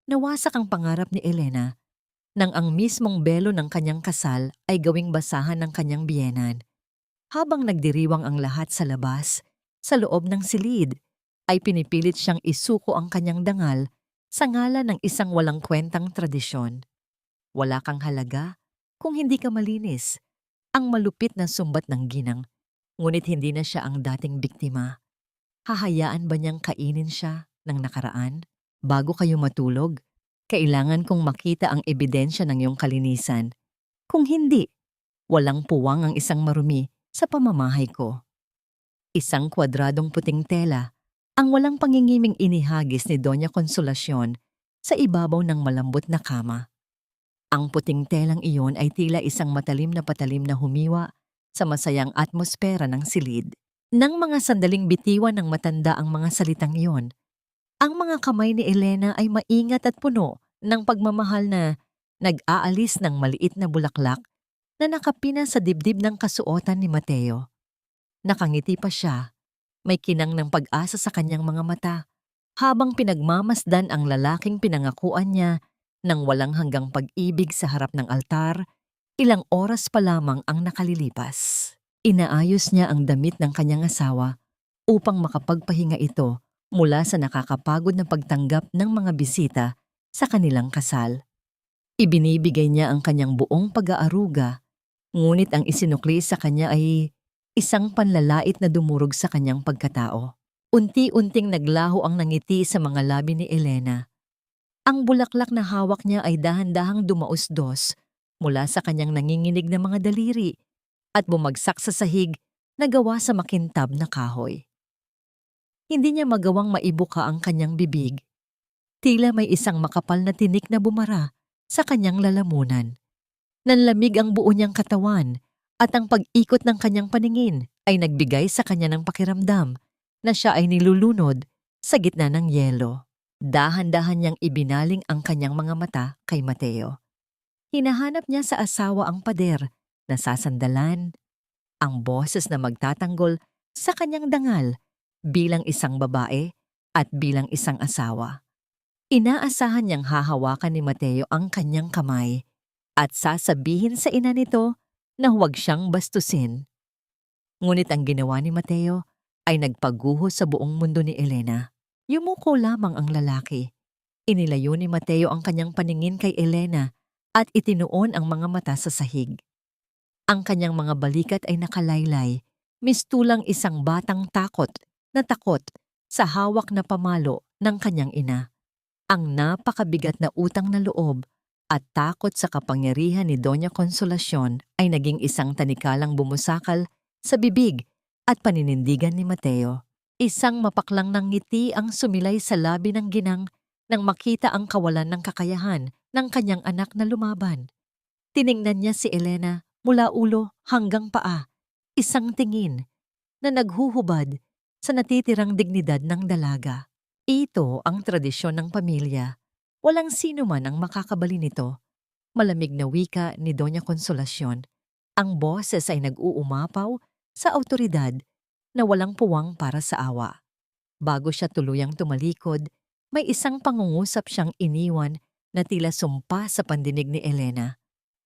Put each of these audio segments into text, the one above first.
Nawasak ang pangarap ni Elena nang ang mismong belo ng kanyang kasal ay gawing basahan ng kanyang biyenan. Habang nagdiriwang ang lahat sa labas, sa loob ng silid, ay pinipilit siyang isuko ang kanyang dangal sa ngalan ng isang walang kwentang tradisyon. Wala kang halaga kung hindi ka malinis, ang malupit na sumbat ng ginang, ngunit hindi na siya ang dating biktima. Hahayaan ba niyang kainin siya ng nakaraan? Bago kayo matulog, kailangan kong makita ang ebidensya ng iyong kalinisan. Kung hindi, walang puwang ang isang marumi sa pamamahay ko. Isang kwadradong puting tela ang walang pangingiming inihagis ni Doña Consolacion sa ibabaw ng malambot na kama. Ang puting telang iyon ay tila isang matalim na patalim na humiwa sa masayang atmosfera ng silid. Nang mga sandaling bitiwan ng matanda ang mga salitang iyon, ang mga kamay ni Elena ay maingat at puno ng pagmamahal na nag-aalis ng maliit na bulaklak na nakapina sa dibdib ng kasuotan ni Mateo. Nakangiti pa siya, may kinang ng pag-asa sa kanyang mga mata, habang pinagmamasdan ang lalaking pinangakuan niya ng walang hanggang pag-ibig sa harap ng altar. Ilang oras pa lamang ang nakalilipas. Inaayos niya ang damit ng kanyang asawa upang makapagpahinga ito mula sa nakakapagod na pagtanggap ng mga bisita sa kanilang kasal. Ibinibigay niya ang kanyang buong pag-aaruga, ngunit ang isinukli sa kanya ay isang panlalait na dumurog sa kanyang pagkatao. Unti-unting naglaho ang nangiti sa mga labi ni Elena. Ang bulaklak na hawak niya ay dahan-dahang dumausdos mula sa kanyang nanginginig na mga daliri at bumagsak sa sahig na gawa sa makintab na kahoy. Hindi niya magawang maibuka ang kanyang bibig. Tila may isang makapal na tinik na bumara sa kanyang lalamunan. Nanlamig ang buo niyang katawan at ang pag-ikot ng kanyang paningin ay nagbigay sa kanya ng pakiramdam na siya ay nilulunod sa gitna ng yelo. Dahan-dahan niyang ibinaling ang kanyang mga mata kay Mateo. Hinahanap niya sa asawa ang pader na sasandalan, ang boses na magtatanggol sa kanyang dangal bilang isang babae at bilang isang asawa. Inaasahan niyang hahawakan ni Mateo ang kanyang kamay at sasabihin sa ina nito na huwag siyang bastusin. Ngunit ang ginawa ni Mateo ay nagpaguho sa buong mundo ni Elena. Yumuko lamang ang lalaki. Inilayo ni Mateo ang kanyang paningin kay Elena at itinuon ang mga mata sa sahig. Ang kanyang mga balikat ay nakalaylay, mistulang isang batang takot sa hawak na pamalo ng kanyang ina. Ang napakabigat na utang na loob at takot sa kapangyarihan ni Doña Consolacion ay naging isang tanikalang bumusakal sa bibig at paninindigan ni Mateo. Isang mapaklang ng ngiti ang sumilay sa labi ng ginang nang makita ang kawalan ng kakayahan ng kanyang anak na lumaban. Tiningnan niya si Elena mula ulo hanggang paa, isang tingin na naghuhubad sa natitirang dignidad ng dalaga. Ito ang tradisyon ng pamilya. Walang sino man ang makakabali nito. Malamig na wika ni Doña Consolacion. Ang boses ay nag-uumapaw sa awtoridad na walang puwang para sa awa. Bago siya tuluyang tumalikod, may isang pangungusap siyang iniwan na tila sumpa sa pandinig ni Elena.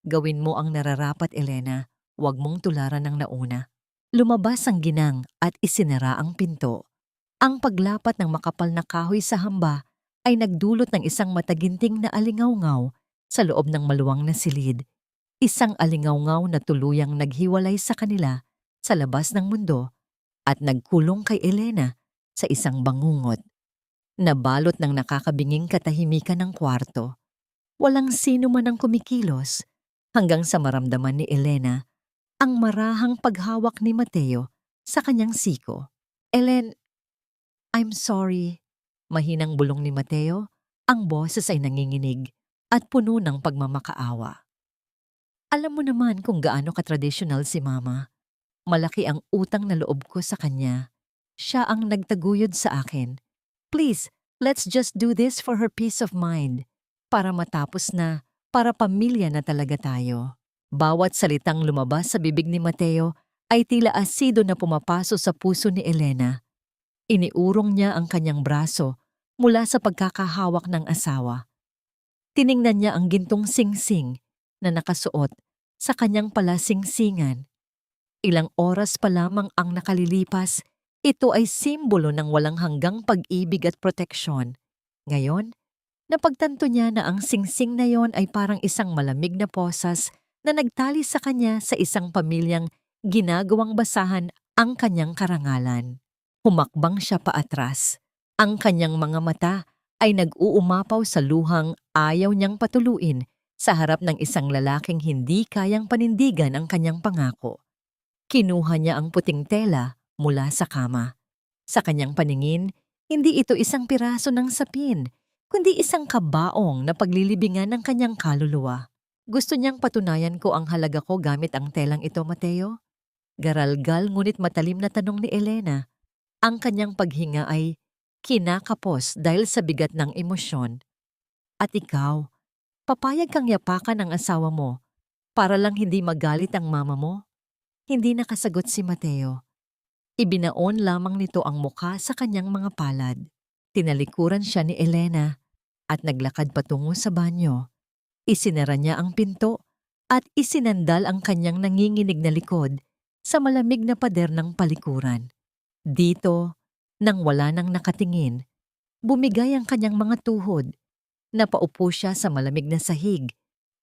Gawin mo ang nararapat, Elena. Huwag mong tularan ng nauna. Lumabas ang ginang at isinara ang pinto. Ang paglapat ng makapal na kahoy sa hamba ay nagdulot ng isang mataginting na alingawngaw sa loob ng maluwang na silid. Isang alingawngaw na tuluyang naghiwalay sa kanila sa labas ng mundo at nagkulong kay Elena sa isang bangungot. Nabalot ng nakakabinging katahimikan ng kwarto. Walang sino man ang kumikilos hanggang sa maramdaman ni Elena ang marahang paghawak ni Mateo sa kanyang siko. "Elen, I'm sorry." Mahinang bulong ni Mateo, ang boses ay nanginginig at puno ng pagmamakaawa. "Alam mo naman kung gaano katradisyonal si Mama. Malaki ang utang na loob ko sa kanya. Siya ang nagtaguyod sa akin. Please, let's just do this for her peace of mind. Para matapos na, para pamilya na talaga tayo." Bawat salitang lumabas sa bibig ni Mateo ay tila asido na pumapaso sa puso ni Elena. Iniurong niya ang kanyang braso mula sa pagkakahawak ng asawa. Tiningnan niya ang gintong singsing na nakasuot sa kanyang palasingsingan. Ilang oras pa lamang ang nakalilipas, ito ay simbolo ng walang hanggang pag-ibig at proteksyon. Ngayon, napagtanto niya na ang singsing na yon ay parang isang malamig na posas na nagtali sa kanya sa isang pamilyang ginagawang basahan ang kanyang karangalan. Humakbang siya paatras. Ang kanyang mga mata ay nag-uumapaw sa luhang ayaw niyang patuluin sa harap ng isang lalaking hindi kayang panindigan ang kanyang pangako. Kinuha niya ang puting tela mula sa kama. Sa kanyang paningin, hindi ito isang piraso ng sapin, kundi isang kabaong na paglilibingan ng kanyang kaluluwa. Gusto niyang patunayan ko ang halaga ko gamit ang telang ito, Mateo? Garalgal ngunit matalim na tanong ni Elena. Ang kanyang paghinga ay kinakapos dahil sa bigat ng emosyon. At ikaw, papayag kang yapakan ang asawa mo para lang hindi magalit ang mama mo? Hindi nakasagot si Mateo. Ibinaon lamang nito ang mukha sa kanyang mga palad. Tinalikuran siya ni Elena at naglakad patungo sa banyo. Isinara niya ang pinto at isinandal ang kanyang nanginginig na likod sa malamig na pader ng palikuran. Dito, nang wala nang nakatingin, bumigay ang kanyang mga tuhod. Napaupo siya sa malamig na sahig.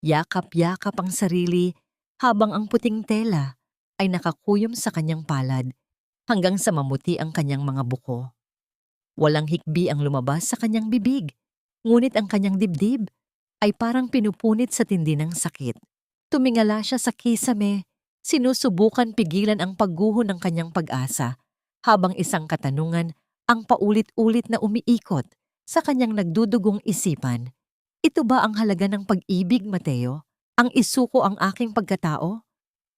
Yakap-yakap ang sarili habang ang puting tela ay nakakuyom sa kanyang palad hanggang sa mamuti ang kanyang mga buko. Walang hikbi ang lumabas sa kanyang bibig, ngunit ang kanyang dibdib ay parang pinupunit sa tindi ng sakit. Tumingala siya sa kisame, sinusubukan pigilan ang pagguho ng kanyang pag-asa, habang isang katanungan ang paulit-ulit na umiikot sa kanyang nagdudugong isipan. Ito ba ang halaga ng pag-ibig, Mateo? Ang isuko ang aking pagkatao?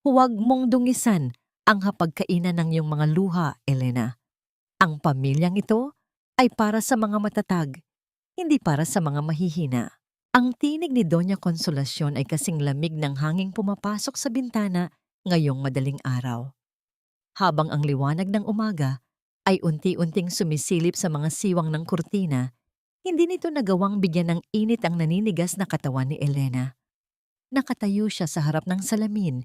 Huwag mong dungisan ang hapagkainan ng iyong mga luha, Elena. Ang pamilyang ito ay para sa mga matatag, hindi para sa mga mahihina. Ang tinig ni Doña Consolacion ay kasing lamig ng hanging pumapasok sa bintana ngayong madaling araw. Habang ang liwanag ng umaga ay unti-unting sumisilip sa mga siwang ng kurtina, hindi nito nagawang bigyan ng init ang naninigas na katawan ni Elena. Nakatayo siya sa harap ng salamin,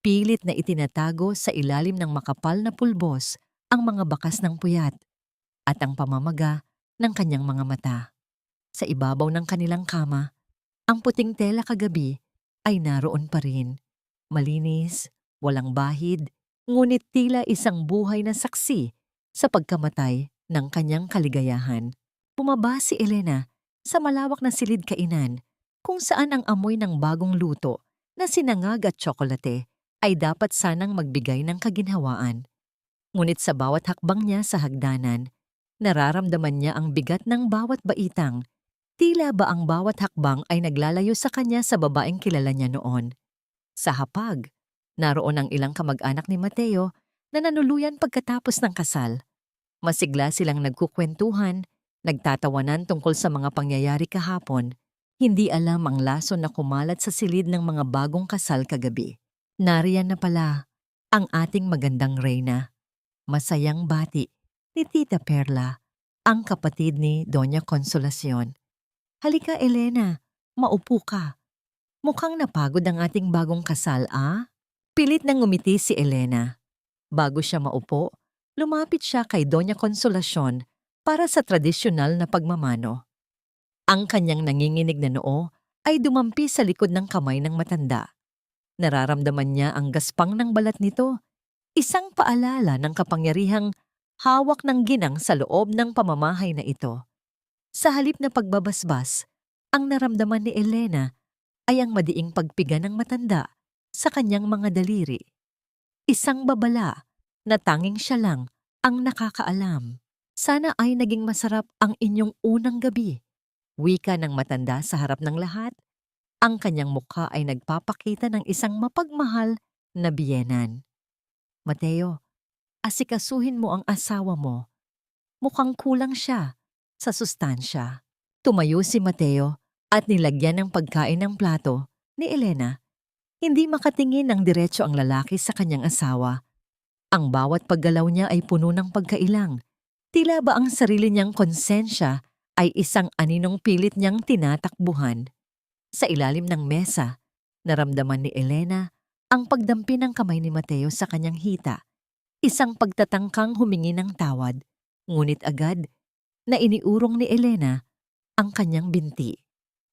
pilit na itinatago sa ilalim ng makapal na pulbos ang mga bakas ng puyat at ang pamamaga ng kanyang mga mata. Sa ibabaw ng kanilang kama, ang puting tela kagabi ay naroon pa rin. Malinis, walang bahid, ngunit tila isang buhay na saksi sa pagkamatay ng kanyang kaligayahan. Bumaba si Elena sa malawak na silid kainan kung saan ang amoy ng bagong luto na sinangag at tsokolate ay dapat sanang magbigay ng kaginhawaan. Ngunit sa bawat hakbang niya sa hagdanan, nararamdaman niya ang bigat ng bawat baitang. Tila ba ang bawat hakbang ay naglalayo sa kanya sa babaeng kilala niya noon. Sa hapag, naroon ang ilang kamag-anak ni Mateo na nanuluyan pagkatapos ng kasal. Masigla silang nagkukwentuhan, nagtatawanan tungkol sa mga pangyayari kahapon. Hindi alam ang lason na kumalat sa silid ng mga bagong kasal kagabi. Nariyan na pala ang ating magandang reyna. Masayang bati ni Tita Perla, ang kapatid ni Doña Consolacion. Halika, Elena, maupo ka. Mukhang napagod ang ating bagong kasal, ah? Pilit nang ngumiti si Elena. Bago siya maupo, lumapit siya kay Doña Consolacion para sa tradisyonal na pagmamano. Ang kanyang nanginginig na noo ay dumampi sa likod ng kamay ng matanda. Nararamdaman niya ang gaspang ng balat nito, isang paalala ng kapangyarihang hawak ng ginang sa loob ng pamamahay na ito. Sa halip na pagbabasbas, ang naramdaman ni Elena ay ang madiing pagpiga ng matanda sa kanyang mga daliri. Isang babala na tanging siya lang ang nakakaalam. Sana ay naging masarap ang inyong unang gabi. Wika ng matanda sa harap ng lahat. Ang kanyang mukha ay nagpapakita ng isang mapagmahal na biyenan. Mateo, asikasuhin mo ang asawa mo. Mukhang kulang siya sa sustansya. Tumayo si Mateo at nilagyan ng pagkain ng plato ni Elena. Hindi makatingin ng diretso ang lalaki sa kanyang asawa. Ang bawat paggalaw niya ay puno ng pagkailang. Tila ba ang sarili niyang konsensya ay isang aninong pilit niyang tinatakbuhan. Sa ilalim ng mesa, naramdaman ni Elena ang pagdampi ng kamay ni Mateo sa kanyang hita, isang pagtatangkang humingi ng tawad, ngunit agad na iniurong ni Elena ang kanyang binti.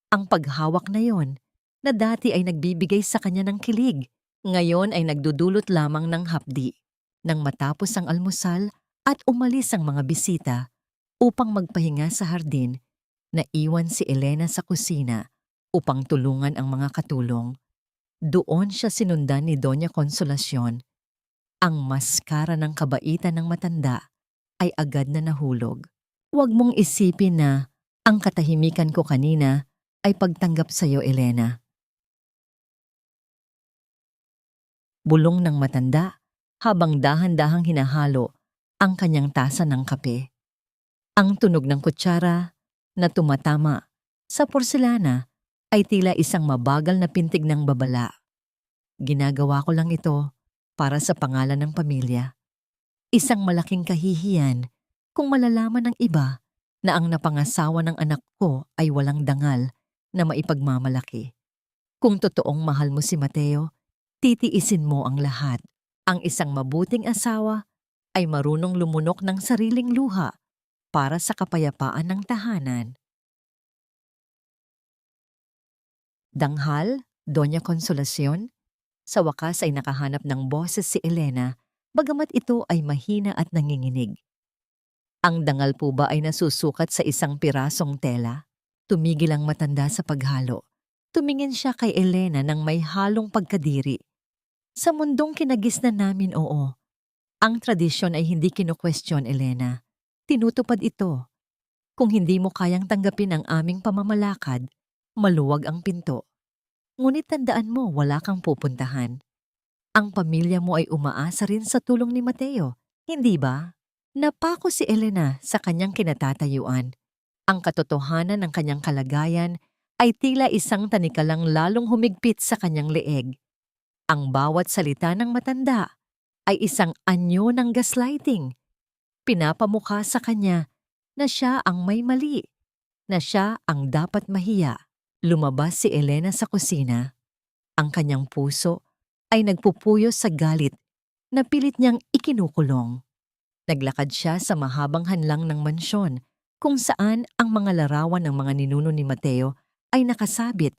Ang paghawak na yon, na dati ay nagbibigay sa kanya ng kilig, ngayon ay nagdudulot lamang ng hapdi. Nang matapos ang almusal at umalis ang mga bisita upang magpahinga sa hardin, naiwan si Elena sa kusina upang tulungan ang mga katulong. Doon siya sinundan ni Doña Consolacion. Ang maskara ng kabaitan ng matanda ay agad na nahulog. Huwag mong isipin na ang katahimikan ko kanina ay pagtanggap sa iyo, Elena. Bulong ng matanda habang dahan-dahang hinahalo ang kanyang tasa ng kape. Ang tunog ng kutsara na tumatama sa porselana ay tila isang mabagal na pintig ng babala. Ginagawa ko lang ito para sa pangalan ng pamilya. Isang malaking kahihiyan kung malalaman ng iba na ang napangasawa ng anak ko ay walang dangal na maipagmamalaki. Kung totoong mahal mo si Mateo, titiisin mo ang lahat. Ang isang mabuting asawa ay marunong lumunok ng sariling luha para sa kapayapaan ng tahanan. Danghal, Doña Consolacion, sa wakas ay nakahanap ng boses si Elena, bagamat ito ay mahina at nanginginig. Ang dangal po ba ay nasusukat sa isang pirasong tela? Tumigil ang matanda sa paghalo. Tumingin siya kay Elena ng may halong pagkadiri. Sa mundong kinagisnan namin, oo. Ang tradisyon ay hindi kinu-question, Elena. Tinutupad ito. Kung hindi mo kayang tanggapin ang aming pamamalakad, maluwag ang pinto. Ngunit tandaan mo, wala kang pupuntahan. Ang pamilya mo ay umaasa rin sa tulong ni Mateo, hindi ba? Napako si Elena sa kanyang kinatatayuan. Ang katotohanan ng kanyang kalagayan ay tila isang tanikalang lalong humigpit sa kanyang leeg. Ang bawat salita ng matanda ay isang anyo ng gaslighting. Pinapamukha sa kanya na siya ang may mali, na siya ang dapat mahiya. Lumabas si Elena sa kusina. Ang kanyang puso ay nagpupuyo sa galit na pilit niyang ikinukulong. Naglakad siya sa mahabang hanlang ng mansyon kung saan ang mga larawan ng mga ninuno ni Mateo ay nakasabit,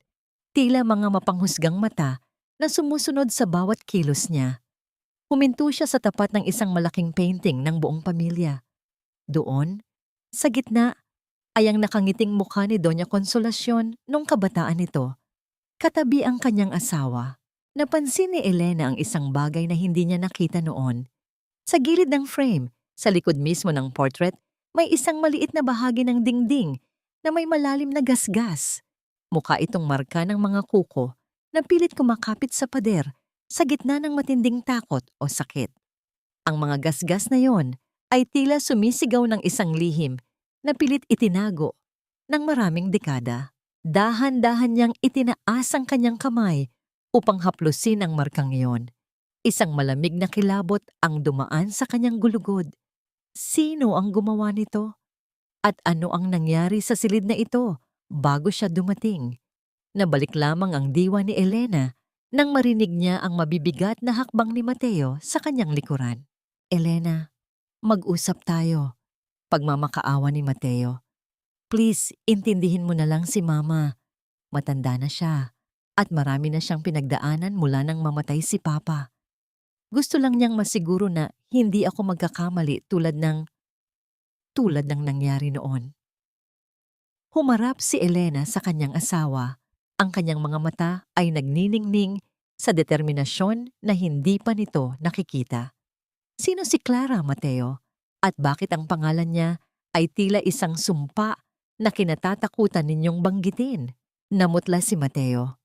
tila mga mapanghusgang mata na sumusunod sa bawat kilos niya. Huminto siya sa tapat ng isang malaking painting ng buong pamilya. Doon, sa gitna, ay ang nakangiting mukha ni Doña Consolacion nung kabataan nito. Katabi ang kanyang asawa. Napansin ni Elena ang isang bagay na hindi niya nakita noon. Sa gilid ng frame, sa likod mismo ng portrait, may isang maliit na bahagi ng dingding na may malalim na gasgas. Mukha itong marka ng mga kuko na pilit kumakapit sa pader sa gitna ng matinding takot o sakit. Ang mga gasgas na yon ay tila sumisigaw ng isang lihim na pilit itinago ng maraming dekada. Dahan-dahan niyang itinaas ang kanyang kamay upang haplusin ang markang iyon. Isang malamig na kilabot ang dumaan sa kanyang gulugod. Sino ang gumawa nito? At ano ang nangyari sa silid na ito bago siya dumating? Nabalik lamang ang diwa ni Elena nang marinig niya ang mabibigat na hakbang ni Mateo sa kanyang likuran. Elena, mag-usap tayo. Pagmamakaawa ni Mateo. Please, intindihin mo na lang si Mama. Matanda na siya at marami na siyang pinagdaanan mula nang mamatay si Papa. Gusto lang niyang masiguro na hindi ako magkakamali tulad ng nangyari noon. Humarap si Elena sa kanyang asawa. Ang kanyang mga mata ay nagniningning sa determinasyon na hindi pa nito nakikita. Sino si Clara, Mateo? At bakit ang pangalan niya ay tila isang sumpa na kinatatakutan ninyong banggitin? Namutla si Mateo.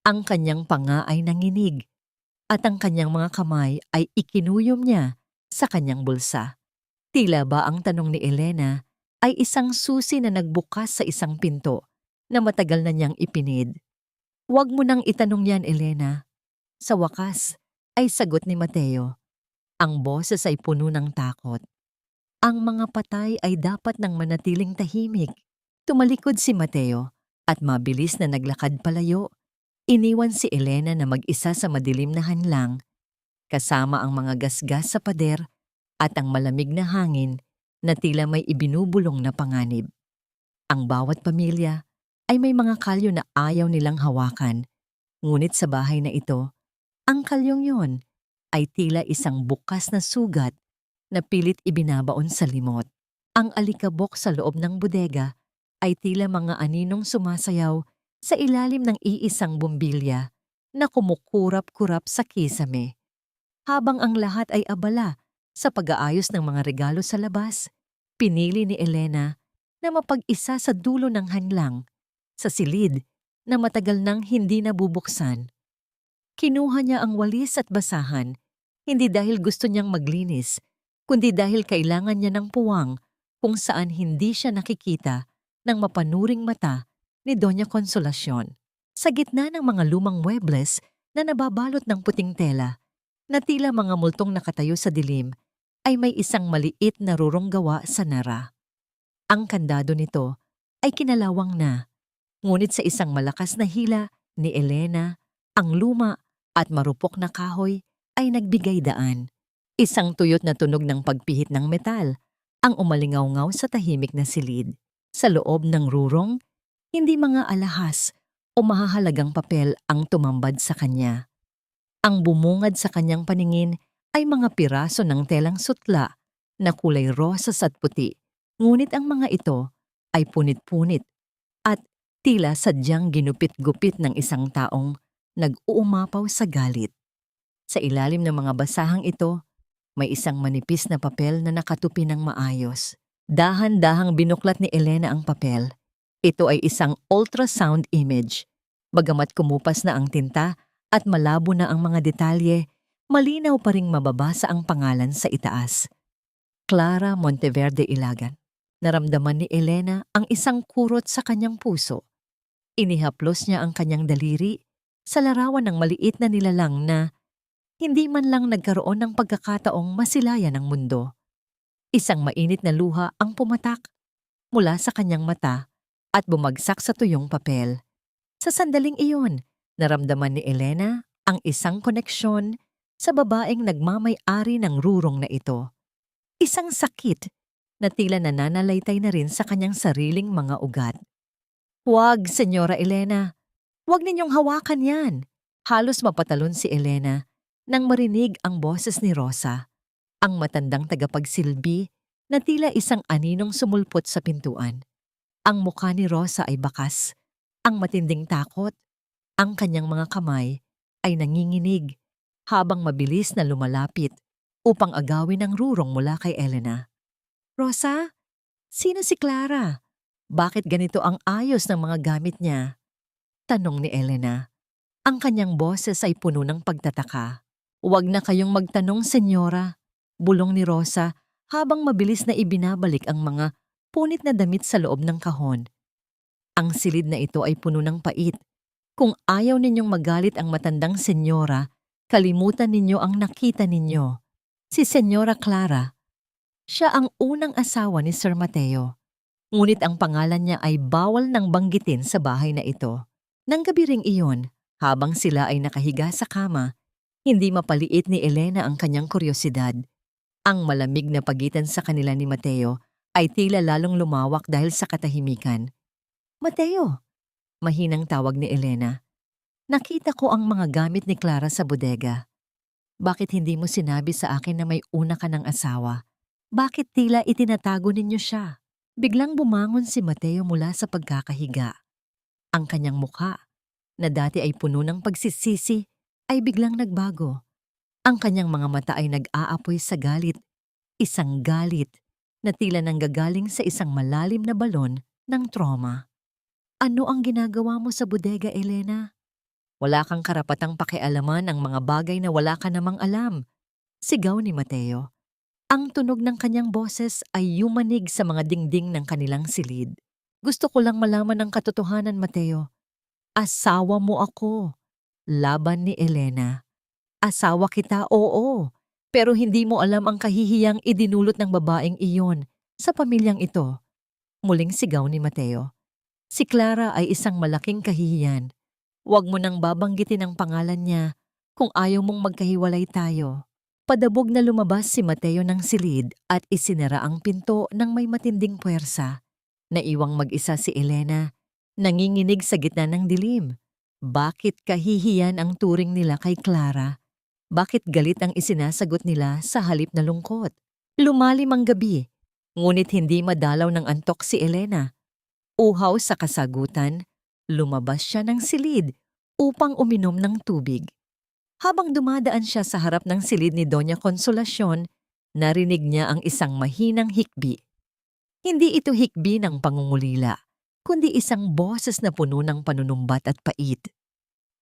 Ang kanyang panga ay nanginig at ang kanyang mga kamay ay ikinuyom niya sa kanyang bulsa. Tila ba ang tanong ni Elena ay isang susi na nagbukas sa isang pinto na matagal na niyang ipinid. Huwag mo nang itanong yan, Elena. Sa wakas ay sagot ni Mateo. Ang boses ay puno ng takot. Ang mga patay ay dapat nang manatiling tahimik. Tumalikod si Mateo At mabilis na naglakad palayo, iniwan si Elena na mag-isa sa madilim na hanlang, kasama ang mga gasgas sa pader at ang malamig na hangin na tila may ibinubulong na panganib. Ang bawat pamilya ay may mga kalyo na ayaw nilang hawakan, ngunit sa bahay na ito, ang kalyong yon ay tila isang bukas na sugat na pilit ibinabaon sa limot. Ang alikabok sa loob ng bodega ay tila mga aninong sumasayaw sa ilalim ng iisang bumbilya na kumukurap-kurap sa kisame. Habang ang lahat ay abala sa pag-aayos ng mga regalo sa labas, pinili ni Elena na mapag-isa sa dulo ng hanlang, sa silid na matagal nang hindi nabubuksan. Kinuha niya ang walis at basahan, hindi dahil gusto niyang maglinis, kundi dahil kailangan niya ng puwang kung saan hindi siya nakikita ng mapanuring mata ni Doña Consolacion. Sa gitna ng mga lumang muebles na nababalot ng puting tela, na tila mga multong nakatayo sa dilim, ay may isang maliit na rurong gawa sa nara. Ang kandado nito ay kinalawang na, ngunit sa isang malakas na hila ni Elena, ang luma at marupok na kahoy ay nagbigay daan. Isang tuyot na tunog ng pagpihit ng metal ang umalingaw-ngaw sa tahimik na silid. Sa loob ng rurong, hindi mga alahas o mahahalagang papel ang tumambad sa kanya. Ang bumungad sa kanyang paningin ay mga piraso ng telang sutla na kulay rosas at puti, ngunit ang mga ito ay punit-punit at tila sadyang ginupit-gupit ng isang taong nag-uumapaw sa galit. Sa ilalim ng mga basahang ito, may isang manipis na papel na nakatupi ng maayos. Dahan-dahang binuklat ni Elena ang papel. Ito ay isang ultrasound image. Bagamat kumupas na ang tinta at malabo na ang mga detalye, malinaw pa ring mababasa ang pangalan sa itaas. Clara Monteverde Ilagan. Naramdaman ni Elena ang isang kurot sa kanyang puso. Inihaplos niya ang kanyang daliri sa larawan ng maliit na nilalang na hindi man lang nagkaroon ng pagkakataong masilayan ang mundo. Isang mainit na luha ang pumatak mula sa kanyang mata at bumagsak sa tuyong papel. Sa sandaling iyon, naramdaman ni Elena ang isang koneksyon sa babaeng nagmamay-ari ng rurong na ito. Isang sakit na tila nananalaytay na rin sa kanyang sariling mga ugat. "Huwag, Senyora Elena. Huwag ninyong hawakan yan." Halos mapatalon si Elena nang marinig ang boses ni Rosa, ang matandang tagapagsilbi na tila isang aninong sumulpot sa pintuan. Ang mukha ni Rosa ay bakas, ang matinding takot. Ang kanyang mga kamay ay nanginginig habang mabilis na lumalapit upang agawin ang rurong mula kay Elena. "Rosa, sino si Clara? Bakit ganito ang ayos ng mga gamit niya?" tanong ni Elena. Ang kanyang boses ay puno ng pagtataka. "Huwag na kayong magtanong, senyora," bulong ni Rosa habang mabilis na ibinabalik ang mga punit na damit sa loob ng kahon. Ang silid na ito ay puno ng pait. Kung ayaw ninyong magalit ang matandang senyora, kalimutan ninyo ang nakita ninyo. Si Senyora Clara, siya ang unang asawa ni Sir Mateo. Ngunit ang pangalan niya ay bawal nang banggitin sa bahay na ito. Nang gabi ring iyon, habang sila ay nakahiga sa kama, hindi mapaliit ni Elena ang kanyang kuryosidad. Ang malamig na pagitan sa kanila ni Mateo ay tila lalong lumawak dahil sa katahimikan. "Mateo," mahinang tawag ni Elena. "Nakita ko ang mga gamit ni Clara sa bodega. Bakit hindi mo sinabi sa akin na may una ka ng asawa? Bakit tila itinatago ninyo siya?" Biglang bumangon si Mateo mula sa pagkakahiga. Ang kanyang mukha, na dati ay puno ng pagsisisi, ay biglang nagbago. Ang kanyang mga mata ay nag-aapoy sa galit, isang galit na tila nanggagaling sa isang malalim na balon ng trauma. "Ano ang ginagawa mo sa bodega, Elena? Wala kang karapatang pakialaman ang mga bagay na wala ka namang alam," sigaw ni Mateo. Ang tunog ng kanyang boses ay yumanig sa mga dingding ng kanilang silid. "Gusto ko lang malaman ang katotohanan, Mateo. Asawa mo ako," laban ni Elena. "Asawa kita, oo. Pero hindi mo alam ang kahihiyang idinulot ng babaeng iyon sa pamilyang ito," muling sigaw ni Mateo. Si Clara ay isang malaking kahihiyan. Huwag mo nang babanggitin ang pangalan niya kung ayaw mong magkahiwalay tayo. Padabog na lumabas si Mateo ng silid at isinara ang pinto ng may matinding puwersa. Naiwang mag-isa si Elena, nanginginig sa gitna ng dilim. Bakit kahihiyan ang turing nila kay Clara? Bakit galit ang isinasagot nila sa halip na lungkot? Lumalim ang gabi, ngunit hindi madalaw ng antok si Elena. Uhaw sa kasagutan, lumabas siya ng silid upang uminom ng tubig. Habang dumadaan siya sa harap ng silid ni Doña Consolacion, narinig niya ang isang mahinang hikbi. Hindi ito hikbi ng pangungulila, kundi isang boses na puno ng panunumbat at pait.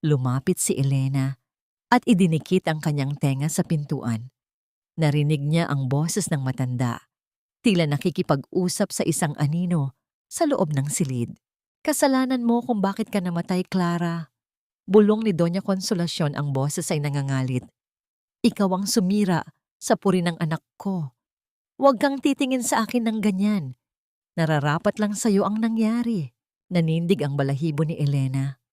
Lumapit si Elena at idinikit ang kanyang tenga sa pintuan. Narinig niya ang boses ng matanda, tila nakikipag-usap sa isang anino sa loob ng silid. Kasalanan mo kung bakit ka namatay, Clara. Bulong ni Doña Consolacion, ang boses ay nangangalit. Ikaw ang sumira sa puri ng anak ko. Huwag kang titingin sa akin ng ganyan. Nararapat lang sa'yo ang nangyari. Nanindig ang balahibo ni Elena.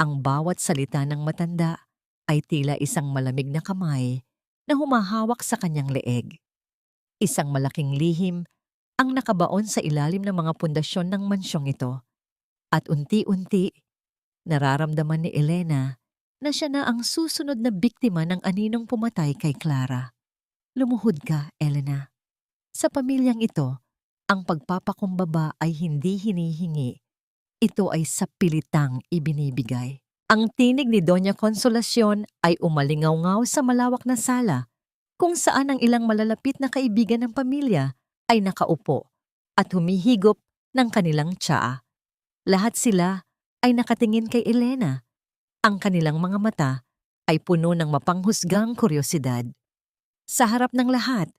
Ang bawat salita ng matanda ay tila isang malamig na kamay na humahawak sa kanyang leeg. Isang malaking lihim ang nakabaon sa ilalim ng mga pundasyon ng mansyong ito. At unti-unti, nararamdaman ni Elena na siya na ang susunod na biktima ng aninong pumatay kay Clara. Lumuhod ka, Elena. Sa pamilyang ito, ang pagpapakumbaba ay hindi hinihingi. Ito ay sa pilitang ibinibigay. Ang tinig ni Doña Consolacion ay umalingaw-ngaw sa malawak na sala, kung saan ang ilang malalapit na kaibigan ng pamilya ay nakaupo at humihigop ng kanilang tsaa. Lahat sila ay nakatingin kay Elena. Ang kanilang mga mata ay puno ng mapanghusgang kuryosidad. Sa harap ng lahat,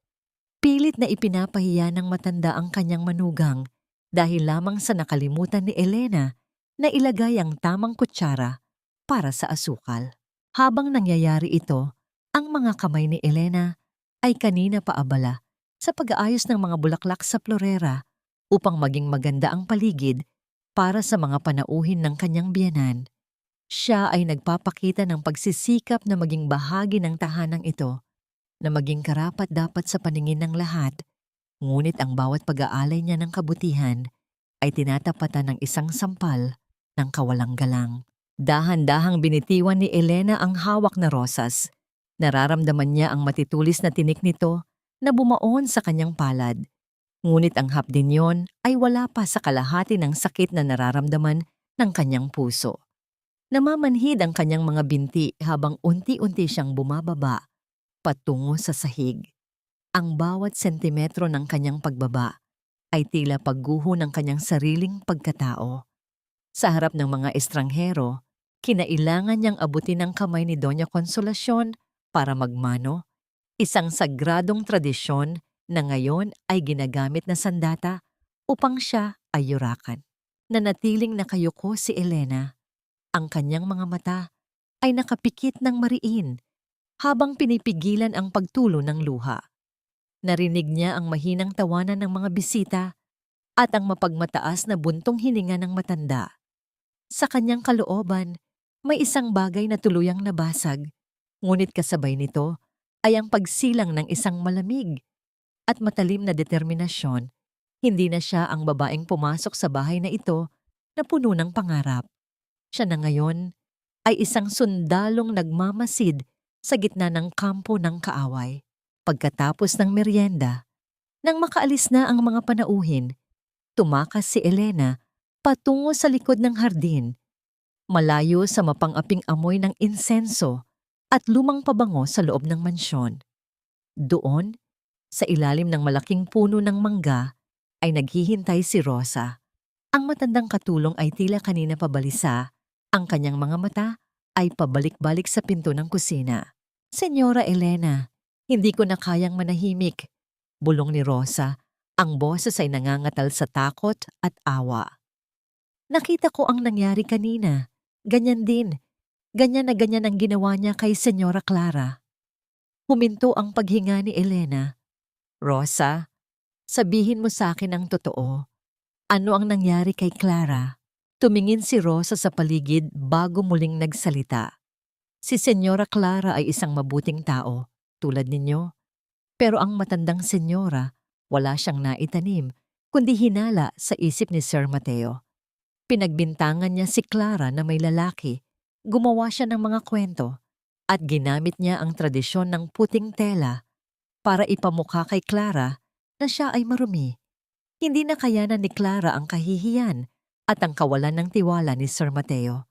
pilit na ipinapahiya ng matanda ang kanyang manugang dahil lamang sa nakalimutan ni Elena na ilagay ang tamang kutsara para sa asukal. Habang nangyayari ito, ang mga kamay ni Elena ay kanina pa abala sa pag-aayos ng mga bulaklak sa florera upang maging maganda ang paligid para sa mga panauhin ng kanyang biyenan. Siya ay nagpapakita ng pagsisikap na maging bahagi ng tahanang ito, na maging karapat-dapat sa paningin ng lahat, ngunit ang bawat pag-aalay niya ng kabutihan ay tinatapatan ng isang sampal ng kawalang-galang. Dahan-dahang binitiwan ni Elena ang hawak na rosas. Nararamdaman niya ang matitulis na tinik nito na bumaon sa kanyang palad. Ngunit ang hapdin yon ay wala pa sa kalahati ng sakit na nararamdaman ng kanyang puso. Namamanhid ang kanyang mga binti habang unti-unti siyang bumababa patungo sa sahig. Ang bawat sentimetro ng kanyang pagbaba ay tila pagguho ng kanyang sariling pagkatao. Sa harap ng mga estranghero, kinailangan niyang abutin ang kamay ni Doña Consolacion para magmano, isang sagradong tradisyon na ngayon ay ginagamit na sandata upang siya ay yurakan. Nanatiling nakayuko si Elena. Ang kanyang mga mata ay nakapikit ng mariin habang pinipigilan ang pagtulo ng luha. Narinig niya ang mahinang tawanan ng mga bisita at ang mapagmataas na buntong hininga ng matanda. Sa kanyang kalooban, may isang bagay na tuluyang nabasag, ngunit kasabay nito ay ang pagsilang ng isang malamig at matalim na determinasyon. Hindi na siya ang babaeng pumasok sa bahay na ito na puno ng pangarap. Siya na ngayon ay isang sundalong nagmamasid sa gitna ng kampo ng kaaway. Pagkatapos ng merienda, nang makaalis na ang mga panauhin, tumakas si Elena patungo sa likod ng hardin, malayo sa mapang-aping amoy ng insenso at lumang pabango sa loob ng mansyon. Doon, sa ilalim ng malaking puno ng mangga, ay naghihintay si Rosa. Ang matandang katulong ay tila kanina pabalisa, ang kanyang mga mata ay pabalik-balik sa pinto ng kusina. Senyora Elena, hindi ko na kayang manahimik, bulong ni Rosa. Ang boses ay nangangatal sa takot at awa. Nakita ko ang nangyari kanina. Ganyan din. Ganyan na ganyan ang ginawa niya kay Senyora Clara. Huminto ang paghinga ni Elena. Rosa, sabihin mo sa akin ang totoo. Ano ang nangyari kay Clara? Tumingin si Rosa sa paligid bago muling nagsalita. Si Senyora Clara ay isang mabuting tao, tulad ninyo. Pero ang matandang senyora, wala siyang naitanim, kundi hinala sa isip ni Sir Mateo. Pinagbintangan niya si Clara na may lalaki, gumawa siya ng mga kwento, at ginamit niya ang tradisyon ng puting tela para ipamukha kay Clara na siya ay marumi. Hindi na kayanan ni Clara ang kahihiyan at ang kawalan ng tiwala ni Sir Mateo.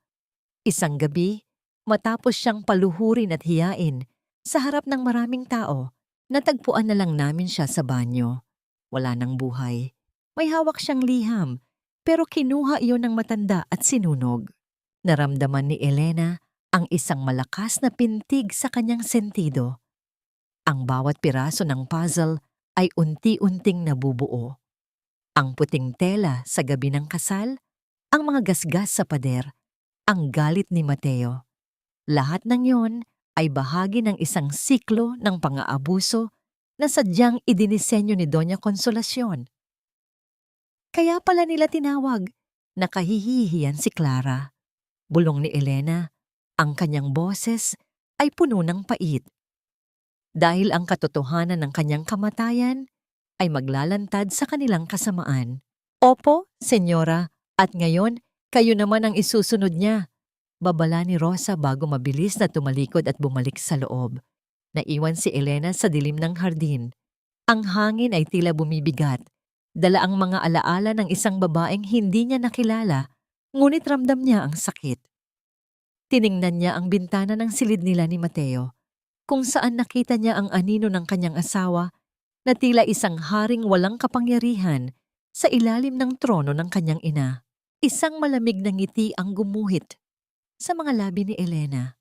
Isang gabi, matapos siyang paluhurin at hiyain sa harap ng maraming tao, natagpuan na lang namin siya sa banyo. Wala nang buhay. May hawak siyang liham, pero kinuha iyon ng matanda at sinunog. Naramdaman ni Elena ang isang malakas na pintig sa kanyang sentido. Ang bawat piraso ng puzzle ay unti-unting nabubuo. Ang puting tela sa gabi ng kasal, ang mga gasgas sa pader, ang galit ni Mateo. Lahat ng yon ay bahagi ng isang siklo ng pang-aabuso na sadyang idinisenyo ni Doña Consolacion. Kaya pala nila tinawag, nakahihihiyan si Clara. Bulong ni Elena, ang kanyang boses ay puno ng pait. Dahil ang katotohanan ng kanyang kamatayan ay maglalantad sa kanilang kasamaan. Opo, senyora, at ngayon kayo naman ang isusunod niya. Babala ni Rosa bago mabilis na tumalikod at bumalik sa loob. Naiwan si Elena sa dilim ng hardin. Ang hangin ay tila bumibigat. Dala ang mga alaala ng isang babaeng hindi niya nakilala, ngunit ramdam niya ang sakit. Tiningnan niya ang bintana ng silid nila ni Mateo, kung saan nakita niya ang anino ng kanyang asawa na tila isang haring walang kapangyarihan sa ilalim ng trono ng kanyang ina. Isang malamig na ngiti ang gumuhit sa mga labi ni Elena.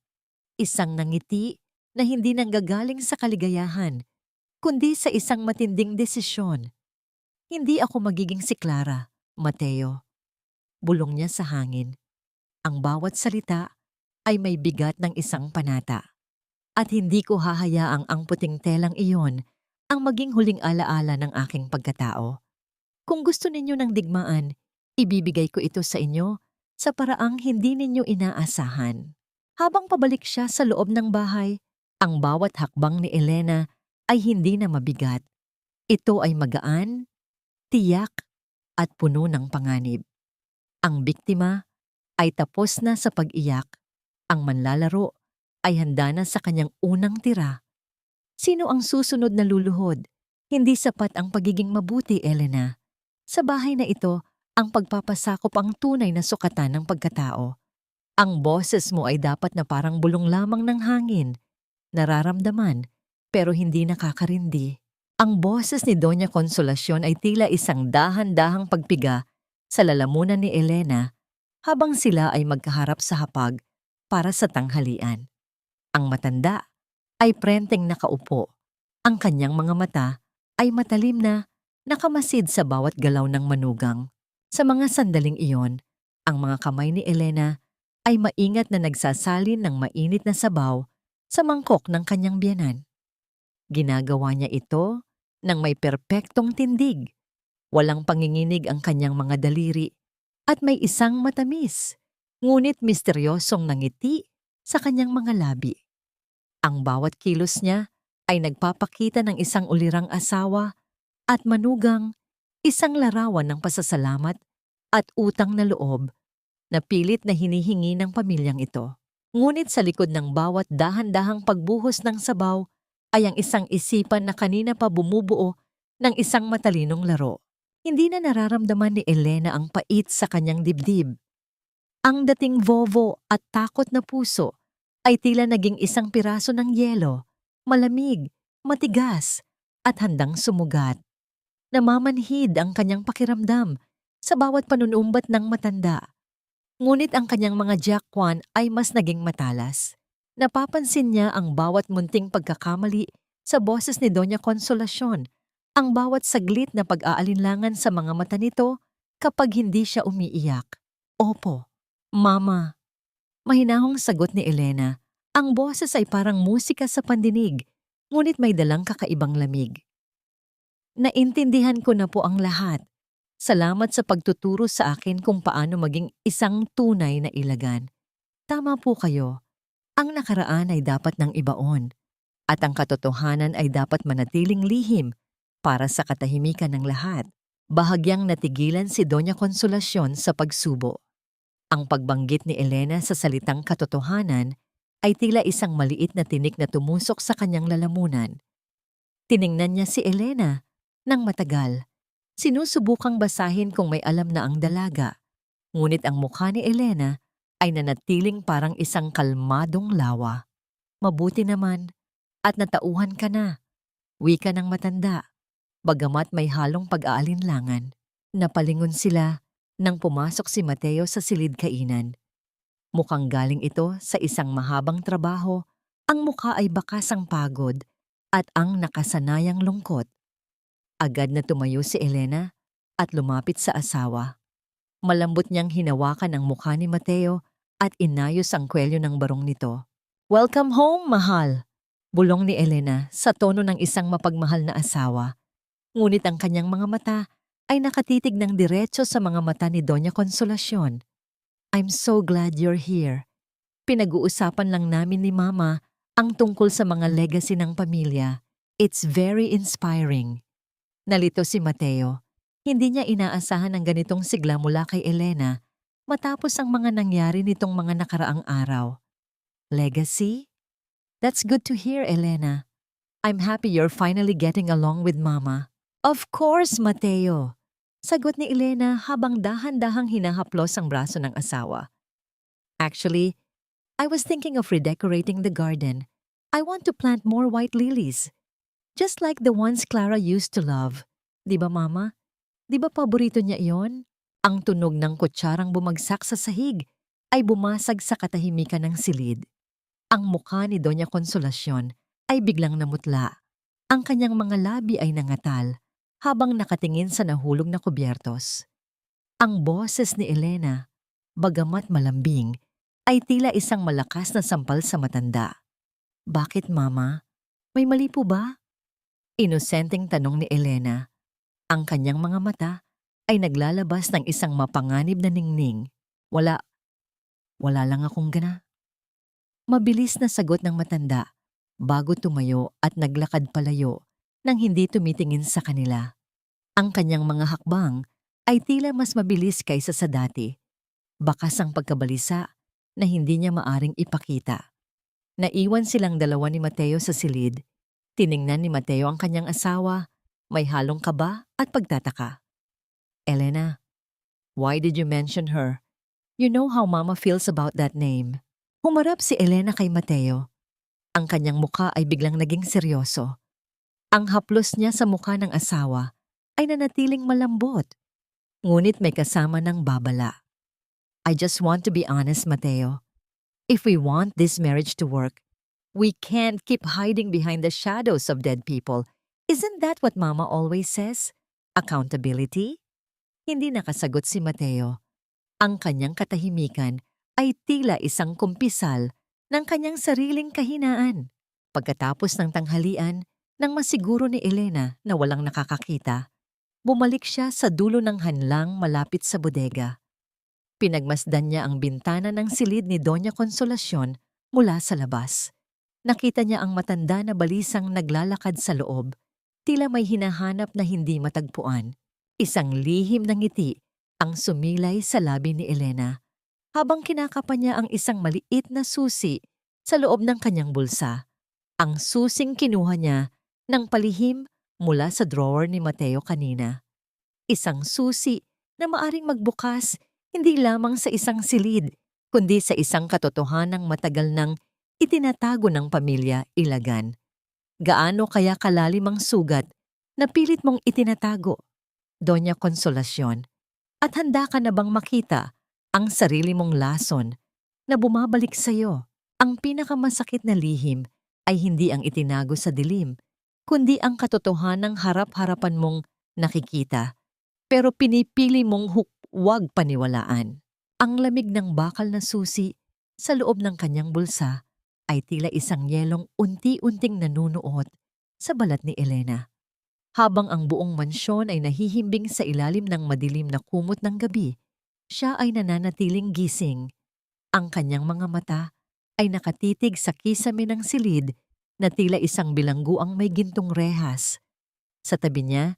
Isang nangiti na hindi nanggagaling sa kaligayahan, kundi sa isang matinding desisyon. Hindi ako magiging si Clara, Mateo. Bulong niya sa hangin. Ang bawat salita ay may bigat ng isang panata. At hindi ko hahayaang ang puting telang iyon ang maging huling alaala ng aking pagkatao. Kung gusto ninyo ng digmaan, ibibigay ko ito sa inyo sa paraang hindi ninyo inaasahan. Habang pabalik siya sa loob ng bahay, ang bawat hakbang ni Elena ay hindi na mabigat. Ito ay magaan, tiyak, at puno ng panganib. Ang biktima ay tapos na sa pag-iyak. Ang manlalaro ay handa na sa kanyang unang tira. Sino ang susunod na luluhod? Hindi sapat ang pagiging mabuti, Elena. Sa bahay na ito, ang pagpapasakop ang tunay na sukatan ng pagkatao. Ang boses mo ay dapat na parang bulong lamang ng hangin, nararamdaman pero hindi nakakarindi. Ang boses ni Doña Consolacion ay tila isang dahan-dahang pagpiga sa lalamunan ni Elena habang sila ay magkaharap sa hapag para sa tanghalian. Ang matanda ay prenteng nakaupo. Ang kanyang mga mata ay matalim na nakamasid sa bawat galaw ng manugang. Sa mga sandaling iyon, ang mga kamay ni Elena ay maingat na nagsasalin ng mainit na sabaw sa mangkok ng kanyang biyenan. Ginagawa niya ito ng may perpektong tindig. Walang panginginig ang kanyang mga daliri at may isang matamis, ngunit misteryosong nangiti sa kanyang mga labi. Ang bawat kilos niya ay nagpapakita ng isang ulirang asawa at manugang, isang larawan ng pasasalamat at utang na loob na pilit na hinihingi ng pamilyang ito. Ngunit sa likod ng bawat dahan-dahang pagbuhos ng sabaw ay ang isang isipan na kanina pa bumubuo ng isang matalinong laro. Hindi na nararamdaman ni Elena ang pait sa kanyang dibdib. Ang dating vovo at takot na puso ay tila naging isang piraso ng yelo, malamig, matigas, at handang sumugat. Namamanhid ang kanyang pakiramdam sa bawat panunumbat ng matanda. Ngunit ang kanyang mga jakwan ay mas naging matalas. Napapansin niya ang bawat munting pagkakamali sa boses ni Doña Consolacion, ang bawat saglit na pag-aalinlangan sa mga mata nito kapag hindi siya umiiyak. Opo, Mama. Mahinahong sagot ni Elena. Ang boses ay parang musika sa pandinig, ngunit may dalang kakaibang lamig. Naintindihan ko na po ang lahat. Salamat sa pagtuturo sa akin kung paano maging isang tunay na ilagan. Tama po kayo. Ang nakaraan ay dapat nang ibaon at ang katotohanan ay dapat manatiling lihim para sa katahimikan ng lahat. Bahagyang natigilan si Doña Consolacion sa pagsubo. Ang pagbanggit ni Elena sa salitang katotohanan ay tila isang maliit na tinik na tumusok sa kanyang lalamunan. Tiningnan niya si Elena nang matagal. Sinusubukang basahin kung may alam na ang dalaga. Ngunit ang mukha ni Elena ay nanatiling parang isang kalmadong lawa. Mabuti naman at natauhan ka na. Wika ng matanda. Bagamat may halong pag-aalinlangan. Napalingon sila nang pumasok si Mateo sa silid kainan. Mukhang galing ito sa isang mahabang trabaho. Ang mukha ay bakas ang pagod at ang nakasanayang lungkot. Agad na tumayo si Elena at lumapit sa asawa. Malambot niyang hinawakan ang mukha ni Mateo at inayos ang kwelyo ng barong nito. "Welcome home, mahal!" Bulong ni Elena sa tono ng isang mapagmahal na asawa. Ngunit ang kanyang mga mata ay nakatitig ng diretso sa mga mata ni Doña Consolacion. "I'm so glad you're here. Pinag-uusapan lang namin ni Mama ang tungkol sa mga legacy ng pamilya. It's very inspiring." Nalito si Mateo. Hindi niya inaasahan ang ganitong sigla mula kay Elena matapos ang mga nangyari nitong mga nakaraang araw. "Legacy? That's good to hear, Elena. I'm happy you're finally getting along with Mama." "Of course, Mateo," sagot ni Elena habang dahan-dahang hinahaplos ang braso ng asawa. "Actually, I was thinking of redecorating the garden. I want to plant more white lilies. Just like the ones Clara used to love. Di ba, Mama? Di ba paborito niya iyon?" Ang tunog ng kutsarang bumagsak sa sahig ay bumasag sa katahimikan ng silid. Ang mukha ni Doña Consolacion ay biglang namutla. Ang kanyang mga labi ay nangatal habang nakatingin sa nahulog na kubyertos. Ang boses ni Elena, bagamat malambing, ay tila isang malakas na sampal sa matanda. "Bakit, Mama? May mali po ba?" Inosenteng tanong ni Elena. Ang kanyang mga mata ay naglalabas ng isang mapanganib na ningning. Wala lang akong gana." Mabilis na sagot ng matanda bago tumayo at naglakad palayo nang hindi tumitingin sa kanila. Ang kanyang mga hakbang ay tila mas mabilis kaysa sa dati. Bakas ang pagkabalisa na hindi niya maaring ipakita. Naiwan silang dalawa ni Mateo sa silid. Tiningnan ni Mateo ang kanyang asawa, may halong kaba at pagtataka. "Elena, why did you mention her? You know how Mama feels about that name." Humarap si Elena kay Mateo. Ang kanyang mukha ay biglang naging seryoso. Ang haplos niya sa mukha ng asawa ay nanatiling malambot, ngunit may kasama ng babala. "I just want to be honest, Mateo. If we want this marriage to work, we can't keep hiding behind the shadows of dead people. Isn't that what Mama always says? Accountability?" Hindi nakasagot si Mateo. Ang kanyang katahimikan ay tila isang kumpisal ng kanyang sariling kahinaan. Pagkatapos ng tanghalian, nang masiguro ni Elena na walang nakakakita, bumalik siya sa dulo ng hanlang malapit sa bodega. Pinagmasdan niya ang bintana ng silid ni Doña Consolacion mula sa labas. Nakita niya ang matanda na balisang naglalakad sa loob, tila may hinahanap na hindi matagpuan. Isang lihim na ngiti ang sumilay sa labi ni Elena habang kinakapan niya ang isang maliit na susi sa loob ng kanyang bulsa. Ang susing kinuha niya ng palihim mula sa drawer ni Mateo kanina. Isang susi na maaring magbukas hindi lamang sa isang silid, kundi sa isang katotohanang matagal nang itinatago ng pamilya Ilagan. Gaano kaya kalalim ang sugat na pilit mong itinatago, Doña Consolacion? At handa ka na bang makita ang sarili mong lason na bumabalik sa iyo? Ang pinakamasakit na lihim ay hindi ang itinago sa dilim, kundi ang katotohanang harap-harapan mong nakikita, pero pinipili mong huwag paniwalaan. Ang lamig ng bakal na susi sa loob ng kanyang bulsa ay tila isang yelong unti-unting nanunuot sa balat ni Elena. Habang ang buong mansyon ay nahihimbing sa ilalim ng madilim na kumot ng gabi, siya ay nananatiling gising. Ang kanyang mga mata ay nakatitig sa kisame ng silid na tila isang bilanggo ang may gintong rehas. Sa tabi niya,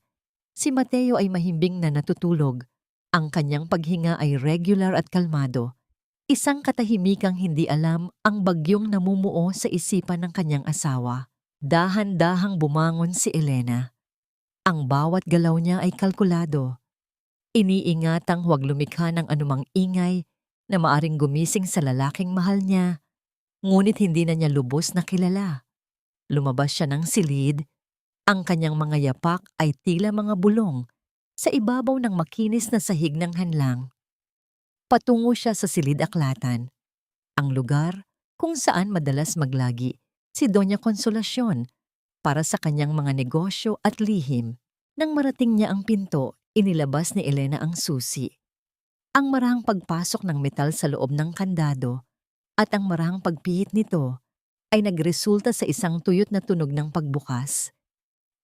si Mateo ay mahimbing na natutulog. Ang kanyang paghinga ay regular at kalmado. Isang katahimikang hindi alam ang bagyong namumuo sa isipan ng kanyang asawa. Dahan-dahang bumangon si Elena. Ang bawat galaw niya ay kalkulado. Iniingatang huwag lumikha ng anumang ingay na maaring gumising sa lalaking mahal niya, ngunit hindi na niya lubos na kilala. Lumabas siya ng silid, ang kanyang mga yapak ay tila mga bulong sa ibabaw ng makinis na sahig ng hanlang. Patungo siya sa silid-aklatan, ang lugar kung saan madalas maglagi si Doña Consolacion para sa kanyang mga negosyo at lihim. Nang marating niya ang pinto, inilabas ni Elena ang susi. Ang marahang pagpasok ng metal sa loob ng kandado at ang marahang pagpihit nito ay nagresulta sa isang tuyot na tunog ng pagbukas.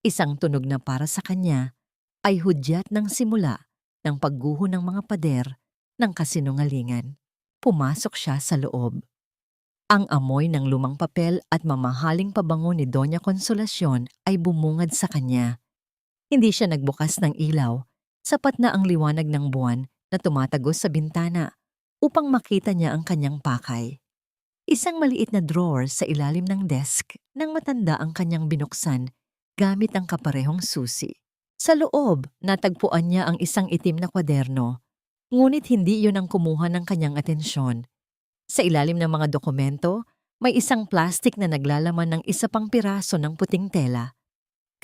Isang tunog na para sa kanya ay hudyat ng simula ng pagguho ng mga pader ng kasinungalingan. Pumasok siya sa loob. Ang amoy ng lumang papel at mamahaling pabango ni Doña Consolacion ay bumungad sa kanya. Hindi siya nagbukas ng ilaw, sapat na ang liwanag ng buwan na tumatagos sa bintana upang makita niya ang kanyang pakay. Isang maliit na drawer sa ilalim ng desk nang matanda ang kanyang binuksan gamit ang kaparehong susi. Sa loob, natagpuan niya ang isang itim na kwaderno, ngunit hindi iyon ang kumuha ng kanyang atensyon. Sa ilalim ng mga dokumento, may isang plastik na naglalaman ng isa pang piraso ng puting tela.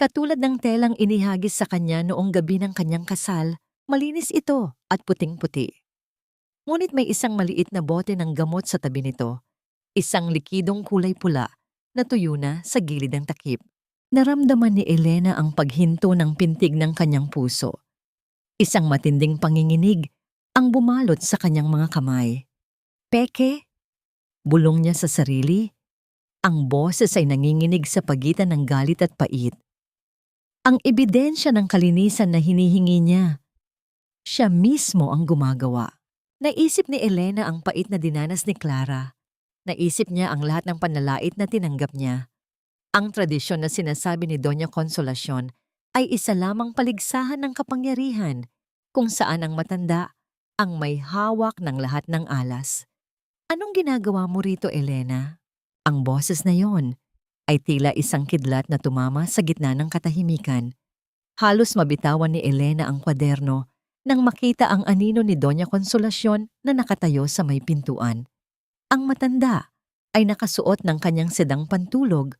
Katulad ng telang inihagis sa kanya noong gabi ng kanyang kasal, malinis ito at puting-puti. Ngunit may isang maliit na bote ng gamot sa tabi nito, isang likidong kulay pula na tuyo na sa gilid ng takip. Naramdaman ni Elena ang paghinto ng pintig ng kanyang puso. Isang matinding panginginig ang bumalot sa kanyang mga kamay. Peke? Bulong niya sa sarili. Ang boses ay nanginginig sa pagitan ng galit at pait. Ang ebidensya ng kalinisan na hinihingi niya. Siya mismo ang gumagawa. Naisip ni Elena ang pait na dinanas ni Clara. Naisip niya ang lahat ng panlalait na tinanggap niya. Ang tradisyon na sinasabi ni Doña Consolacion ay isa lamang paligsahan ng kapangyarihan kung saan ang matanda ang may hawak ng lahat ng alas. Anong ginagawa mo rito, Elena? Ang boses na yon ay tila isang kidlat na tumama sa gitna ng katahimikan. Halos mabitawan ni Elena ang kwaderno nang makita ang anino ni Doña Consolacion na nakatayo sa may pintuan. Ang matanda ay nakasuot ng kanyang sedang pantulog.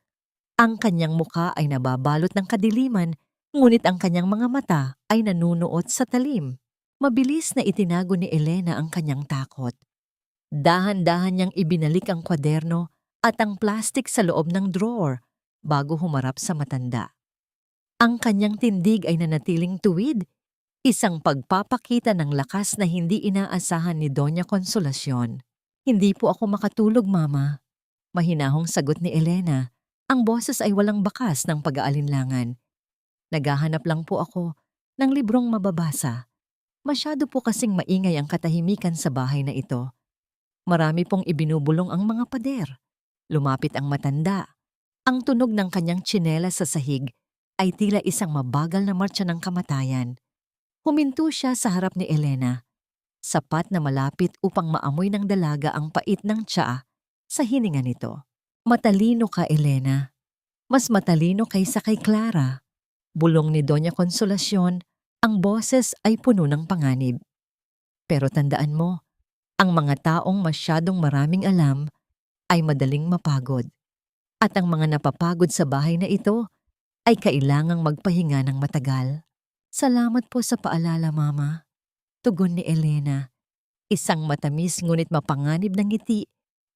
Ang kanyang muka ay nababalot ng kadiliman, ngunit ang kanyang mga mata ay nanunuot sa talim. Mabilis na itinago ni Elena ang kanyang takot. Dahan-dahan niyang ibinalik ang kwaderno at ang plastik sa loob ng drawer bago humarap sa matanda. Ang kanyang tindig ay nanatiling tuwid, isang pagpapakita ng lakas na hindi inaasahan ni Doña Consolacion. Hindi po ako makatulog, Mama. Mahinahong sagot ni Elena. Ang boses ay walang bakas ng pag-aalinlangan. Naghahanap lang po ako ng librong mababasa. Masyado po kasing maingay ang katahimikan sa bahay na ito. Marami pong ibinubulong ang mga pader. Lumapit ang matanda. Ang tunog ng kanyang tsinelas sa sahig ay tila isang mabagal na martsa ng kamatayan. Huminto siya sa harap ni Elena, sapat na malapit upang maamoy ng dalaga ang pait ng tsaa sa hininga nito. Matalino ka, Elena. Mas matalino kaysa kay Clara. Bulong ni Doña Consolacion, ang boses ay puno ng panganib. Pero tandaan mo, ang mga taong masyadong maraming alam ay madaling mapagod. At ang mga napapagod sa bahay na ito ay kailangang magpahinga ng matagal. Salamat po sa paalala, Mama. Tugon ni Elena. Isang matamis ngunit mapanganib na ngiti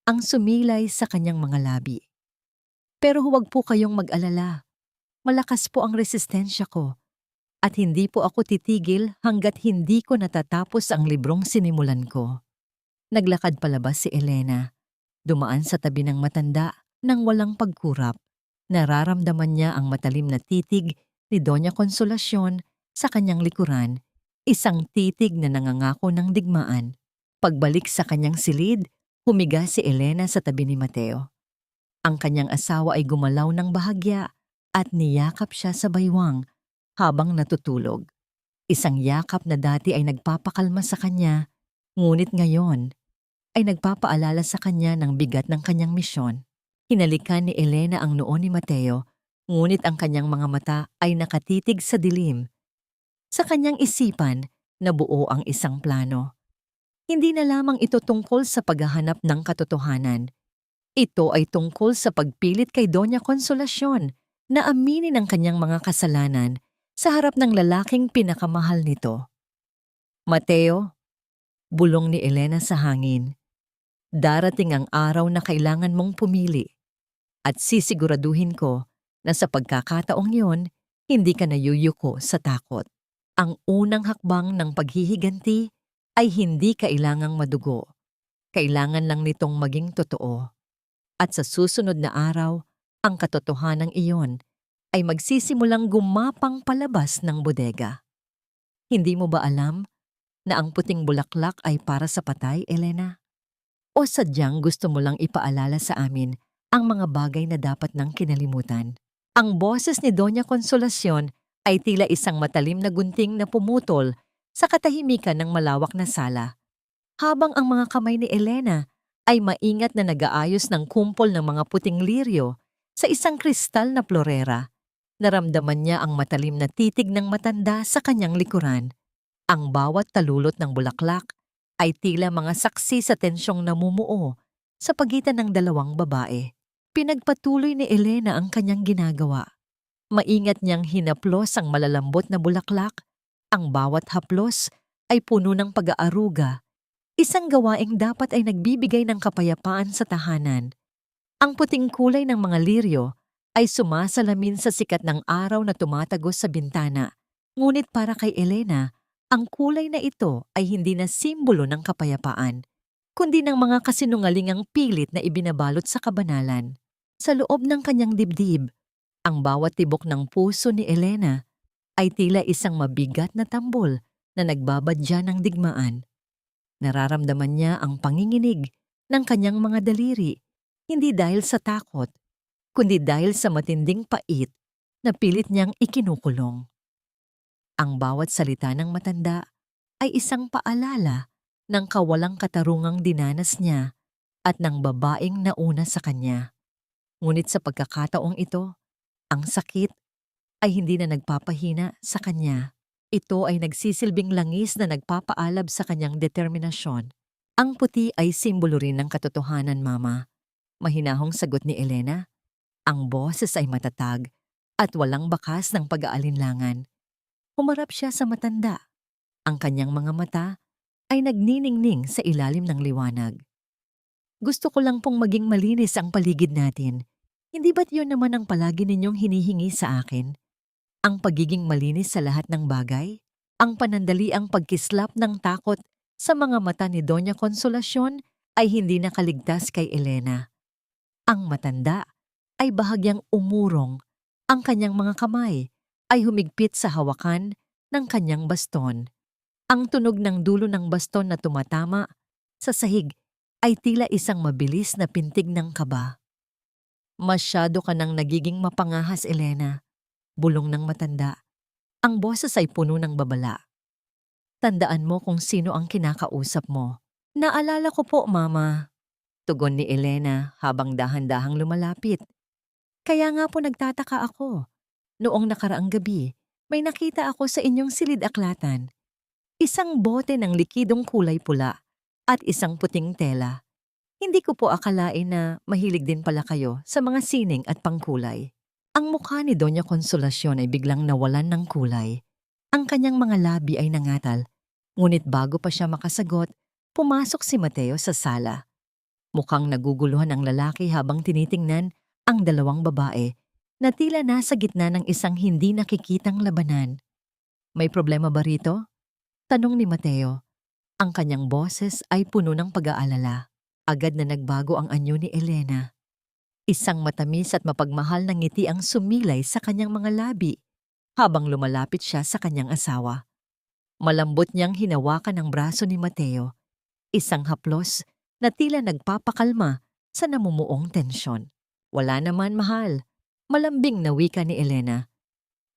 ang sumilay sa kanyang mga labi. Pero huwag po kayong mag-alala. Malakas po ang resistensya ko. At hindi po ako titigil hanggat hindi ko natatapos ang librong sinimulan ko. Naglakad palabas si Elena. Dumaan sa tabi ng matanda nang walang pagkurap. Nararamdaman niya ang matalim na titig ni Doña Consolacion sa kanyang likuran, isang titig na nangangako ng digmaan. Pagbalik sa kanyang silid, humiga si Elena sa tabi ni Mateo. Ang kanyang asawa ay gumalaw ng bahagya at niyakap siya sa baywang habang natutulog. Isang yakap na dati ay nagpapakalma sa kanya, ngunit ngayon ay nagpapaalala sa kanya ng bigat ng kanyang misyon. Hinalikan ni Elena ang noo ni Mateo, ngunit ang kanyang mga mata ay nakatitig sa dilim. Sa kanyang isipan, nabuo ang isang plano. Hindi na lamang ito tungkol sa paghahanap ng katotohanan. Ito ay tungkol sa pagpilit kay Doña Consolacion na aminin ang kanyang mga kasalanan sa harap ng lalaking pinakamahal nito. Mateo, bulong ni Elena sa hangin, darating ang araw na kailangan mong pumili at sisiguraduhin ko na sa pagkakataong yon, hindi ka nayuyuko sa takot. Ang unang hakbang ng paghihiganti ay hindi kailangang madugo. Kailangan lang nitong maging totoo. At sa susunod na araw, ang katotohanan iyon ay magsisimulang gumapang palabas ng bodega. Hindi mo ba alam na ang puting bulaklak ay para sa patay, Elena? O sadyang gusto mo lang ipaalala sa amin ang mga bagay na dapat nang kinalimutan? Ang boses ni Doña Consolacion ay tila isang matalim na gunting na pumutol sa katahimikan ng malawak na sala, habang ang mga kamay ni Elena ay maingat na nag-aayos ng kumpol ng mga puting liryo sa isang kristal na florera. Naramdaman niya ang matalim na titig ng matanda sa kanyang likuran. Ang bawat talulot ng bulaklak ay tila mga saksi sa tensyong namumuo sa pagitan ng dalawang babae. Pinagpatuloy ni Elena ang kanyang ginagawa. Maingat niyang hinaplos ang malalambot na bulaklak. Ang bawat haplos ay puno ng pag-aaruga, isang gawaing dapat ay nagbibigay ng kapayapaan sa tahanan. Ang puting kulay ng mga liryo ay sumasalamin sa sikat ng araw na tumatagos sa bintana. Ngunit para kay Elena, ang kulay na ito ay hindi na simbolo ng kapayapaan, kundi ng mga kasinungalingang pilit na ibinabalot sa kabanalan. Sa loob ng kanyang dibdib, ang bawat tibok ng puso ni Elena ay tila isang mabigat na tambol na nagbabadya ng digmaan. Nararamdaman niya ang panginginig ng kanyang mga daliri, hindi dahil sa takot, kundi dahil sa matinding pait na pilit niyang ikinukulong. Ang bawat salita ng matanda ay isang paalala ng kawalang katarungang dinanas niya at ng babaeng nauna sa kanya. Ngunit sa pagkakataong ito, ang sakit ay hindi na nagpapahina sa kanya. Ito ay nagsisilbing langis na nagpapaalab sa kanyang determinasyon. Ang puti ay simbolo rin ng katotohanan, Mama. Mahinahong sagot ni Elena. Ang boses ay matatag at walang bakas ng pag-aalinlangan. Humarap siya sa matanda. Ang kanyang mga mata ay nagniningning sa ilalim ng liwanag. Gusto ko lang pong maging malinis ang paligid natin. Hindi ba't yun naman ang palagi ninyong hinihingi sa akin? Ang pagiging malinis sa lahat ng bagay? Ang panandaliang pagkislap ng takot sa mga mata ni Doña Consolacion ay hindi nakaligtas kay Elena. Ang matanda ay bahagyang umurong. Ang kanyang mga kamay ay humigpit sa hawakan ng kanyang baston. Ang tunog ng dulo ng baston na tumatama sa sahig ay tila isang mabilis na pintig ng kaba. Masyado ka nang nagiging mapangahas, Elena. Bulong ng matanda. Ang boses ay puno ng babala. Tandaan mo kung sino ang kinakausap mo. Naalala ko po, Mama. Tugon ni Elena habang dahan-dahang lumalapit. Kaya nga po nagtataka ako. Noong nakaraang gabi, may nakita ako sa inyong silid-aklatan. Isang bote ng likidong kulay pula at isang puting tela. Hindi ko po akalain na mahilig din pala kayo sa mga sining at pangkulay. Ang mukha ni Doña Consolacion ay biglang nawalan ng kulay. Ang kanyang mga labi ay nangatal, ngunit bago pa siya makasagot, pumasok si Mateo sa sala. Mukhang naguguluhan ang lalaki habang tinitingnan ang dalawang babae na tila nasa gitna ng isang hindi nakikitang labanan. May problema ba rito? Tanong ni Mateo. Ang kanyang boses ay puno ng pag-aalala. Agad na nagbago ang anyo ni Elena. Isang matamis at mapagmahal na ngiti ang sumilay sa kanyang mga labi. habang lumalapit siya sa kanyang asawa. Malambot niyang hinawakan ang braso ni Mateo, isang haplos na tila nagpapakalma sa namumuong tensyon. Wala naman, mahal. Malambing na wika ni Elena.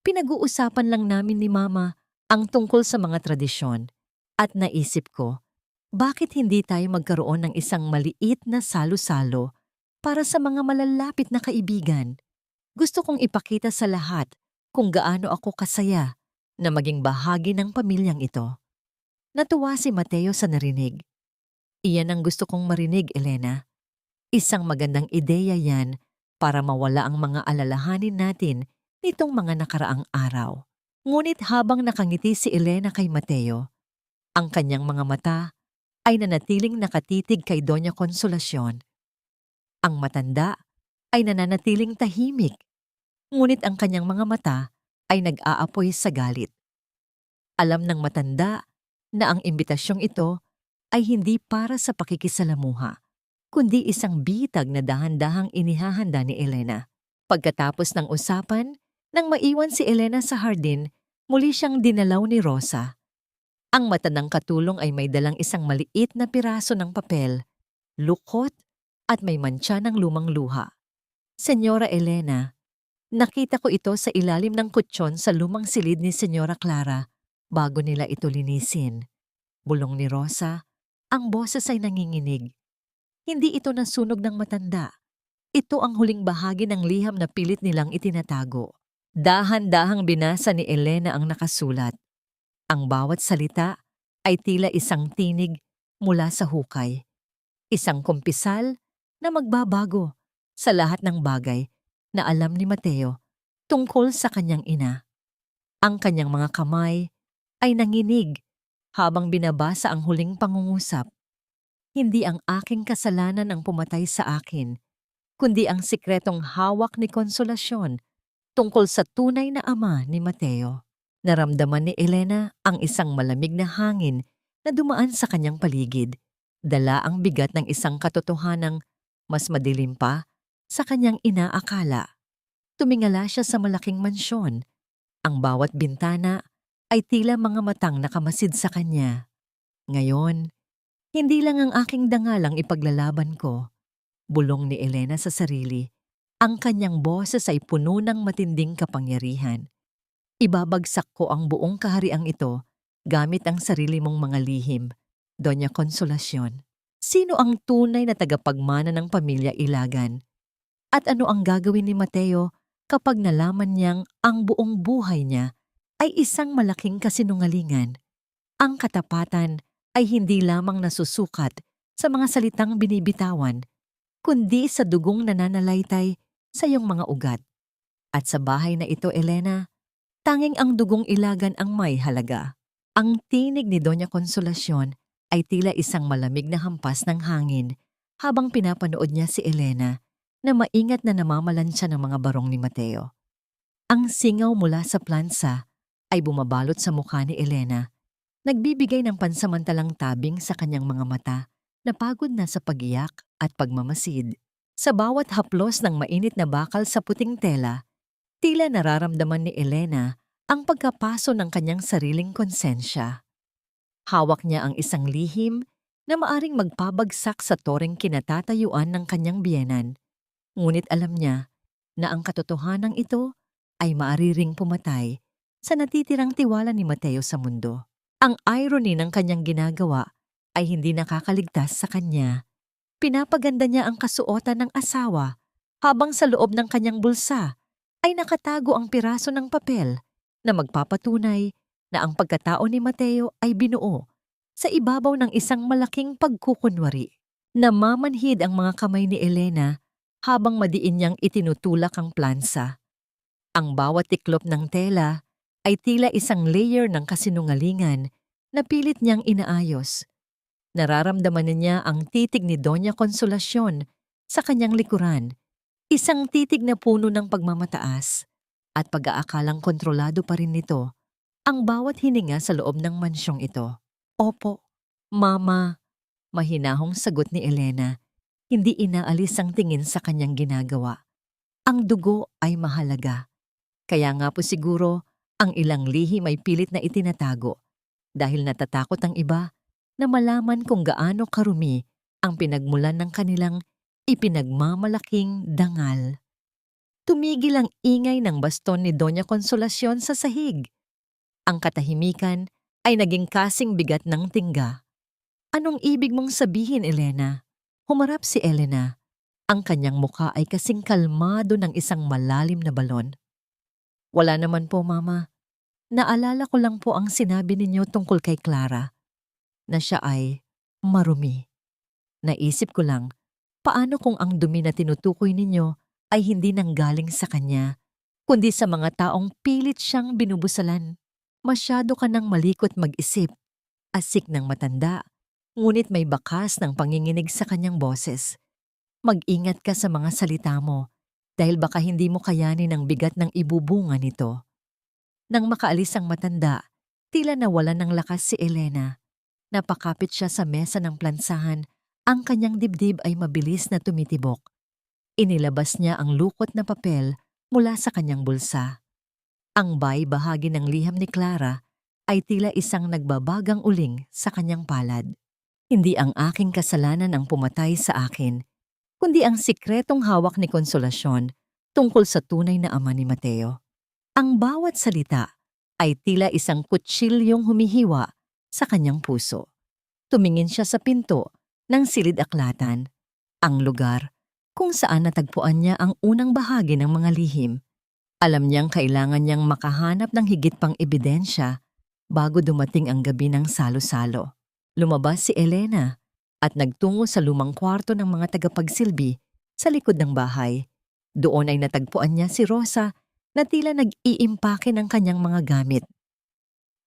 Pinag-uusapan lang namin ni Mama ang tungkol sa mga tradisyon at naisip ko, bakit hindi tayo magkaroon ng isang maliit na salo-salo para sa mga malalapit na kaibigan? Gusto kong ipakita sa lahat kung gaano ako kasaya na maging bahagi ng pamilyang ito. Natuwa si Mateo sa narinig. Iyan ang gusto kong marinig, Elena. Isang magandang ideya yan para mawala ang mga alalahanin natin nitong mga nakaraang araw. Ngunit habang nakangiti si Elena kay Mateo, ang kanyang mga mata ay nanatiling nakatitig kay Doña Consolacion. Ang matanda ay nananatiling tahimik, ngunit ang kanyang mga mata ay nag-aapoy sa galit. Alam ng matanda na ang imbitasyong ito ay hindi para sa pakikisalamuha, kundi isang bitag na dahan-dahang inihahanda ni Elena. Pagkatapos ng usapan, nang maiwan si Elena sa hardin, muli siyang dinalaw ni Rosa. Ang matandang katulong ay may dalang isang maliit na piraso ng papel, lukot at may mantsa ng lumang luha. Senyora Elena, nakita ko ito sa ilalim ng kutsyon sa lumang silid ni Senyora Clara bago nila ito linisin. Bulong ni Rosa, ang boses ay nanginginig. Hindi ito nasunog ng matanda. Ito ang huling bahagi ng liham na pilit nilang itinatago. Dahan-dahang binasa ni Elena ang nakasulat. Ang bawat salita ay tila isang tinig mula sa hukay. Isang kumpisal na magbabago sa lahat ng bagay na alam ni Mateo tungkol sa kanyang ina. Ang kanyang mga kamay ay nanginig habang binabasa ang huling pangungusap. Hindi ang aking kasalanan ang pumatay sa akin, kundi ang sikretong hawak ni Consolacion tungkol sa tunay na ama ni Mateo. Naramdaman ni Elena ang isang malamig na hangin na dumaan sa kanyang paligid. Dala ang bigat ng isang katotohanang mas madilim pa sa kanyang inaakala. Tumingala siya sa malaking mansyon. Ang bawat bintana ay tila mga matang nakamasid sa kanya. Ngayon, hindi lang ang aking dangalang ipaglalaban ko. Bulong ni Elena sa sarili. Ang kanyang boses ay puno ng matinding kapangyarihan. Ibabagsak ko ang buong kahariang ito gamit ang sarili mong mga lihim, Doña Consolacion. Sino ang tunay na tagapagmana ng pamilya Ilagan? At ano ang gagawin ni Mateo kapag nalaman niyang ang buong buhay niya ay isang malaking kasinungalingan? Ang katapatan ay hindi lamang nasusukat sa mga salitang binibitawan, kundi sa dugong nananalaytay sa iyong mga ugat. At sa bahay na ito, Elena, tanging ang dugong Ilagan ang may halaga. Ang tinig ni Doña Consolacion ay tila isang malamig na hampas ng hangin habang pinapanood niya si Elena na maingat na namamalansya ng mga barong ni Mateo. Ang singaw mula sa plansa ay bumabalot sa mukha ni Elena, nagbibigay ng pansamantalang tabing sa kanyang mga mata na pagod na sa pagiyak at pagmamasid. Sa bawat haplos ng mainit na bakal sa puting tela, tila nararamdaman ni Elena ang pagkapaso ng kanyang sariling konsensya. Hawak niya ang isang lihim na maaring magpabagsak sa toreng kinatatayuan ng kanyang biyenan. Ngunit alam niya na ang katotohanan ito ay maaari ring pumatay sa natitirang tiwala ni Mateo sa mundo. Ang irony ng kanyang ginagawa ay hindi nakakaligtas sa kanya. Pinapaganda niya ang kasuotan ng asawa habang sa loob ng kanyang bulsa ay nakatago ang piraso ng papel na magpapatunay na ang pagkatao ni Mateo ay binuo sa ibabaw ng isang malaking pagkukunwari. Namamanhid ang mga kamay ni Elena habang madiin niyang itinutulak ang plansa. Ang bawat tiklop ng tela ay tila isang layer ng kasinungalingan na pilit niyang inaayos. Nararamdaman niya ang titig ni Doña Consolacion sa kanyang likuran, isang titig na puno ng pagmamataas at pag-aakalang kontrolado pa rin nito ang bawat hininga sa loob ng mansyong ito. Opo, Mama, mahinahong sagot ni Elena, hindi inaalis ang tingin sa kanyang ginagawa. Ang dugo ay mahalaga. Kaya nga po siguro Ang ilang lihim ay pilit na itinatago dahil natatakot ang iba na malaman kung gaano karumi ang pinagmulan ng kanilang ipinagmamalaking dangal. Tumigil ang ingay ng baston ni Doña Consolacion sa sahig. Ang katahimikan ay naging kasing bigat ng tingga. Anong ibig mong sabihin, Elena? Humarap si Elena. Ang kanyang muka ay kasing kalmado ng isang malalim na balon. Wala naman po, Mama. Naalala ko lang po ang sinabi ninyo tungkol kay Clara, na siya ay marumi. Naisip ko lang, paano kung ang dumi na tinutukoy ninyo ay hindi nanggaling sa kanya, kundi sa mga taong pilit siyang binubusalan. Masyado ka nang malikot mag-isip, asik ng matanda, ngunit may bakas ng panginginig sa kanyang boses. Mag-ingat ka sa mga salita mo, dahil baka hindi mo kayanin ang bigat ng ibubunga nito. Nang makaalis ang matanda, tila nawalan ng lakas si Elena. Napakapit siya sa mesa ng plansahan, ang kanyang dibdib ay mabilis na tumitibok. Inilabas niya ang lukot na papel mula sa kanyang bulsa. Ang bahagi ng liham ni Clara ay tila isang nagbabagang uling sa kanyang palad. Hindi ang aking kasalanan ang pumatay sa akin, kundi ang sikretong hawak ni Consolacion tungkol sa tunay na ama ni Mateo. Ang bawat salita ay tila isang kutsilyong humihiwa sa kanyang puso. Tumingin siya sa pinto ng silid-aklatan, ang lugar kung saan natagpuan niya ang unang bahagi ng mga lihim. Alam niyang kailangan niyang makahanap ng higit pang ebidensya bago dumating ang gabi ng salo-salo. Lumabas si Elena at nagtungo sa lumang kwarto ng mga tagapagsilbi sa likod ng bahay. Doon ay natagpuan niya si Rosa na tila nag-iimpake ng kanyang mga gamit.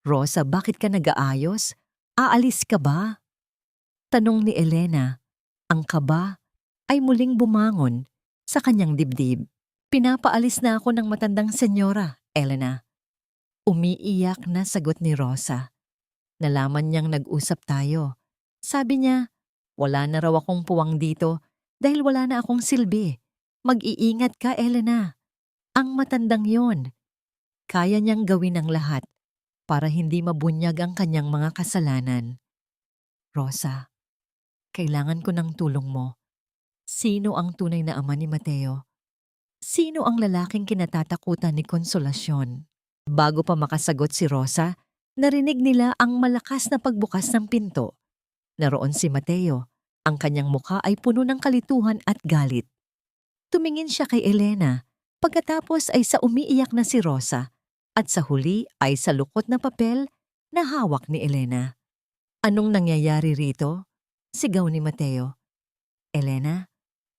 "Rosa, bakit ka nag-aayos? Aalis ka ba?" Tanong ni Elena. Ang kaba ay muling bumangon sa kanyang dibdib. "Pinapaalis na ako ng matandang senyora, Elena." Umiiyak na sagot ni Rosa. Nalaman niyang nag-usap tayo. Sabi niya, wala na raw akong puwang dito dahil wala na akong silbi. Mag-iingat ka, Elena. Ang matandang yon. Kaya niyang gawin ang lahat para hindi mabunyag ang kanyang mga kasalanan. "Rosa, kailangan ko ng tulong mo. Sino ang tunay na ama ni Mateo? Sino ang lalaking kinatatakutan ni Consolacion?" Bago pa makasagot si Rosa, narinig nila ang malakas na pagbukas ng pinto. Naroon si Mateo. Ang kanyang mukha ay puno ng kalituhan at galit. Tumingin siya kay Elena, pagkatapos ay sa umiiyak na si Rosa, at sa huli ay sa lukot na papel na hawak ni Elena. "Anong nangyayari rito?" sigaw ni Mateo. "Elena,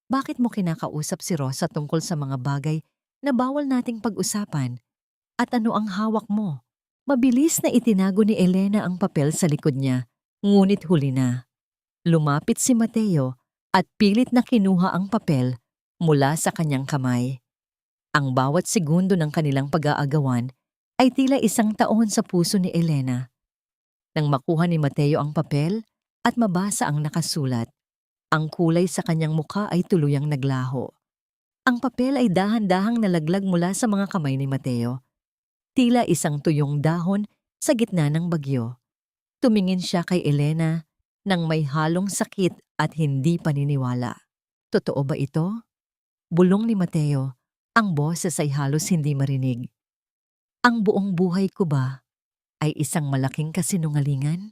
bakit mo kinakausap si Rosa tungkol sa mga bagay na bawal nating pag-usapan? At ano ang hawak mo?" Mabilis na itinago ni Elena ang papel sa likod niya, ngunit huli na. Lumapit si Mateo at pilit na kinuha ang papel mula sa kanyang kamay. Ang bawat segundo ng kanilang pag-aagawan ay tila isang taon sa puso ni Elena. Nang makuha ni Mateo ang papel at mabasa ang nakasulat, ang kulay sa kanyang mukha ay tuluyang naglaho. Ang papel ay dahan-dahang nalaglag mula sa mga kamay ni Mateo. Tila isang tuyong dahon sa gitna ng bagyo. Tumingin siya kay Elena nang may halong sakit at hindi paniniwala. "Totoo ba ito?" bulong ni Mateo. Ang boses ay halos hindi marinig. "Ang buong buhay ko ba ay isang malaking kasinungalingan?"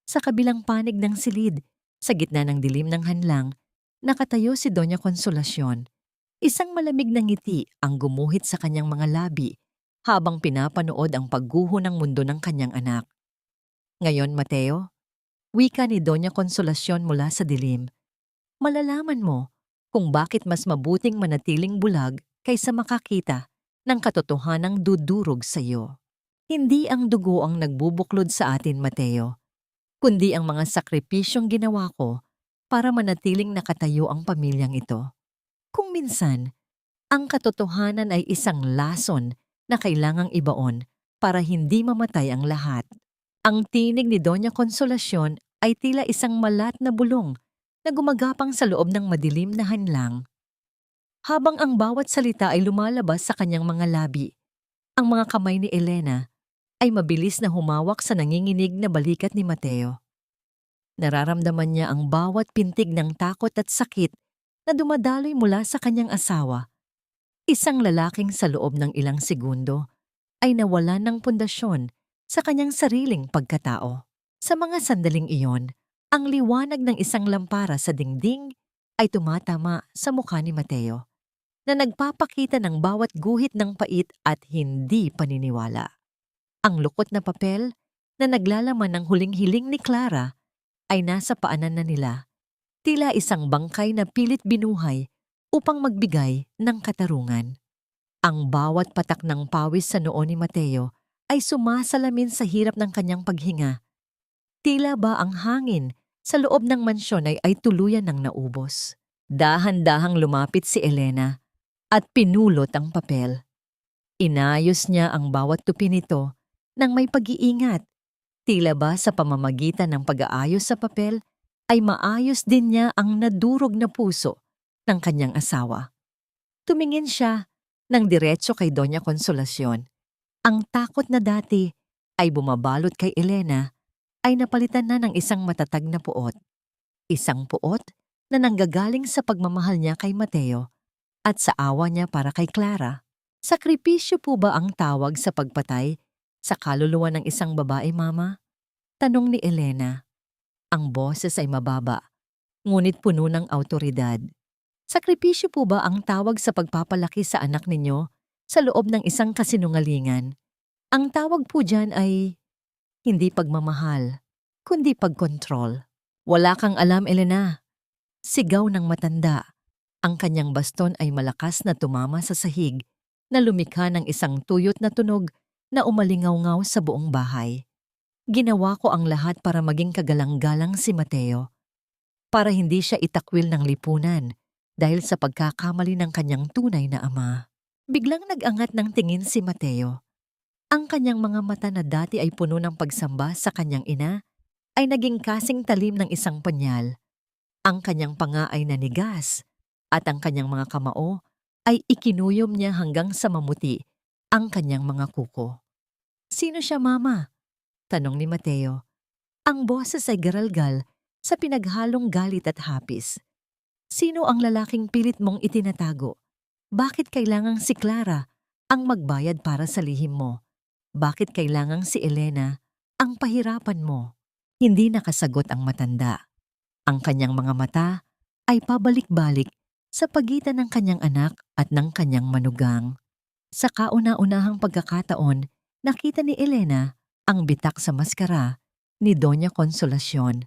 Sa kabilang panig ng silid, sa gitna ng dilim ng hanlang, nakatayo si Doña Consolacion. Isang malamig na ngiti ang gumuhit sa kanyang mga labi habang pinapanood ang pagguho ng mundo ng kanyang anak. "Ngayon, Mateo," wika ni Doña Consolacion mula sa dilim, "malalaman mo kung bakit mas mabuting manatiling bulag kaysa makakita ng katotohanang dudurog sa iyo. Hindi ang dugo ang nagbubuklod sa atin, Mateo, kundi ang mga sakripisyong ginawa ko para manatiling nakatayo ang pamilyang ito. Kung minsan, ang katotohanan ay isang lason na kailangang ibaon para hindi mamatay ang lahat." Ang tinig ni Doña Consolacion ay tila isang malat na bulong na gumagapang sa loob ng madilim na hanlang. Habang ang bawat salita ay lumalabas sa kanyang mga labi, Ang mga kamay ni Elena ay mabilis na humawak sa nanginginig na balikat ni Mateo. Nararamdaman niya ang bawat pintig ng takot at sakit na dumadaloy mula sa kanyang asawa. Isang lalaking sa loob ng ilang segundo ay nawalan ng pundasyon sa kanyang sariling pagkatao. Sa mga sandaling iyon, ang liwanag ng isang lampara sa dingding ay tumatama sa mukha ni Mateo, na nagpapakita ng bawat guhit ng pait at hindi paniniwala. Ang lukot na papel na naglalaman ng huling hiling ni Clara ay nasa paanan na nila, tila isang bangkay na pilit binuhay upang magbigay ng katarungan. Ang bawat patak ng pawis sa noo ni Mateo ay sumasalamin sa hirap ng kanyang paghinga. Tila ba ang hangin sa loob ng mansyon ay tuluyan ng naubos. Dahan-dahang lumapit si Elena at pinulot ang papel. Inayos niya ang bawat tupi nito ng may pag-iingat. Tila ba sa pamamagitan ng pag-aayos sa papel ay maayos din niya ang nadurog na puso ng kanyang asawa. Tumingin siya ng diretso kay Doña Consolacion. Ang takot na dati ay bumabalot kay Elena ay napalitan na ng isang matatag na puot. Isang puot na nanggagaling sa pagmamahal niya kay Mateo at sa awa niya para kay Clara. Sakripisyo po ba ang tawag sa pagpatay sa kaluluwa ng isang babae, Mama? Tanong ni Elena. Ang boses ay mababa, ngunit puno ng awtoridad. Sakripisyo po ba ang tawag sa pagpapalaki sa anak ninyo sa loob ng isang kasinungalingan? Ang tawag po dyan ay hindi pagmamahal, kundi pagkontrol. Wala kang alam, Elena. Sigaw ng matanda. Ang kanyang baston ay malakas na tumama sa sahig na lumikha ng isang tuyot na tunog na umalingaw-ngaw sa buong bahay. Ginawa ko ang lahat para maging kagalang-galang si Mateo, para hindi siya itakwil ng lipunan dahil sa pagkakamali ng kanyang tunay na ama. Biglang nag-angat ng tingin si Mateo. Ang kanyang mga mata na dati ay puno ng pagsamba sa kanyang ina ay naging kasing talim ng isang panyal. Ang kanyang panga ay nanigas at ang kanyang mga kamao ay ikinuyom niya hanggang sa mamuti ang kanyang mga kuko. Sino siya, Mama? Tanong ni Mateo. Ang boses ay garalgal sa pinaghalong galit at hapis. Sino ang lalaking pilit mong itinatago? Bakit kailangang si Clara ang magbayad para sa lihim mo? Bakit kailangang si Elena ang pahirapan mo? Hindi nakasagot ang matanda. Ang kanyang mga mata ay pabalik-balik sa pagitan ng kanyang anak at ng kanyang manugang. Sa kauna-unahang pagkakataon, nakita ni Elena ang bitak sa maskara ni Doña Consolacion.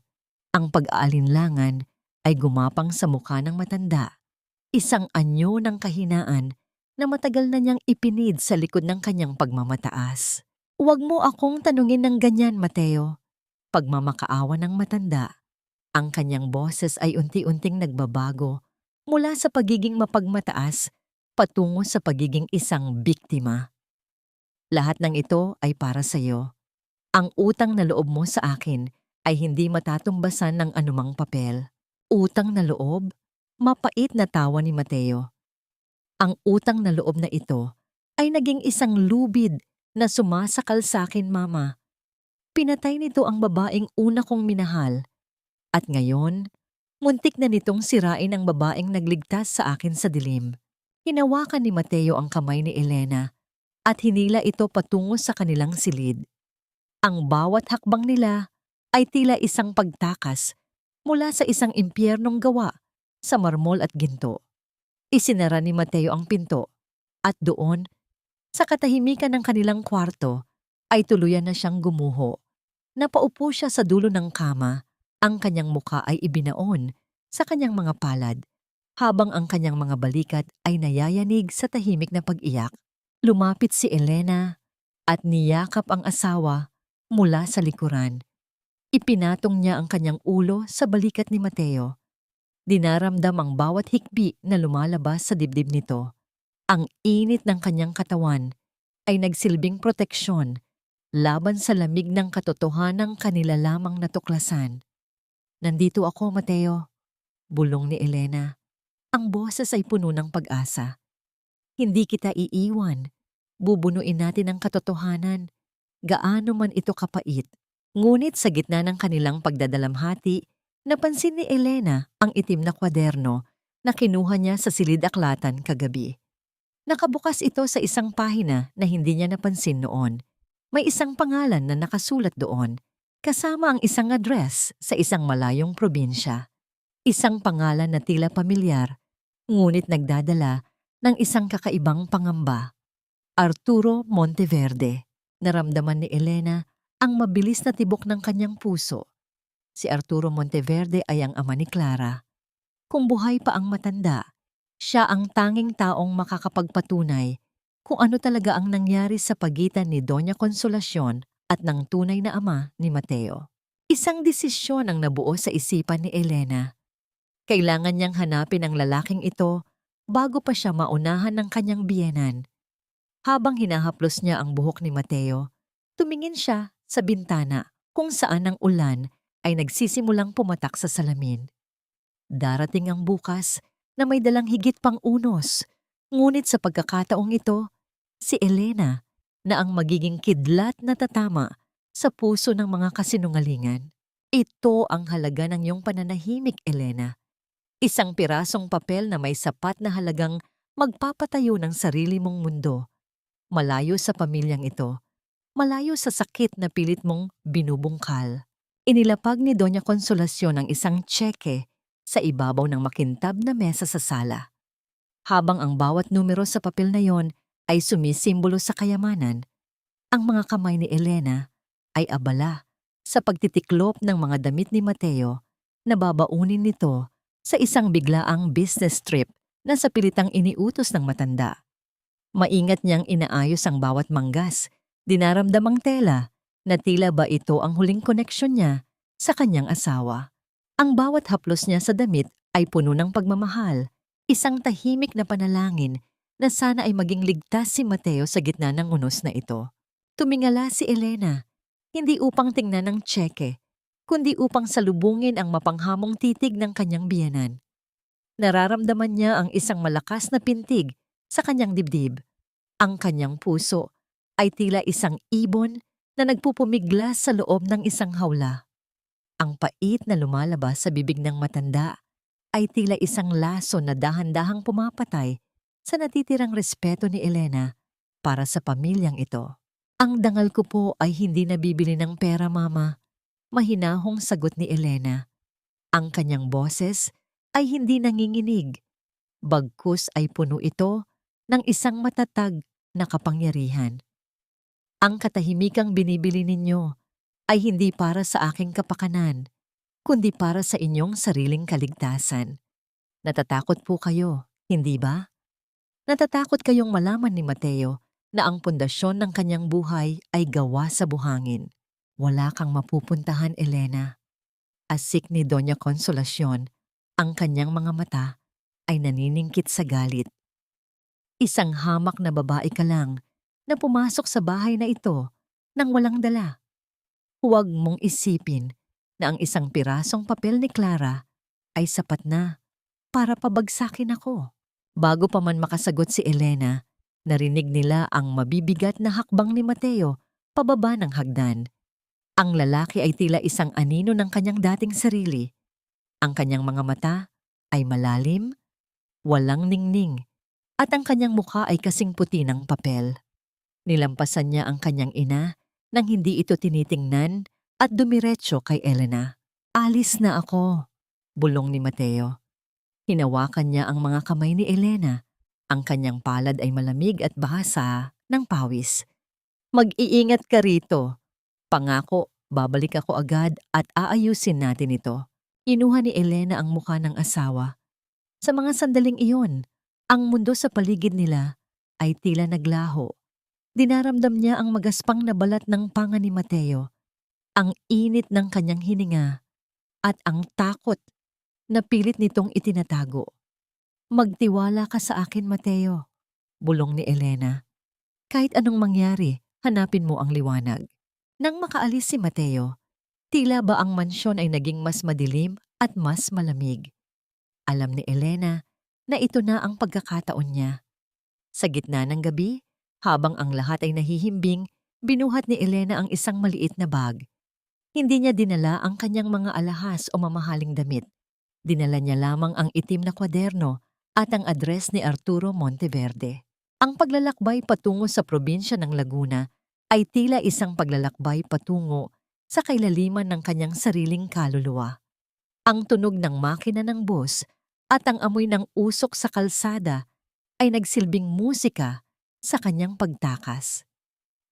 Ang pag-aalinlangan ay gumapang sa mukha ng matanda. Isang anyo ng kahinaan na matagal na niyang ipinid sa likod ng kanyang pagmamataas. Huwag mo akong tanungin ng ganyan, Mateo. Pagmamakaawa ng matanda. Ang kanyang boses ay unti-unting nagbabago mula sa pagiging mapagmataas patungo sa pagiging isang biktima. Lahat ng ito ay para sa iyo. Ang utang na loob mo sa akin ay hindi matatumbasan ng anumang papel. Utang na loob? Mapait na tawa ni Mateo. Ang utang na loob na ito ay naging isang lubid na sumasakal sa akin, Mama. Pinatay nito ang babaeng una kong minahal. At ngayon, muntik na nitong sirain ang babaeng nagligtas sa akin sa dilim. Hinawakan ni Mateo ang kamay ni Elena at hinila ito patungo sa kanilang silid. Ang bawat hakbang nila ay tila isang pagtakas mula sa isang impyernong gawa sa marmol at ginto. Isinara ni Mateo ang pinto at doon, sa katahimikan ng kanilang kwarto, ay tuluyan na siyang gumuho. Napaupo siya sa dulo ng kama, ang kanyang muka ay ibinaon sa kanyang mga palad, habang ang kanyang mga balikat ay nayayanig sa tahimik na pag-iyak. Lumapit si Elena at niyakap ang asawa mula sa likuran. Ipinatong niya ang kanyang ulo sa balikat ni Mateo. Dinaramdam ang bawat hikbi na lumalabas sa dibdib nito. Ang init ng kanyang katawan ay nagsilbing proteksyon laban sa lamig ng katotohanang kanila lamang natuklasan. Nandito ako, Mateo, bulong ni Elena. Ang boses ay puno ng pag-asa. Hindi kita iiwan. Bubunuin natin ang katotohanan, gaano man ito kapait. Ngunit sa gitna ng kanilang pagdadalamhati, napansin ni Elena ang itim na kwaderno na kinuha niya sa silid-aklatan kagabi. Nakabukas ito sa isang pahina na hindi niya napansin noon. May isang pangalan na nakasulat doon, kasama ang isang address sa isang malayong probinsya. Isang pangalan na tila pamilyar, ngunit nagdadala ng isang kakaibang pangamba. Arturo Monteverde. Naramdaman ni Elena ang mabilis na tibok ng kanyang puso. Si Arturo Monteverde ay ang ama ni Clara. Kung buhay pa ang matanda, siya ang tanging taong makakapagpatunay kung ano talaga ang nangyari sa pagitan ni Doña Consolacion at ng tunay na ama ni Mateo. Isang desisyon ang nabuo sa isipan ni Elena. Kailangan niyang hanapin ang lalaking ito bago pa siya maunahan ng kanyang biyenan. Habang hinahaplos niya ang buhok ni Mateo, tumingin siya sa bintana kung saan ang ulan ay nagsisimulang pumatak sa salamin. Darating ang bukas na may dalang higit pang unos, ngunit sa pagkakataong ito, si Elena na ang magiging kidlat na tatama sa puso ng mga kasinungalingan. Ito ang halaga ng iyong pananahimik, Elena. Isang pirasong papel na may sapat na halagang magpapatayo ng sarili mong mundo. Malayo sa pamilyang ito, malayo sa sakit na pilit mong binubungkal. Inilapag ni Doña Consolacion ang isang tseke sa ibabaw ng makintab na mesa sa sala. Habang ang bawat numero sa papel na yon ay sumisimbolo sa kayamanan, ang mga kamay ni Elena ay abala sa pagtitiklop ng mga damit ni Mateo na babaunin nito sa isang biglaang business trip na sa pilitang iniutos ng matanda. Maingat niyang inaayos ang bawat manggas, dinaramdamang tela na tila ba ito ang huling koneksyon niya sa kanyang asawa. Ang bawat haplos niya sa damit ay puno ng pagmamahal, isang tahimik na panalangin na sana ay maging ligtas si Mateo sa gitna ng unos na ito. Tumingala si Elena, hindi upang tingnan ng tseke, kundi upang salubungin ang mapanghamong titig ng kanyang biyenan. Nararamdaman niya ang isang malakas na pintig sa kanyang dibdib. Ang kanyang puso ay tila isang ibon na nagpupumiglas sa loob ng isang hawla. Ang pait na lumalabas sa bibig ng matanda ay tila isang laso na dahan-dahang pumapatay sa natitirang respeto ni Elena para sa pamilyang ito. Ang dangal ko po ay hindi nabibili ng pera, Mama. Mahinahong sagot ni Elena. Ang kanyang boses ay hindi nanginginig. Bagkus ay puno ito ng isang matatag na kapangyarihan. Ang katahimikang binibili ninyo ay hindi para sa aking kapakanan, kundi para sa inyong sariling kaligtasan. Natatakot po kayo, hindi ba? Natatakot kayong malaman ni Mateo na ang pundasyon ng kanyang buhay ay gawa sa buhangin. Wala kang mapupuntahan, Elena. Asik ni Doña Consolacion, ang kanyang mga mata ay naniningkit sa galit. Isang hamak na babae ka lang na pumasok sa bahay na ito nang walang dala. Huwag mong isipin na ang isang pirasong papel ni Clara ay sapat na para pabagsakin ako. Bago pa man makasagot si Elena, narinig nila ang mabibigat na hakbang ni Mateo pababa ng hagdan. Ang lalaki ay tila isang anino ng kanyang dating sarili. Ang kanyang mga mata ay malalim, walang ningning, at ang kanyang mukha ay kasing puti ng papel. Nilampasan niya ang kanyang ina nang hindi ito tinitingnan at dumiretso kay Elena. Alis na ako, bulong ni Mateo. Hinawakan niya ang mga kamay ni Elena. Ang kanyang palad ay malamig at basa ng pawis. Mag-iingat ka rito. Pangako, babalik ako agad at aayusin natin ito. Inuha ni Elena ang mukha ng asawa. Sa mga sandaling iyon, ang mundo sa paligid nila ay tila naglaho. Dinaramdam niya ang magaspang na balat ng panga ni Mateo, ang init ng kanyang hininga, at ang takot na pilit nitong itinatago. Magtiwala ka sa akin, Mateo, bulong ni Elena. Kahit anong mangyari, hanapin mo ang liwanag. Nang makaalis si Mateo, tila ba ang mansyon ay naging mas madilim at mas malamig. Alam ni Elena na ito na ang pagkakataon niya. Sa gitna ng gabi, Habang ang lahat ay nahihimbing, binuhat ni Elena ang isang maliit na bag. Hindi niya dinala ang kanyang mga alahas o mamahaling damit. Dinala niya lamang ang itim na kwaderno at ang address ni Arturo Monteverde. Ang paglalakbay patungo sa probinsya ng Laguna ay tila isang paglalakbay patungo sa kailaliman ng kanyang sariling kaluluwa. Ang tunog ng makina ng bus at ang amoy ng usok sa kalsada ay nagsilbing musika sa kanyang pagtakas.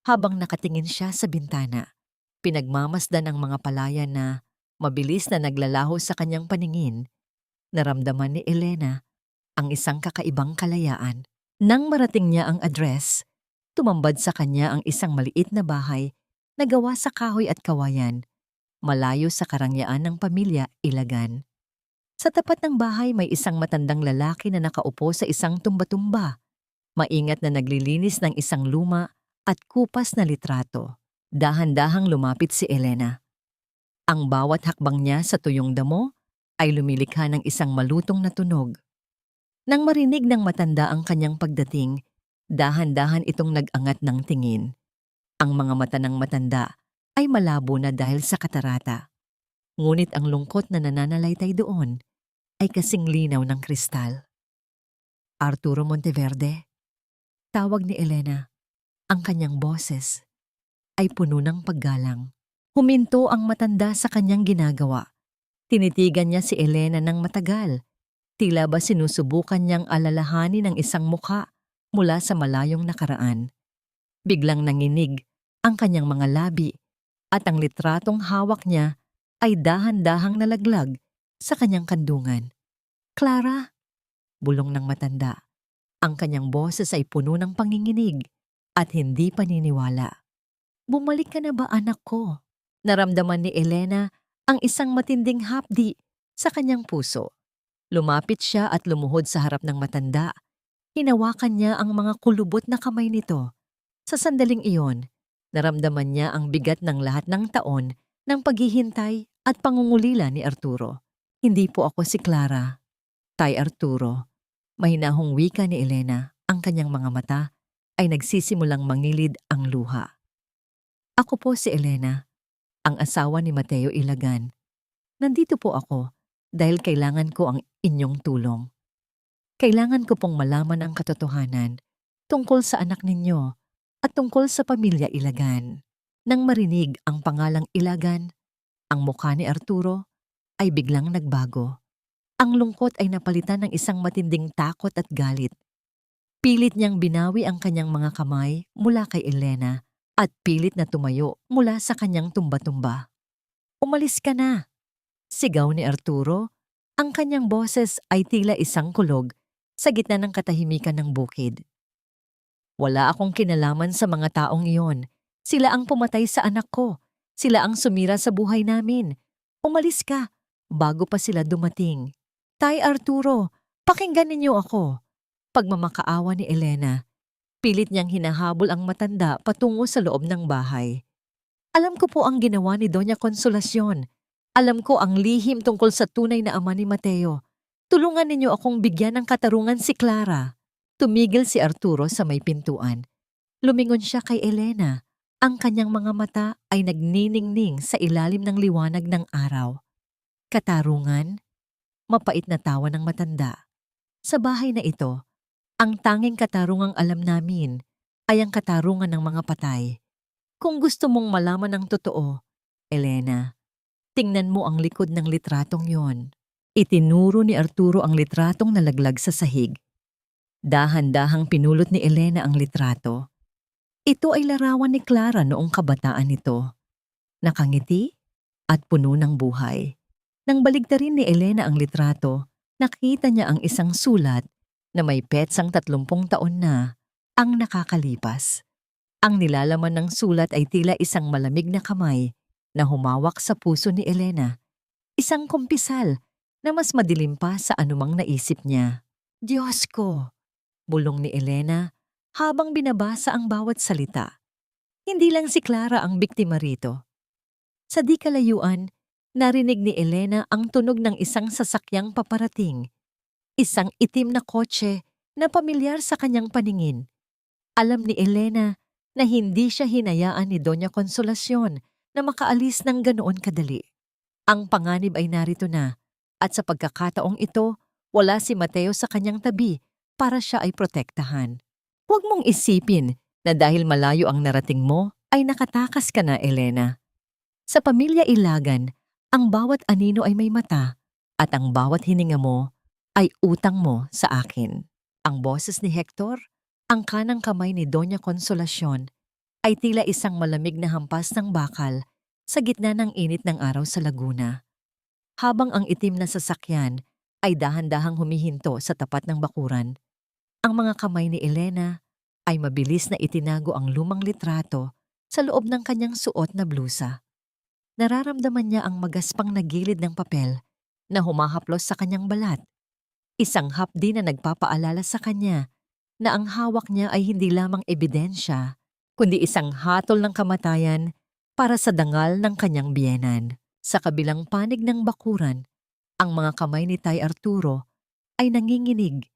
Habang nakatingin siya sa bintana, pinagmamasdan ang mga palayan na mabilis na naglalaho sa kanyang paningin. Naramdaman ni Elena ang isang kakaibang kalayaan. Nang marating niya ang address, tumambad sa kanya ang isang maliit na bahay na gawa sa kahoy at kawayan, malayo sa karangyaan ng pamilya Ilagan. Sa tapat ng bahay may isang matandang lalaki na nakaupo sa isang tumba-tumba, maingat na naglilinis ng isang luma at kupas na litrato. Dahan-dahang lumapit si Elena. Ang bawat hakbang niya sa tuyong damo ay lumilikha ng isang malutong na tunog. Nang marinig ng matanda ang kanyang pagdating, dahan-dahan itong nag-angat ng tingin. Ang mga mata ng matanda ay malabo na dahil sa katarata. Ngunit ang lungkot na nananalaytay doon ay kasing linaw ng kristal. Arturo Monteverde, tawag ni Elena. Ang kanyang boses ay puno ng paggalang. Huminto ang matanda sa kanyang ginagawa. Tinitigan niya si Elena ng matagal. Tila ba sinusubukan niyang alalahanin ang isang mukha mula sa malayong nakaraan. Biglang nanginig ang kanyang mga labi at ang litratong hawak niya ay dahan-dahang nalaglag sa kanyang kandungan. "Clara," bulong ng matanda. Ang kanyang boses ay puno ng panginginig at hindi paniniwala. "Bumalik ka na ba, anak ko?" Naramdaman ni Elena ang isang matinding hapdi sa kanyang puso. Lumapit siya at lumuhod sa harap ng matanda. Hinawakan niya ang mga kulubot na kamay nito. Sa sandaling iyon, naramdaman niya ang bigat ng lahat ng taon ng paghihintay at pangungulila ni Arturo. "Hindi po ako si Clara, Tay Arturo." Mahinahong wika ni Elena, ang kanyang mga mata ay nagsisimulang mangilid ang luha. "Ako po si Elena, ang asawa ni Mateo Ilagan. Nandito po ako dahil kailangan ko ang inyong tulong. Kailangan ko pong malaman ang katotohanan tungkol sa anak ninyo at tungkol sa pamilya Ilagan." Nang marinig ang pangalang Ilagan, ang mukha ni Arturo ay biglang nagbago. Ang lungkot ay napalitan ng isang matinding takot at galit. Pilit niyang binawi ang kanyang mga kamay mula kay Elena at pilit na tumayo mula sa kanyang tumba-tumba. "Umalis ka na!" sigaw ni Arturo. Ang kanyang boses ay tila isang kulog sa gitna ng katahimikan ng bukid. "Wala akong kinalaman sa mga taong iyon. Sila ang pumatay sa anak ko. Sila ang sumira sa buhay namin. Umalis ka bago pa sila dumating." "Tay Arturo, pakinggan ninyo ako." Pagmamakaawa ni Elena, pilit niyang hinahabol ang matanda patungo sa loob ng bahay. "Alam ko po ang ginawa ni Doña Consolacion. Alam ko ang lihim tungkol sa tunay na ama ni Mateo. Tulungan ninyo akong bigyan ng katarungan si Clara." Tumigil si Arturo sa may pintuan. Lumingon siya kay Elena. Ang kanyang mga mata ay nagniningning sa ilalim ng liwanag ng araw. "Katarungan?" Mapait na tawa ng matanda. "Sa bahay na ito, ang tanging katarungang alam namin ay ang katarungan ng mga patay. Kung gusto mong malaman ang totoo, Elena, tingnan mo ang likod ng litratong yon." Itinuro ni Arturo ang litratong nalaglag sa sahig. Dahan-dahang pinulot ni Elena ang litrato. Ito ay larawan ni Clara noong kabataan nito. Nakangiti at puno ng buhay. Nang baligtarin ni Elena ang litrato, nakita niya ang isang sulat na may petsang 30 taon na ang nakakalipas. Ang nilalaman ng sulat ay tila isang malamig na kamay na humawak sa puso ni Elena. Isang kumpisal na mas madilim pa sa anumang naisip niya. "Diyos ko!" bulong ni Elena habang binabasa ang bawat salita. Hindi lang si Clara ang biktima rito. Sa di kalayuan, narinig ni Elena ang tunog ng isang sasakyang paparating. Isang itim na kotse na pamilyar sa kanyang paningin. Alam ni Elena na hindi siya hinayaan ni Doña Consolacion na makaalis ng ganoon kadali. Ang panganib ay narito na at sa pagkakataong ito, wala si Mateo sa kanyang tabi para siya ay protektahan. Huwag mong isipin na dahil malayo ang narating mo ay nakatakas ka na, Elena. Sa pamilya Ilagan, ang bawat anino ay may mata at ang bawat hininga mo ay utang mo sa akin. Ang boses ni Hector, ang kanang kamay ni Doña Consolacion ay tila isang malamig na hampas ng bakal sa gitna ng init ng araw sa Laguna. Habang ang itim na sasakyan ay dahan-dahang humihinto sa tapat ng bakuran, ang mga kamay ni Elena ay mabilis na itinago ang lumang litrato sa loob ng kanyang suot na blusa. Nararamdaman niya ang magaspang na gilid ng papel na humahaplos sa kanyang balat. Isang hapdi na nagpapaalala sa kanya na ang hawak niya ay hindi lamang ebidensya, kundi isang hatol ng kamatayan para sa dangal ng kanyang biyenan. Sa kabilang panig ng bakuran, ang mga kamay ni Tay Arturo ay nanginginig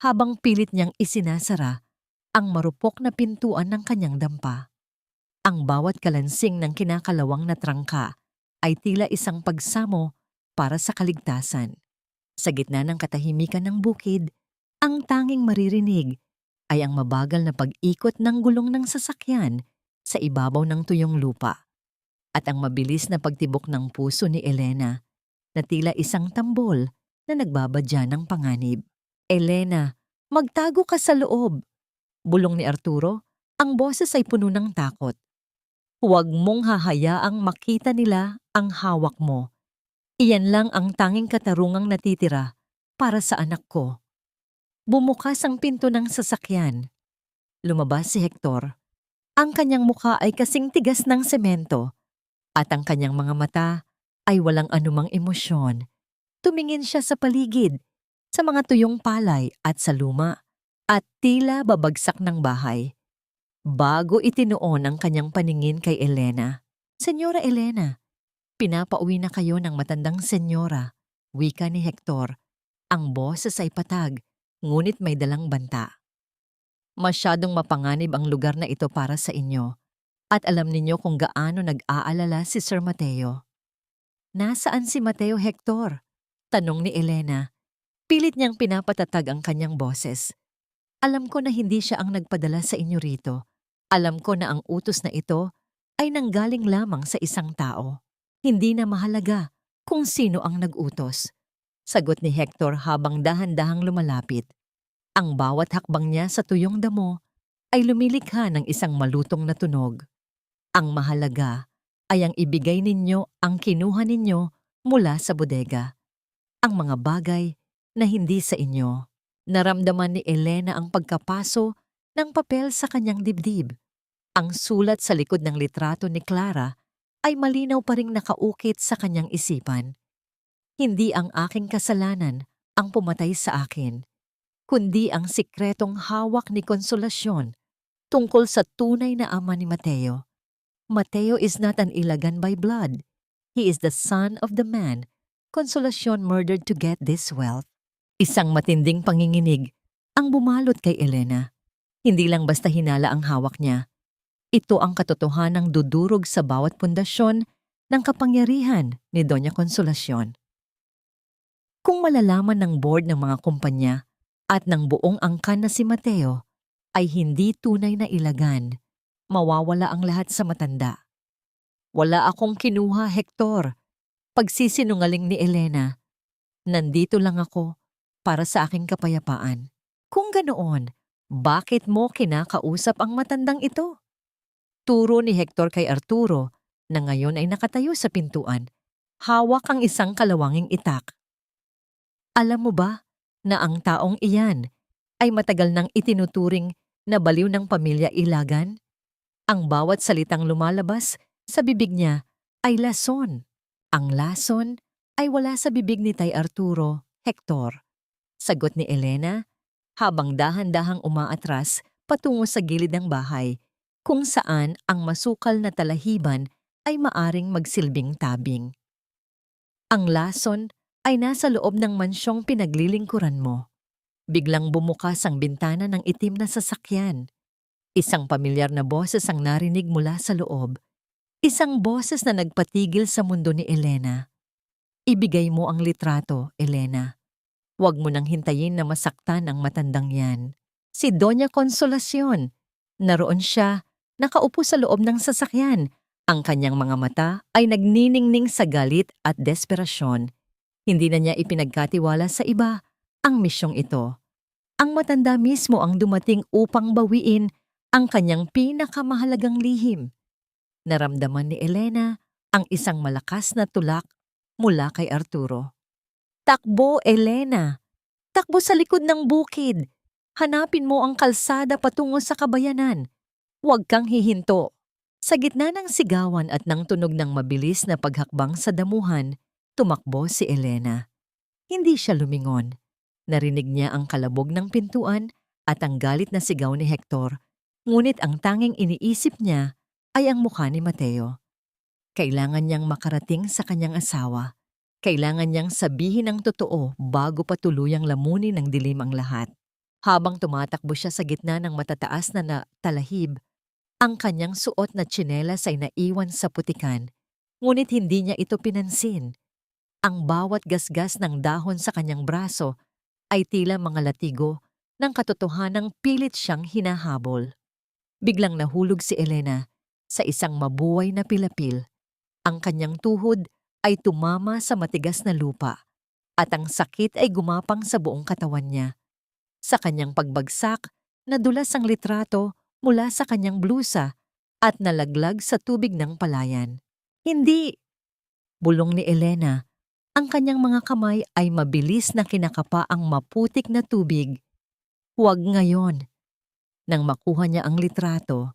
habang pilit niyang isinasara ang marupok na pintuan ng kanyang dampa. Ang bawat kalansing ng kinakalawang na trangka ay tila isang pagsamo para sa kaligtasan. Sa gitna ng katahimikan ng bukid, ang tanging maririnig ay ang mabagal na pag-ikot ng gulong ng sasakyan sa ibabaw ng tuyong lupa at ang mabilis na pagtibok ng puso ni Elena na tila isang tambol na nagbabadya ng panganib. Elena, magtago ka sa loob! Bulong ni Arturo, ang boses ay puno ng takot. Huwag mong hahayaang makita nila ang hawak mo. Iyan lang ang tanging katarungang natitira para sa anak ko. Bumukas ang pinto ng sasakyan. Lumabas si Hector. Ang kanyang mukha ay kasing tigas ng semento at ang kanyang mga mata ay walang anumang emosyon. Tumingin siya sa paligid, sa mga tuyong palay at sa luma at tila babagsak ng bahay. Bago itinuon ang kanyang paningin kay Elena. Senyora Elena, pinapauwi na kayo ng matandang senyora, wika ni Hector. Ang boses ay patag, ngunit may dalang banta. Masyadong mapanganib ang lugar na ito para sa inyo, at alam ninyo kung gaano nag-aalala si Sir Mateo. Nasaan si Mateo, Hector? Tanong ni Elena. Pilit niyang pinapatatag ang kanyang boses. Alam ko na hindi siya ang nagpadala sa inyo rito. Alam ko na ang utos na ito ay nanggaling lamang sa isang tao. Hindi na mahalaga kung sino ang nag-utos. Sagot ni Hector habang dahan-dahang lumalapit. Ang bawat hakbang niya sa tuyong damo ay lumilikha ng isang malutong na tunog. Ang mahalaga ay ang ibigay ninyo ang kinuha ninyo mula sa bodega. Ang mga bagay na hindi sa inyo. Naramdaman ni Elena ang pagkapaso ng papel sa kanyang dibdib. Ang sulat sa likod ng litrato ni Clara ay malinaw pa ring nakaukit sa kanyang isipan. Hindi ang aking kasalanan ang pumatay sa akin, kundi ang sikretong hawak ni Consolacion tungkol sa tunay na ama ni Mateo. Mateo is not an Ilagan by blood. He is the son of the man Consolacion murdered to get this wealth. Isang matinding panginginig ang bumalot kay Elena. Hindi lang basta hinala ang hawak niya. Ito ang katotohanang dudurog sa bawat pundasyon ng kapangyarihan ni Doña Consolacion. Kung malalaman ng board ng mga kumpanya at ng buong angkan na si Mateo ay hindi tunay na Ilagan, mawawala ang lahat sa matanda. Wala akong kinuha, Hector. Pagsisinungaling ni Elena. Nandito lang ako para sa aking kapayapaan. Kung ganoon, bakit mo kinakausap ang matandang ito? Turo ni Hector kay Arturo na ngayon ay nakatayo sa pintuan. Hawak ang isang kalawanging itak. Alam mo ba na ang taong iyan ay matagal nang itinuturing na baliw ng pamilya Ilagan? Ang bawat salitang lumalabas sa bibig niya ay lason. Ang lason ay wala sa bibig ni Tay Arturo, Hector. Sagot ni Elena habang dahan-dahang umaatras patungo sa gilid ng bahay kung saan ang masukal na talahiban ay maaring magsilbing tabing. Ang lason ay nasa loob ng mansyong pinaglilingkuran mo. Biglang bumukas ang bintana ng itim na sasakyan. Isang pamilyar na boses ang narinig mula sa loob. Isang boses na nagpatigil sa mundo ni Elena. Ibigay mo ang litrato, Elena. Huwag mo nang hintayin na masaktan ang matandang yan. Si Doña Consolacion. Naroon siya, nakaupo sa loob ng sasakyan. Ang kanyang mga mata ay nagniningning sa galit at desperasyon. Hindi na niya ipinagkatiwala sa iba ang misyong ito. Ang matanda mismo ang dumating upang bawiin ang kanyang pinakamahalagang lihim. Naramdaman ni Elena ang isang malakas na tulak mula kay Arturo. Takbo, Elena! Takbo sa likod ng bukid! Hanapin mo ang kalsada patungo sa kabayanan. Huwag kang hihinto. Sa gitna ng sigawan at ng tunog ng mabilis na paghakbang sa damuhan, tumakbo si Elena. Hindi siya lumingon. Narinig niya ang kalabog ng pintuan at ang galit na sigaw ni Hector, ngunit ang tanging iniisip niya ay ang mukha ni Mateo. Kailangan niyang makarating sa kanyang asawa. Kailangan niyang sabihin ang totoo bago pa tuluyang lamunin ng dilim ang lahat. Habang tumatakbo siya sa gitna ng matataas na talahib, ang kanyang suot na tsinelas ay naiwan sa putikan, ngunit hindi niya ito pinansin. Ang bawat gasgas ng dahon sa kanyang braso ay tila mga latigo ng katotohanang pilit siyang hinahabol. Biglang nahulog si Elena sa isang mabuhay na pilapil. Ang kanyang tuhod ay tumama sa matigas na lupa at ang sakit ay gumapang sa buong katawan niya. Sa kanyang pagbagsak, nadulas ang litrato mula sa kanyang blusa at nalaglag sa tubig ng palayan. Hindi! Bulong ni Elena. Ang kanyang mga kamay ay mabilis na kinakapa ang maputik na tubig. Huwag ngayon. Nang makuha niya ang litrato,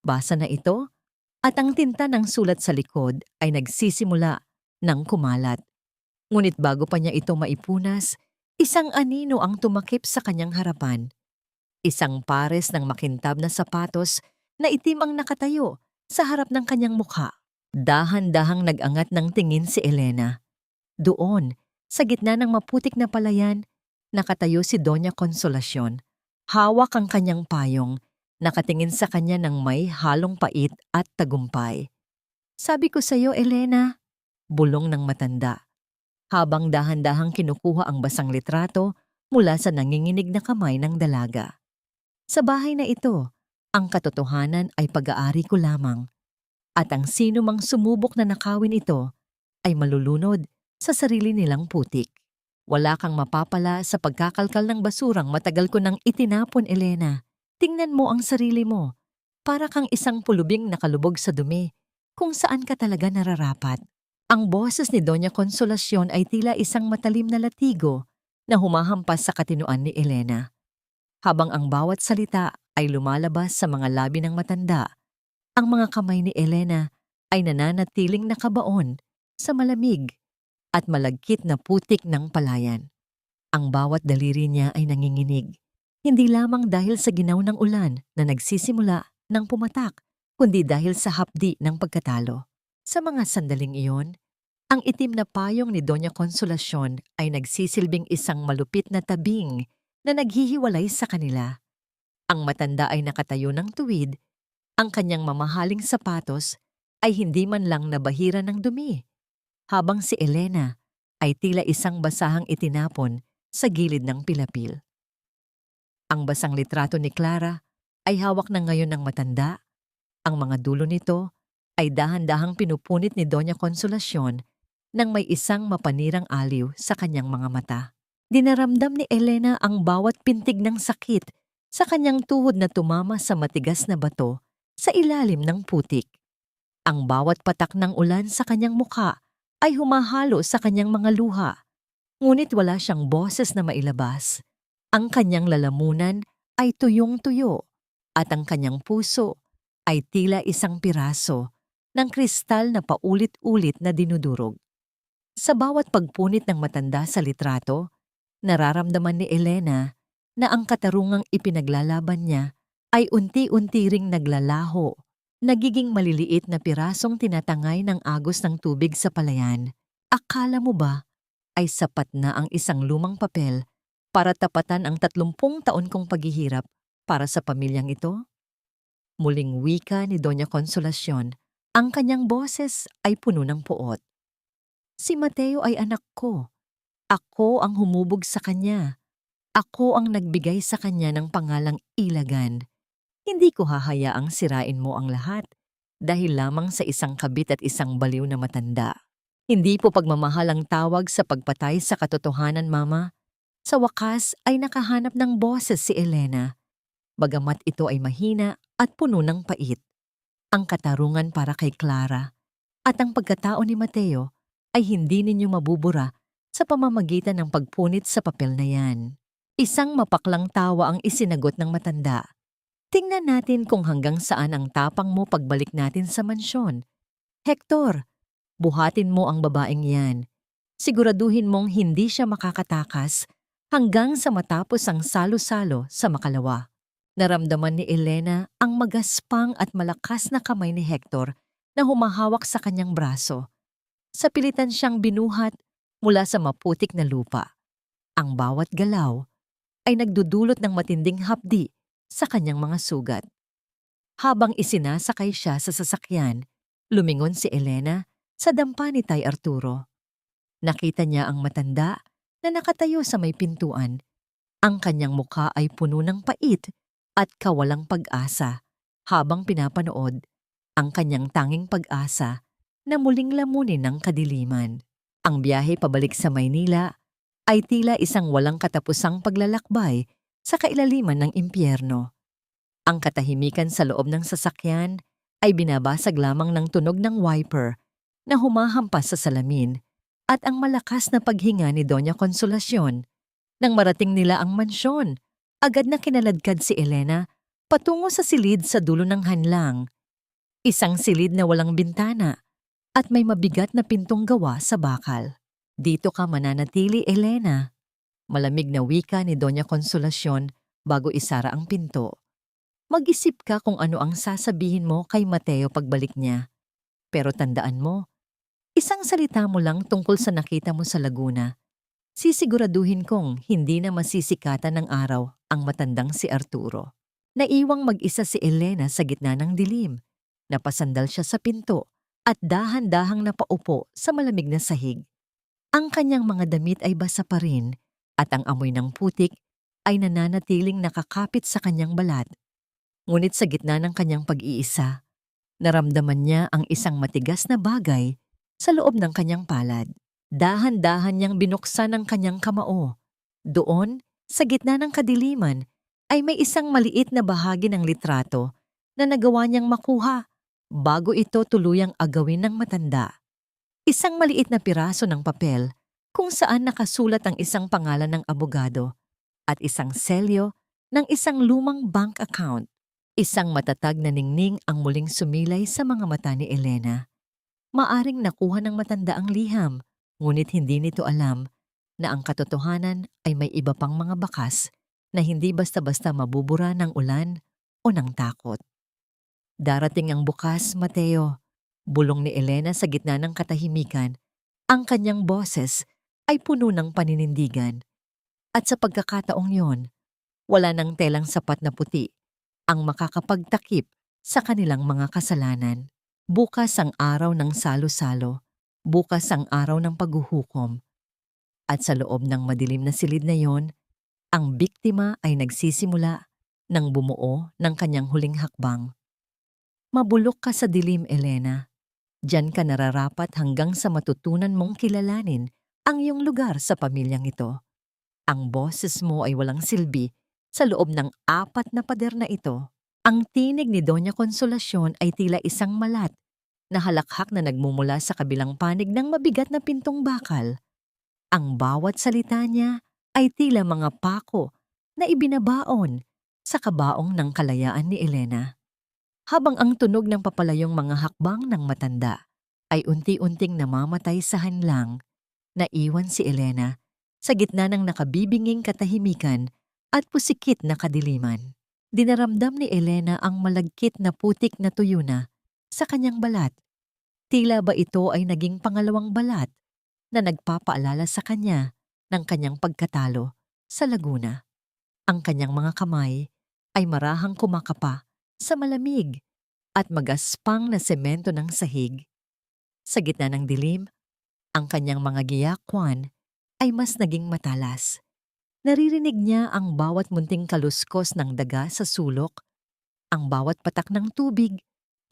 basa na ito at ang tinta ng sulat sa likod ay nagsisimula ng kumalat. Ngunit bago pa niya ito maipunas, isang anino ang tumakip sa kanyang harapan. Isang pares ng makintab na sapatos na itim ang nakatayo sa harap ng kanyang mukha. Dahan-dahang nag-angat ng tingin si Elena. Doon, sa gitna ng maputik na palayan, nakatayo si Doña Consolacion. Hawak ang kanyang payong, nakatingin sa kanya ng may halong pait at tagumpay. Sabi ko sa iyo, Elena, bulong ng matanda. Habang dahan-dahang kinukuha ang basang litrato mula sa nanginginig na kamay ng dalaga. Sa bahay na ito, ang katotohanan ay pag-aari ko lamang. At ang sino mang sumubok na nakawin ito ay malulunod sa sarili nilang putik. Wala kang mapapala sa pagkakalkal ng basurang matagal ko nang itinapon, Elena. Tingnan mo ang sarili mo. Para kang isang pulubing nakalubog sa dumi kung saan ka talaga nararapat. Ang boses ni Doña Consolacion ay tila isang matalim na latigo na humahampas sa katinoan ni Elena. Habang ang bawat salita ay lumalabas sa mga labi ng matanda, ang mga kamay ni Elena ay nananatiling nakabaon sa malamig at malagkit na putik ng palayan. Ang bawat daliri niya ay nanginginig, hindi lamang dahil sa ginaw ng ulan na nagsisimula ng pumatak, kundi dahil sa hapdi ng pagkatalo. Sa mga sandaling iyon, ang itim na payong ni Doña Consolacion ay nagsisilbing isang malupit na tabing na naghihiwalay sa kanila. Ang matanda ay nakatayo ng tuwid, ang kanyang mamahaling sapatos ay hindi man lang nabahira ng dumi, habang si Elena ay tila isang basahang itinapon sa gilid ng pilapil. Ang basang litrato ni Clara ay hawak na ngayon ng matanda. Ang mga dulo nito ay dahan-dahang pinupunit ni Doña Consolacion nang may isang mapanirang aliw sa kanyang mga mata. Dinaramdam ni Elena ang bawat pintig ng sakit sa kanyang tuhod na tumama sa matigas na bato sa ilalim ng putik. Ang bawat patak ng ulan sa kanyang mukha ay humahalo sa kanyang mga luha. Ngunit wala siyang boses na mailabas. Ang kanyang lalamunan ay tuyong-tuyo at ang kanyang puso ay tila isang piraso ng kristal na paulit-ulit na dinudurog. Sa bawat pagpunit ng matanda sa litrato, nararamdaman ni Elena na ang katarungang ipinaglalaban niya ay unti-unti ring naglalaho, nagiging maliliit na pirasong tinatangay ng agos ng tubig sa palayan. Akala mo ba ay sapat na ang isang lumang papel para tapatan ang 30 taon kong paghihirap para sa pamilyang ito? Muling wika ni Doña Consolacion, ang kanyang boses ay puno ng puot. Si Mateo ay anak ko. Ako ang humubog sa kanya. Ako ang nagbigay sa kanya ng pangalang Ilagan. Hindi ko hahayaang sirain mo ang lahat dahil lamang sa isang kabit at isang baliw na matanda. Hindi po pagmamahal ang tawag sa pagpatay sa katotohanan, Mama. Sa wakas ay nakahanap ng boses si Elena. Bagamat ito ay mahina at puno ng pait. Ang katarungan para kay Clara at ang pagkatao ni Mateo ay hindi ninyo mabubura sa pamamagitan ng pagpunit sa papel na yan. Isang mapaklang tawa ang isinagot ng matanda. Tingnan natin kung hanggang saan ang tapang mo pagbalik natin sa mansyon. Hector, buhatin mo ang babaeng yan. Siguraduhin mong hindi siya makakatakas hanggang sa matapos ang salo-salo sa makalawa. Naramdaman ni Elena ang magaspang at malakas na kamay ni Hector na humahawak sa kanyang braso. Sa pilitan siyang binuhat mula sa maputik na lupa. Ang bawat galaw ay nagdudulot ng matinding hapdi sa kanyang mga sugat. Habang isinasakay siya sa sasakyan, lumingon si Elena sa dampa ni Tay Arturo. Nakita niya ang matanda na nakatayo sa may pintuan. Ang kanyang mukha ay puno ng pait at kawalang pag-asa. Habang pinapanood, ang kanyang tanging pag-asa na muling lamunin ng kadiliman. Ang biyahe pabalik sa Maynila ay tila isang walang katapusang paglalakbay sa kailaliman ng impyerno. Ang katahimikan sa loob ng sasakyan ay binabasag lamang ng tunog ng wiper na humahampas sa salamin at ang malakas na paghinga ni Doña Consolacion. Nang marating nila ang mansyon, agad na kinaladkad si Elena patungo sa silid sa dulo ng hanlang. Isang silid na walang bintana at may mabigat na pintong gawa sa bakal. Dito ka mananatili, Elena. Malamig na wika ni Doña Consolacion bago isara ang pinto. Mag-isip ka kung ano ang sasabihin mo kay Mateo pagbalik niya. Pero tandaan mo, isang salita mo lang tungkol sa nakita mo sa Laguna. Sisiguraduhin kong hindi na masisikatan ng araw ang matandang si Arturo. Naiwang mag-isa si Elena sa gitna ng dilim. Napasandal siya sa pinto at dahan-dahang napaupo sa malamig na sahig. Ang kanyang mga damit ay basa pa rin at ang amoy ng putik ay nananatiling nakakapit sa kanyang balat. Ngunit sa gitna ng kanyang pag-iisa, naramdaman niya ang isang matigas na bagay sa loob ng kanyang palad. Dahan-dahan niyang binuksan ang kanyang kamao. Doon, sa gitna ng kadiliman, ay may isang maliit na bahagi ng litrato na nagawa niyang makuha bago ito tuluyang agawin ng matanda. Isang maliit na piraso ng papel kung saan nakasulat ang isang pangalan ng abogado at isang selyo ng isang lumang bank account. Isang matatag na ningning ang muling sumilay sa mga mata ni Elena. Maaring nakuha ng matanda ang liham, ngunit hindi nito alam na ang katotohanan ay may iba pang mga bakas na hindi basta-basta mabubura ng ulan o ng takot. Darating ang bukas, Mateo. Bulong ni Elena sa gitna ng katahimikan. Ang kanyang boses ay puno ng paninindigan. At sa pagkakataong yon, wala nang telang sapat na puti ang makakapagtakip sa kanilang mga kasalanan. Bukas ang araw ng salo-salo. Bukas ang araw ng paghuhukom. At sa loob ng madilim na silid na yon, ang biktima ay nagsisimula ng bumuo ng kanyang huling hakbang. Mabulok ka sa dilim, Elena. Diyan ka nararapat hanggang sa matutunan mong kilalanin ang iyong lugar sa pamilyang ito. Ang boses mo ay walang silbi sa loob ng 4 na pader na ito. Ang tinig ni Doña Consolacion ay tila isang malat na halakhak na nagmumula sa kabilang panig ng mabigat na pintong bakal. Ang bawat salita niya ay tila mga pako na ibinabaon sa kabaong ng kalayaan ni Elena. Habang ang tunog ng papalayong mga hakbang ng matanda ay unti-unting namamatay sa hanlang, naiwan si Elena sa gitna ng nakabibinging katahimikan at pusikit na kadiliman. Dinaramdam ni Elena ang malagkit na putik na tuyo na sa kanyang balat. Tila ba ito ay naging pangalawang balat na nagpapaalala sa kanya ng kanyang pagkatalo sa Laguna. Ang kanyang mga kamay ay marahang kumakapa sa malamig at magaspang na semento ng sahig. Sa gitna ng dilim, ang kanyang mga giyakwan ay mas naging matalas. Naririnig niya ang bawat munting kaluskos ng daga sa sulok, ang bawat patak ng tubig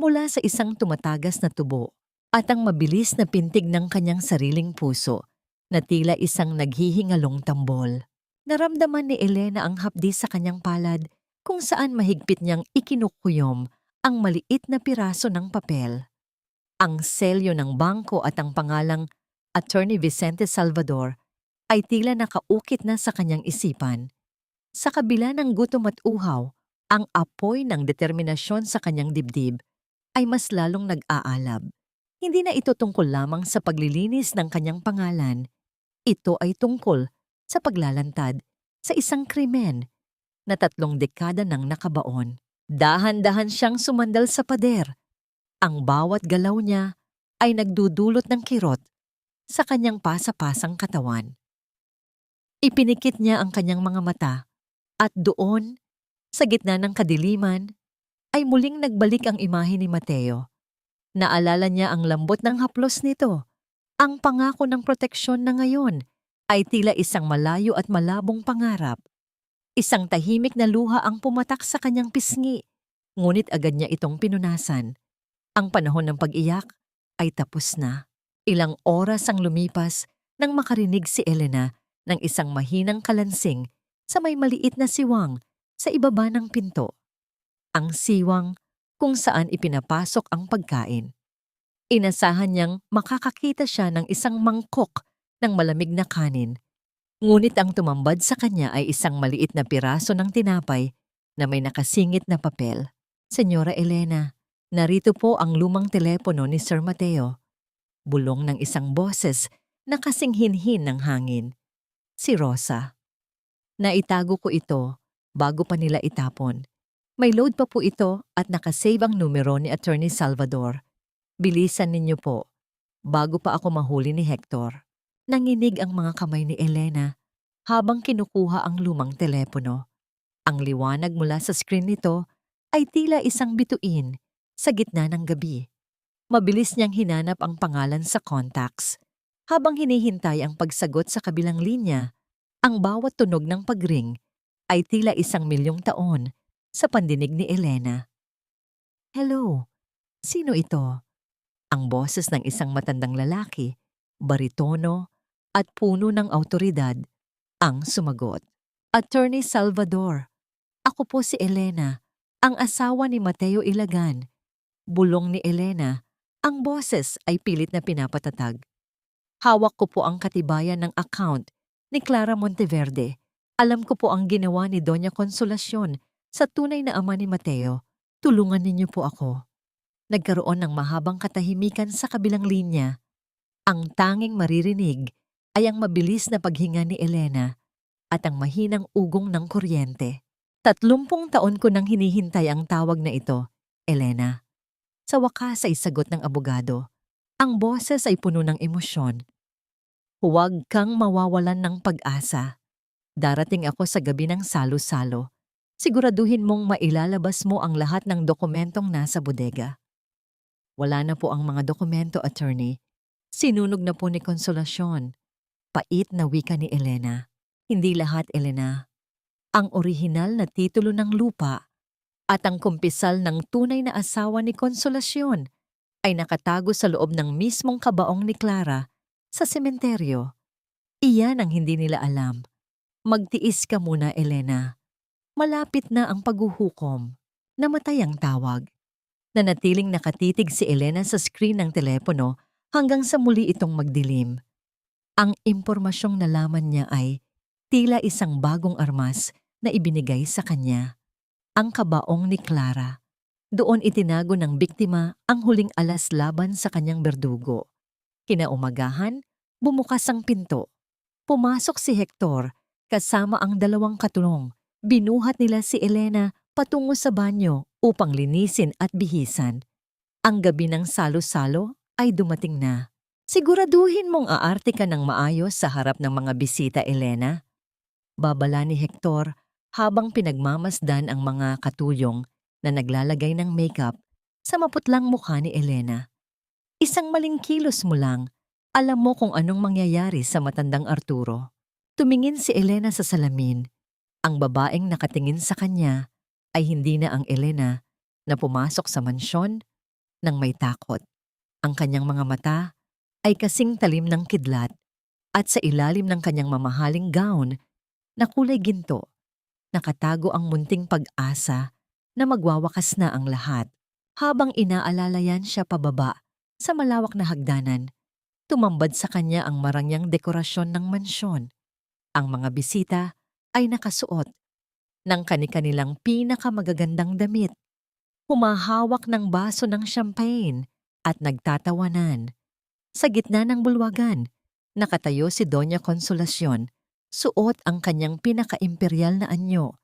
mula sa isang tumatagas na tubo, at ang mabilis na pintig ng kanyang sariling puso na tila isang naghihingalong tambol. Naramdaman ni Elena ang hapdi sa kanyang palad kung saan mahigpit niyang ikinukuyom ang maliit na piraso ng papel. Ang selyo ng bangko at ang pangalang Attorney Vicente Salvador ay tila nakaukit na sa kanyang isipan. Sa kabila ng gutom at uhaw, ang apoy ng determinasyon sa kanyang dibdib ay mas lalong nag-aalab. Hindi na ito tungkol lamang sa paglilinis ng kanyang pangalan. Ito ay tungkol sa paglalantad sa isang krimen na 3 dekada nang nakabaon. Dahan-dahan siyang sumandal sa pader. Ang bawat galaw niya ay nagdudulot ng kirot sa kanyang pasa-pasang katawan. Ipinikit niya ang kanyang mga mata at doon, sa gitna ng kadiliman, ay muling nagbalik ang imahe ni Mateo. Naalala niya ang lambot ng haplos nito, ang pangako ng proteksyon na ngayon ay tila isang malayo at malabong pangarap. Isang tahimik na luha ang pumatak sa kanyang pisngi, ngunit agad niya itong pinunasan. Ang panahon ng pag-iyak ay tapos na. Ilang oras ang lumipas nang makarinig si Elena ng isang mahinang kalansing sa may maliit na siwang sa ibaba ng pinto. Ang siwang kung saan ipinapasok ang pagkain. Inasahan niyang makakakita siya ng isang mangkok ng malamig na kanin. Ngunit ang tumambad sa kanya ay isang maliit na piraso ng tinapay na may nakasingit na papel. Senyora Elena, narito po ang lumang telepono ni Sir Mateo. Bulong ng isang boses na kasing hinhin ng hangin. Si Rosa. Naitago ko ito bago pa nila itapon. May load pa po ito at nakasave ang numero ni Attorney Salvador. Bilisan ninyo po, bago pa ako mahuli ni Hector. Nanginig ang mga kamay ni Elena habang kinukuha ang lumang telepono. Ang liwanag mula sa screen nito ay tila isang bituin sa gitna ng gabi. Mabilis niyang hinanap ang pangalan sa contacts. Habang hinihintay ang pagsagot sa kabilang linya, ang bawat tunog ng pagring ay tila 1,000,000 taon sa pandinig ni Elena. Hello, sino ito? Ang boses ng isang matandang lalaki, baritono at puno ng awtoridad, ang sumagot. Attorney Salvador, ako po si Elena, ang asawa ni Mateo Ilagan. Bulong ni Elena, ang boses ay pilit na pinapatatag. Hawak ko po ang katibayan ng account ni Clara Monteverde. Alam ko po ang ginawa ni Doña Consolacion sa tunay na ama ni Mateo. Tulungan ninyo po ako. Nagkaroon ng mahabang katahimikan sa kabilang linya. Ang tanging maririnig ay ang mabilis na paghinga ni Elena at ang mahinang ugong ng kuryente. 30 taon ko nang hinihintay ang tawag na ito, Elena. Sa wakas ay sagot ng abogado. Ang boses ay puno ng emosyon. Huwag kang mawawalan ng pag-asa. Darating ako sa gabi ng salo-salo. Siguraduhin mong mailalabas mo ang lahat ng dokumentong nasa bodega. Wala na po ang mga dokumento, attorney. Sinunog na po ni Consolacion. Pait na wika ni Elena. Hindi lahat, Elena. Ang orihinal na titulo ng lupa at ang kumpisal ng tunay na asawa ni Consolacion ay nakatago sa loob ng mismong kabaong ni Clara sa sementeryo. Iyan ang hindi nila alam. Magtiis ka muna, Elena. Malapit na ang paghuhukom. Namatay ang tawag. Nanatiling nakatitig si Elena sa screen ng telepono hanggang sa muli itong magdilim. Ang impormasyong nalaman niya ay tila isang bagong armas na ibinigay sa kanya. Ang kabaong ni Clara. Doon itinago ng biktima ang huling alas laban sa kanyang berdugo. Kinaumagahan, bumukas ang pinto. Pumasok si Hector kasama ang 2 katulong. Binuhat nila si Elena patungo sa banyo upang linisin at bihisan. Ang gabi ng salo-salo ay dumating na. Siguraduhin mong aarte ka ng maayos sa harap ng mga bisita, Elena. Babala ni Hector habang pinagmamasdan ang mga katuyong na naglalagay ng makeup sa maputlang mukha ni Elena. Isang maling kilos mo lang, alam mo kung anong mangyayari sa matandang Arturo. Tumingin si Elena sa salamin. Ang babaeng nakatingin sa kanya ay hindi na ang Elena na pumasok sa mansyon nang may takot. Ang kanyang mga mata ay kasing talim ng kidlat at sa ilalim ng kanyang mamahaling gown na kulay ginto, nakatago ang munting pag-asa na magwawakas na ang lahat. Habang inaalalayan siya pababa sa malawak na hagdanan, tumambad sa kanya ang marangyang dekorasyon ng mansyon. Ang mga bisita ay nakasuot ng kani-kanilang pinakamagagandang damit, humahawak ng baso ng champagne at nagtatawanan. Sa gitna ng bulwagan, nakatayo si Doña Consolacion, suot ang kanyang pinaka-imperial na anyo,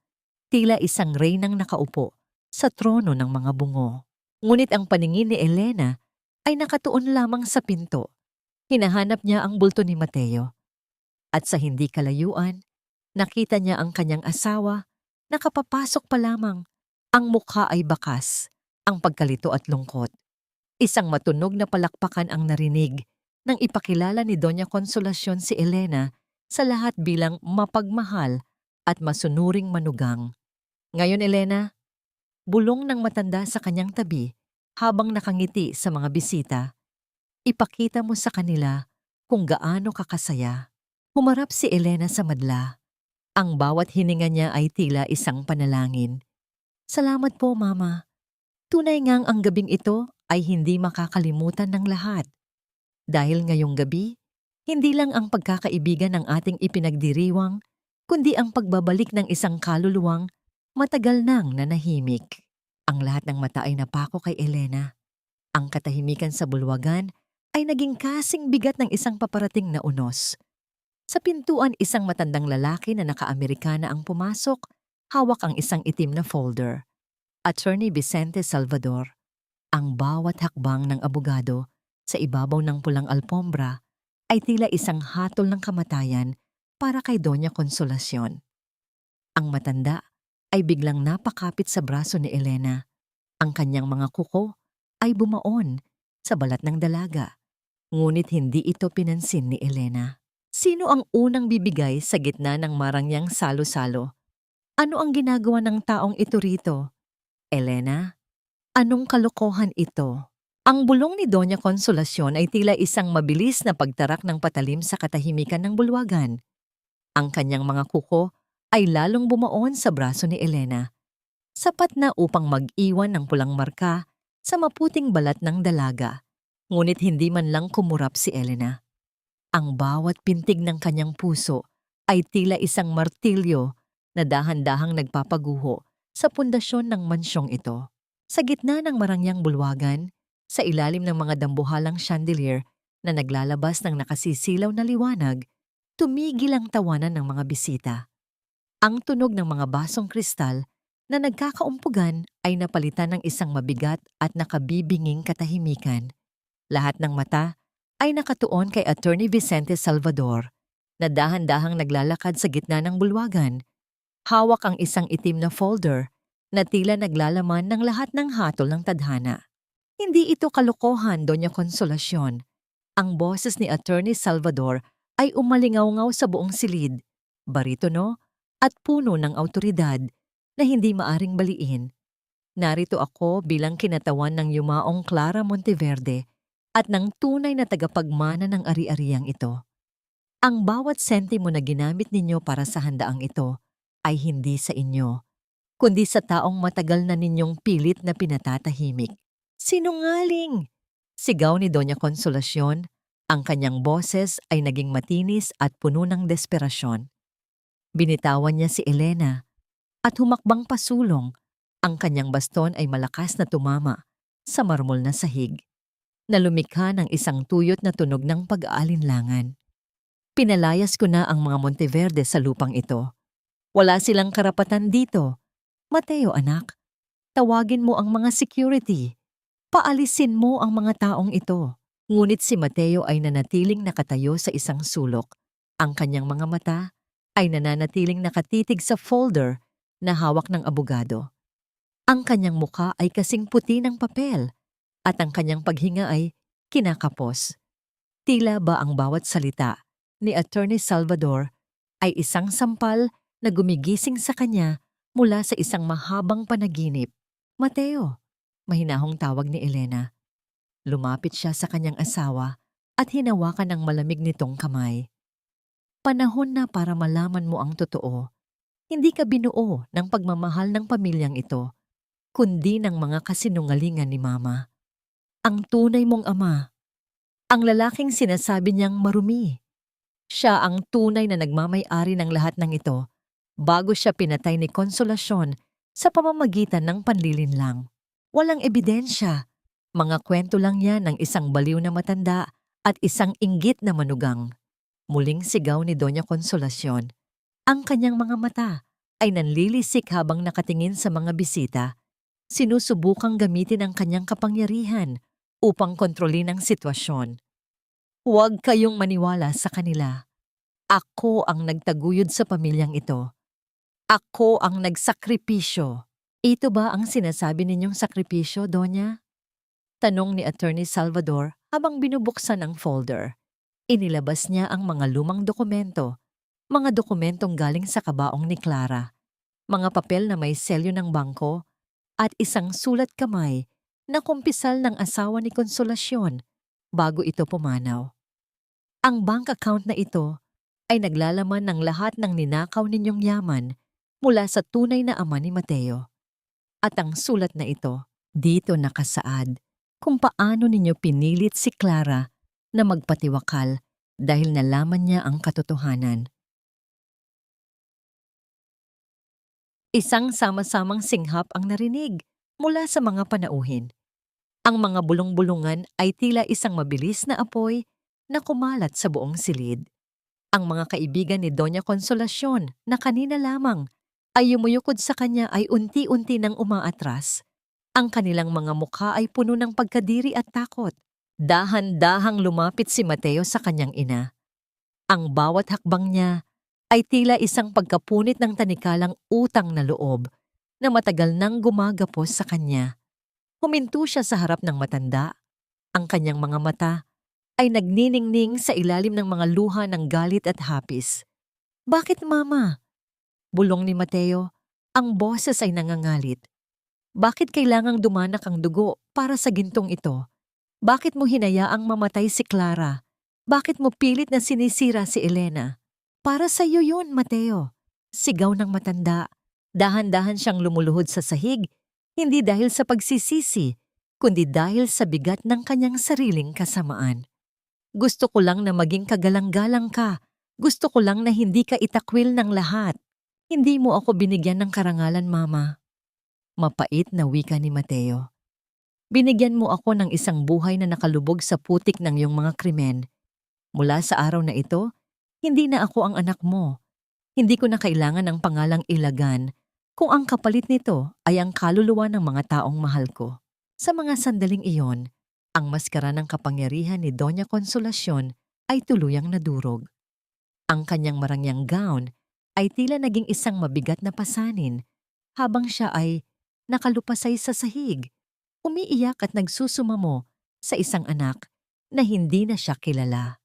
tila isang reynang nakaupo sa trono ng mga bungo. Ngunit ang paningin ni Elena ay nakatuon lamang sa pinto. Hinahanap niya ang bulto ni Mateo. At sa hindi kalayuan, nakita niya ang kanyang asawa na kapapasok pa lamang. Ang mukha ay bakas, ang pagkalito at lungkot. Isang matunog na palakpakan ang narinig nang ipakilala ni Doña Consolacion si Elena sa lahat bilang mapagmahal at masunuring manugang. Ngayon, Elena, bulong ng matanda sa kanyang tabi habang nakangiti sa mga bisita, ipakita mo sa kanila kung gaano kakasaya. Humarap si Elena sa madla. Ang bawat hininga niya ay tila isang panalangin. Salamat po, Mama. Tunay ngang ang gabing ito ay hindi makakalimutan ng lahat. Dahil ngayong gabi, hindi lang ang pagkakaibigan ng ating ipinagdiriwang, kundi ang pagbabalik ng isang kaluluwang matagal nang nanahimik. Ang lahat ng mata ay napako kay Elena. Ang katahimikan sa bulwagan ay naging kasing bigat ng isang paparating na unos. Sa pintuan, isang matandang lalaki na naka-Amerikana ang pumasok, hawak ang isang itim na folder. Attorney Vicente Salvador. Ang bawat hakbang ng abogado sa ibabaw ng pulang alpombra ay tila isang hatol ng kamatayan para kay Doña Consolacion. Ang matanda ay biglang napakapit sa braso ni Elena. Ang kanyang mga kuko ay bumaon sa balat ng dalaga. Ngunit hindi ito pinansin ni Elena. Sino ang unang bibigay sa gitna ng marangyang salo-salo? Ano ang ginagawa ng taong ito rito? Elena, anong kalokohan ito? Ang bulong ni Doña Consolacion ay tila isang mabilis na pagtarak ng patalim sa katahimikan ng bulwagan. Ang kanyang mga kuko ay lalong bumaon sa braso ni Elena, sapat na upang mag-iwan ng pulang marka sa maputing balat ng dalaga. Ngunit hindi man lang kumurap si Elena. Ang bawat pintig ng kanyang puso ay tila isang martilyo na dahan-dahang nagpapaguho sa pundasyon ng mansyong ito. Sa gitna ng marangyang bulwagan, sa ilalim ng mga dambuhalang chandelier na naglalabas ng nakasisilaw na liwanag, tumigil ang tawanan ng mga bisita. Ang tunog ng mga basong kristal na nagkakaumpugan ay napalitan ng isang mabigat at nakabibinging katahimikan. Lahat ng mata ay nakatuon kay Attorney Vicente Salvador na dahan-dahang naglalakad sa gitna ng bulwagan. Hawak ang isang itim na folder na tila naglalaman ng lahat ng hatol ng tadhana. Hindi ito kalokohan, Doña Consolacion. Ang boses ni Attorney Salvador ay umalingaw-ngaw sa buong silid, baritono at puno ng awtoridad na hindi maaring baliin. Narito ako bilang kinatawan ng yumaong Clara Monteverde at ng tunay na tagapagmana ng ari-ariang ito. Ang bawat sentimo na ginamit ninyo para sa handaang ito ay hindi sa inyo, kundi sa taong matagal na ninyong pilit na pinatatahimik. Sinungaling! Sigaw ni Doña Consolacion. Ang kanyang boses ay naging matinis at puno ng desperasyon. Binitawan niya si Elena at humakbang pasulong. Ang kanyang baston ay malakas na tumama sa marmol na sahig, na lumikha ng isang tuyot na tunog ng pag-aalinlangan. Pinalayas ko na ang mga Monteverde sa lupang ito. Wala silang karapatan dito. Mateo, anak, tawagin mo ang mga security. Paalisin mo ang mga taong ito. Ngunit si Mateo ay nanatiling nakatayo sa isang sulok. Ang kanyang mga mata ay nananatiling nakatitig sa folder na hawak ng abogado. Ang kanyang mukha ay kasing puti ng papel at ang kanyang paghinga ay kinakapos. Tila ba ang bawat salita ni Attorney Salvador ay isang sampal na gumigising sa kanya mula sa isang mahabang panaginip. Mateo, mahinahong tawag ni Elena. Lumapit siya sa kanyang asawa at hinawakan ang malamig nitong kamay. Panahon na para malaman mo ang totoo. Hindi ka binuo ng pagmamahal ng pamilyang ito, kundi ng mga kasinungalingan ni Mama. Ang tunay mong ama, ang lalaking sinasabi niyang marumi. Siya ang tunay na nagmamay-ari ng lahat ng ito bago siya pinatay ni Konsolasyon sa pamamagitan ng panlilinlang. Walang ebidensya. Mga kwento lang yan ng isang baliw na matanda at isang inggit na manugang. Muling sigaw ni Doña Konsolasyon. Ang kanyang mga mata ay nanlilisik habang nakatingin sa mga bisita. Sinusubukang gamitin ang kanyang kapangyarihan upang kontrolin ang sitwasyon. Huwag kayong maniwala sa kanila. Ako ang nagtaguyod sa pamilyang ito. Ako ang nagsakripisyo. Ito ba ang sinasabi ninyong sakripisyo, Donya? Tanong ni Attorney Salvador habang binubuksan ang folder. Inilabas niya ang mga lumang dokumento, mga dokumentong galing sa kabaong ni Clara, mga papel na may selyo ng bangko, at isang sulat kamay na kumpisal ng asawa ni Konsolasyon bago ito pumanaw. Ang bank account na ito ay naglalaman ng lahat ng ninakaw ninyong yaman mula sa tunay na ama ni Mateo. At ang sulat na ito, dito nakasaad kung paano ninyo pinilit si Clara na magpatiwakal dahil nalaman niya ang katotohanan. Isang sama-samang singhap ang narinig mula sa mga panauhin. Ang mga bulong-bulungan ay tila isang mabilis na apoy na kumalat sa buong silid. Ang mga kaibigan ni Doña Konsolasyon na kanina lamang ay yumuyukod sa kanya ay unti-unti nang umaatras. Ang kanilang mga mukha ay puno ng pagkadiri at takot. Dahan-dahang lumapit si Mateo sa kanyang ina. Ang bawat hakbang niya ay tila isang pagkapunit ng tanikalang utang na loob na matagal nang gumagapos sa kanya. Huminto siya sa harap ng matanda. Ang kanyang mga mata ay nagniningning sa ilalim ng mga luha ng galit at hapis. "Bakit, Mama?" Bulong ni Mateo. Ang boses ay nangangalit. "Bakit kailangang dumanak ang dugo para sa gintong ito? Bakit mo hinayaang mamatay si Clara? Bakit mo pilit na sinisira si Elena?" "Para sa iyo yun, Mateo." Sigaw ng matanda. Dahan-dahan siyang lumuluhod sa sahig, hindi dahil sa pagsisisi, kundi dahil sa bigat ng kanyang sariling kasamaan. "Gusto ko lang na maging kagalang-galang ka. Gusto ko lang na hindi ka itakwil ng lahat. Hindi mo ako binigyan ng karangalan, Mama." Mapait na wika ni Mateo. "Binigyan mo ako ng isang buhay na nakalubog sa putik ng iyong mga krimen. Mula sa araw na ito, hindi na ako ang anak mo. Hindi ko na kailangan ng pangalang Ilagan kung ang kapalit nito ay ang kaluluwa ng mga taong mahal ko." Sa mga sandaling iyon, ang maskara ng kapangyarihan ni Doña Konsolasyon ay tuluyang nadurog. Ang kanyang marangyang gown ay tila naging isang mabigat na pasanin habang siya ay nakalupasay sa sahig, umiiyak at nagsusumamo sa isang anak na hindi na siya kilala.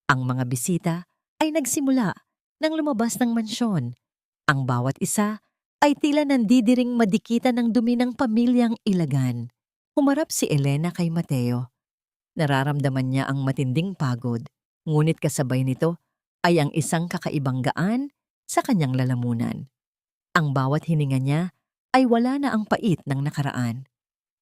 Ang mga bisita ay nagsimula nang lumabas ng mansyon. Ang bawat isa ay tila nandidiring madikitan ng dumi ng pamilyang Ilagan. Humarap si Elena kay Mateo. Nararamdaman niya ang matinding pagod, ngunit kasabay nito ay ang isang kakaibang gaan sa kanyang lalamunan. Ang bawat hininga niya ay wala na ang pait ng nakaraan.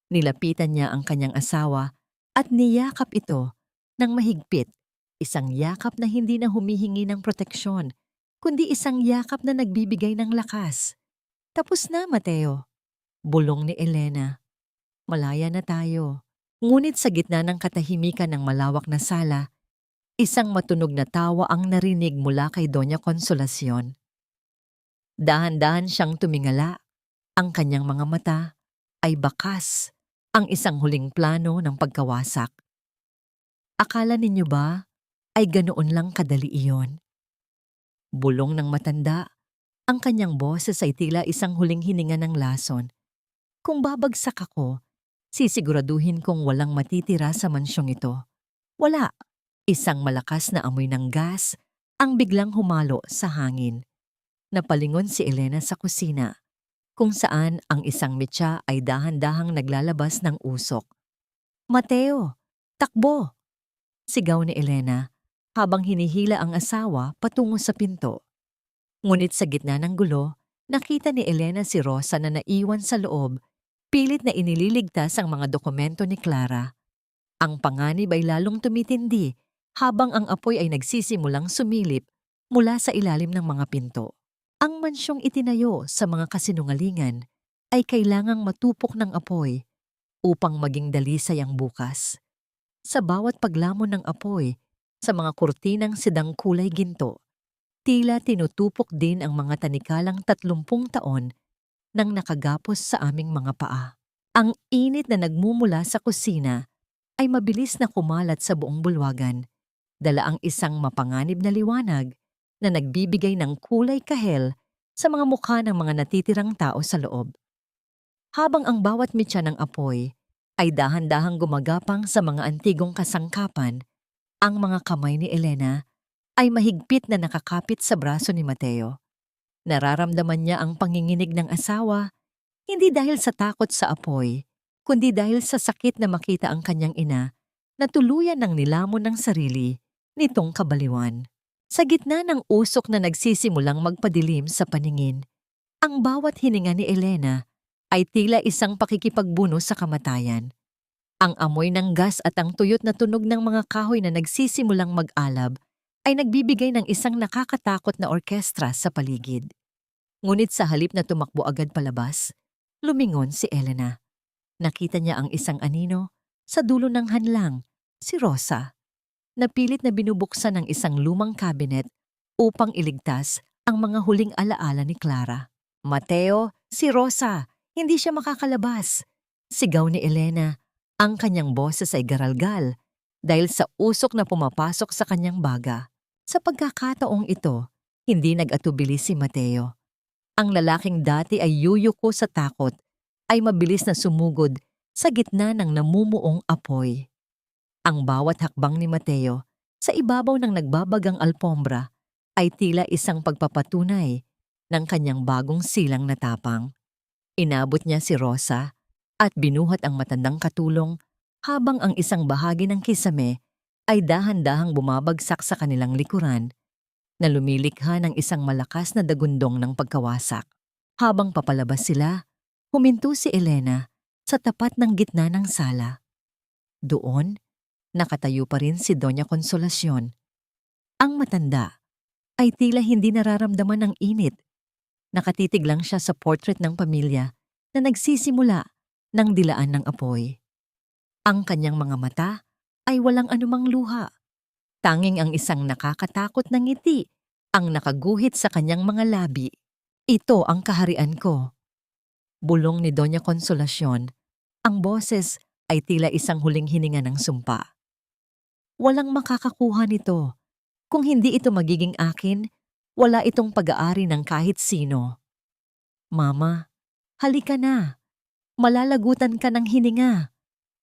Nilapitan niya ang kanyang asawa at niyakap ito ng mahigpit, isang yakap na hindi na humihingi ng proteksyon, kundi isang yakap na nagbibigay ng lakas. "Tapos na, Mateo," bulong ni Elena. "Malaya na tayo." Ngunit sa gitna ng katahimikan ng malawak na sala, isang matunog na tawa ang narinig mula kay Doña Konsolasyon. Dahan-dahan siyang tumingala. Ang kanyang mga mata ay bakas, ang isang huling plano ng pagkawasak. "Akala ninyo ba ay ganoon lang kadali iyon?" Bulong ng matanda. Ang kanyang boses ay tila isang huling hininga ng lason. Kung babagsak ako, sisiguraduhin kong walang matitira sa mansyong ito. Wala. Isang malakas na amoy ng gas ang biglang humalo sa hangin. Napalingon si Elena sa kusina, kung saan ang isang metsa ay dahan-dahang naglalabas ng usok. "Mateo! Takbo!" sigaw ni Elena habang hinihila ang asawa patungo sa pinto. Ngunit sa gitna ng gulo, nakita ni Elena si Rosa na naiwan sa loob, pilit na inililigtas ang mga dokumento ni Clara. Ang panganib ay lalong tumitindi habang ang apoy ay nagsisimulang sumilip mula sa ilalim ng mga pinto. Ang mansyong itinayo sa mga kasinungalingan ay kailangang matupok ng apoy upang maging dalisay ang bukas. Sa bawat paglamon ng apoy sa mga kurtinang sidang kulay ginto, tila tinutupok din ang mga tanikalang 30 taon nang nakagapos sa aming mga paa. Ang init na nagmumula sa kusina ay mabilis na kumalat sa buong bulwagan, dala ang isang mapanganib na liwanag na nagbibigay ng kulay kahel sa mga mukha ng mga natitirang tao sa loob. Habang ang bawat mitya ng apoy ay dahan-dahang gumagapang sa mga antigong kasangkapan, ang mga kamay ni Elena ay mahigpit na nakakapit sa braso ni Mateo. Nararamdaman niya ang panginginig ng asawa, hindi dahil sa takot sa apoy, kundi dahil sa sakit na makita ang kanyang ina na tuluyan ng nilamon ng sarili nitong kabaliwan. Sa gitna ng usok na nagsisimulang magpadilim sa paningin, ang bawat hininga ni Elena ay tila isang pakikipagbuno sa kamatayan. Ang amoy ng gas at ang tuyot na tunog ng mga kahoy na nagsisimulang mag-alab ay nagbibigay ng isang nakakatakot na orkestra sa paligid. Ngunit sa halip na tumakbo agad palabas, lumingon si Elena. Nakita niya ang isang anino sa dulo ng hanlang, si Rosa. Napilit na binubuksan ng isang lumang kabinet upang iligtas ang mga huling alaala ni Clara. "Mateo, si Rosa! Hindi siya makakalabas!" sigaw ni Elena. Ang kanyang boses ay garalgal dahil sa usok na pumapasok sa kanyang baga. Sa pagkakataong ito, hindi nag-atubili si Mateo. Ang lalaking dati ay yuyuko sa takot ay mabilis na sumugod sa gitna ng namumuong apoy. Ang bawat hakbang ni Mateo sa ibabaw ng nagbabagang alpombra ay tila isang pagpapatunay ng kanyang bagong silang na tapang. Inabot niya si Rosa at binuhat ang matandang katulong habang ang isang bahagi ng kisame ay dahan-dahang bumabagsak sa kanilang likuran na lumilikha ng isang malakas na dagundong ng pagkawasak. Habang papalabas sila, huminto si Elena sa tapat ng gitna ng sala. Doon, nakatayo pa rin si Doña Consolacion. Ang matanda ay tila hindi nararamdaman ng init. Nakatitig lang siya sa portrait ng pamilya na nagsisimula ng dilaan ng apoy. Ang kanyang mga mata ay walang anumang luha. Tanging ang isang nakakatakot na ngiti ang nakaguhit sa kanyang mga labi. "Ito ang kaharian ko," bulong ni Doña Consolacion. Ang boses ay tila isang huling hininga ng sumpa. "Walang makakakuha nito. Kung hindi ito magiging akin, wala itong pag-aari ng kahit sino." "Mama, halika na. Malalagutan ka ng hininga."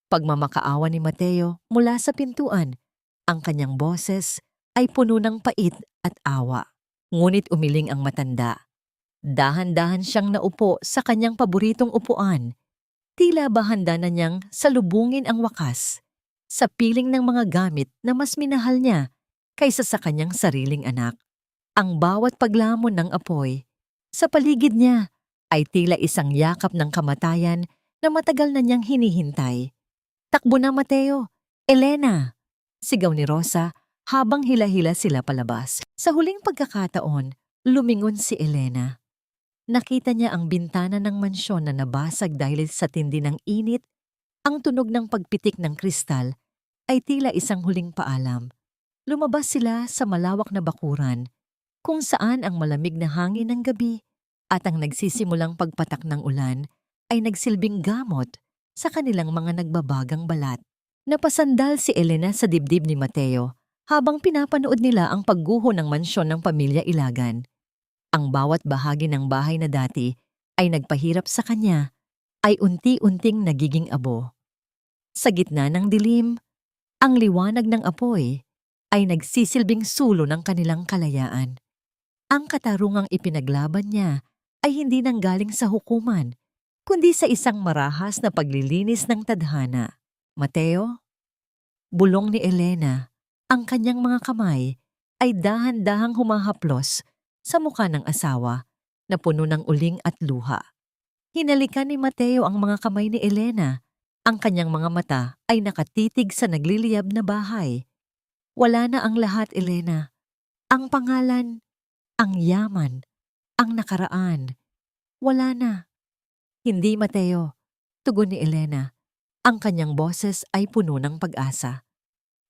Pagmamakaawa ni Mateo mula sa pintuan, ang kanyang boses ay puno ng pait at awa. Ngunit umiling ang matanda. Dahan-dahan siyang naupo sa kanyang paboritong upuan. Tila ba handa na niyang salubungin ang wakas sa piling ng mga gamit na mas minahal niya kaysa sa kanyang sariling anak. Ang bawat paglamon ng apoy sa paligid niya ay tila isang yakap ng kamatayan na matagal na niyang hinihintay. "Takbo na, Mateo! Elena!" sigaw ni Rosa habang hila-hila sila palabas. Sa huling pagkakataon, lumingon si Elena. Nakita niya ang bintana ng mansyon na nabasag dahil sa tindi ng init. Ang tunog ng pagpitik ng kristal ay tila isang huling paalam. Lumabas sila sa malawak na bakuran, kung saan ang malamig na hangin ng gabi at ang nagsisimulang pagpatak ng ulan ay nagsilbing gamot sa kanilang mga nagbabagang balat. Napasandal si Elena sa dibdib ni Mateo habang pinapanood nila ang pagguho ng mansyon ng pamilya Ilagan. Ang bawat bahagi ng bahay na dati ay nagpahirap sa kanya ay unti-unting nagiging abo. Sa gitna ng dilim, ang liwanag ng apoy ay nagsisilbing sulo ng kanilang kalayaan. Ang katarungang ipinaglaban niya ay hindi nanggaling sa hukuman, kundi sa isang marahas na paglilinis ng tadhana. Mateo, bulong ni Elena, ang kanyang mga kamay ay dahan-dahang humahaplos sa mukha ng asawa na puno ng uling at luha. Hinalikan ni Mateo ang mga kamay ni Elena. Ang kanyang mga mata ay nakatitig sa nagliliyab na bahay. Wala na ang lahat, Elena. Ang pangalan, ang yaman, ang nakaraan. Wala na. Hindi, Mateo. Tugon ni Elena. Ang kanyang boses ay puno ng pag-asa.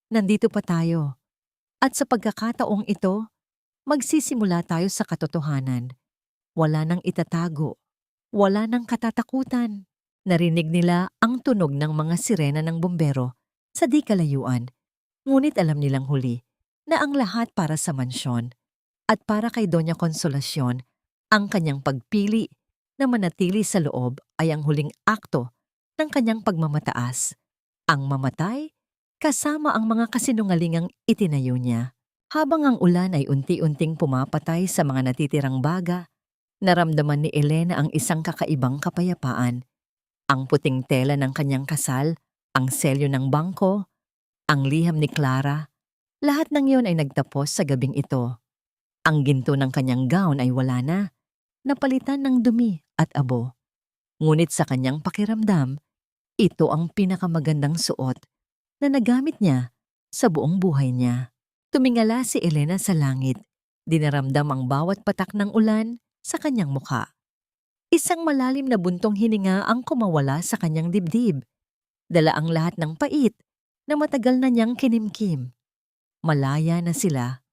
Nandito pa tayo. At sa pagkakataong ito, magsisimula tayo sa katotohanan. Wala nang itatago. Wala nang katatakutan. Narinig nila ang tunog ng mga sirena ng bumbero sa di kalayuan. Ngunit alam nilang huli na ang lahat para sa mansyon at para kay Doña Consolacion, ang kanyang pagpili na manatili sa loob ay ang huling akto ng kanyang pagmamataas. Ang mamatay kasama ang mga kasinungalingang itinayo niya. Habang ang ulan ay unti-unting pumapatay sa mga natitirang baga, naramdaman ni Elena ang isang kakaibang kapayapaan. Ang puting tela ng kanyang kasal, ang selyo ng bangko, ang liham ni Clara, lahat ng iyon ay nagtapos sa gabing ito. Ang ginto ng kanyang gown ay wala na, napalitan ng dumi at abo. Ngunit sa kanyang pakiramdam, ito ang pinakamagandang suot na nagamit niya sa buong buhay niya. Tumingala si Elena sa langit, dinaramdam ang bawat patak ng ulan sa kanyang mukha. Isang malalim na buntong hininga ang kumawala sa kanyang dibdib. Dala ang lahat ng pait na matagal na niyang kinimkim. Malaya na sila.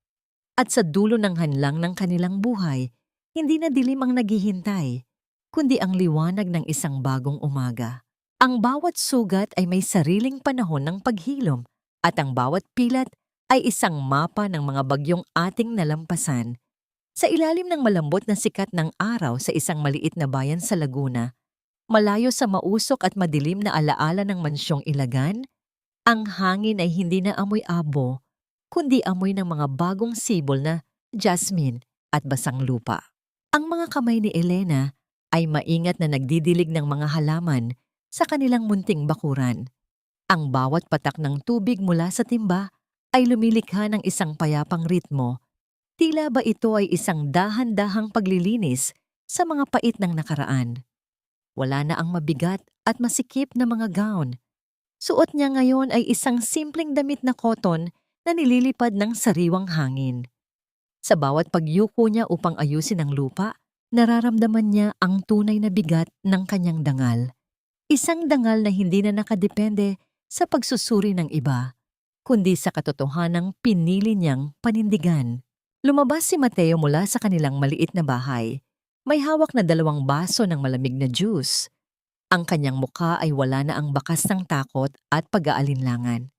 At sa dulo ng hanlang ng kanilang buhay, hindi na dilim ang naghihintay, kundi ang liwanag ng isang bagong umaga. Ang bawat sugat ay may sariling panahon ng paghilom at ang bawat pilat ay isang mapa ng mga bagyong ating nalampasan. Sa ilalim ng malambot na sikat ng araw sa isang maliit na bayan sa Laguna, malayo sa mausok at madilim na alaala ng mansyong Ilagan, ang hangin ay hindi na amoy abo, kundi amoy ng mga bagong sibol na jasmine at basang lupa. Ang mga kamay ni Elena ay maingat na nagdidilig ng mga halaman sa kanilang munting bakuran. Ang bawat patak ng tubig mula sa timba ay lumilikha ng isang payapang ritmo. Tila ba ito ay isang dahan-dahang paglilinis sa mga pait ng nakaraan. Wala na ang mabigat at masikip na mga gown. Suot niya ngayon ay isang simpleng damit na cotton na nililipad ng sariwang hangin. Sa bawat pagyuko niya upang ayusin ang lupa, nararamdaman niya ang tunay na bigat ng kanyang dangal. Isang dangal na hindi na nakadepende sa pagsusuri ng iba, kundi sa katotohanang pinili niyang panindigan. Lumabas si Mateo mula sa kanilang maliit na bahay. May hawak na 2 baso ng malamig na juice. Ang kanyang mukha ay wala na ang bakas ng takot at pag-aalinlangan.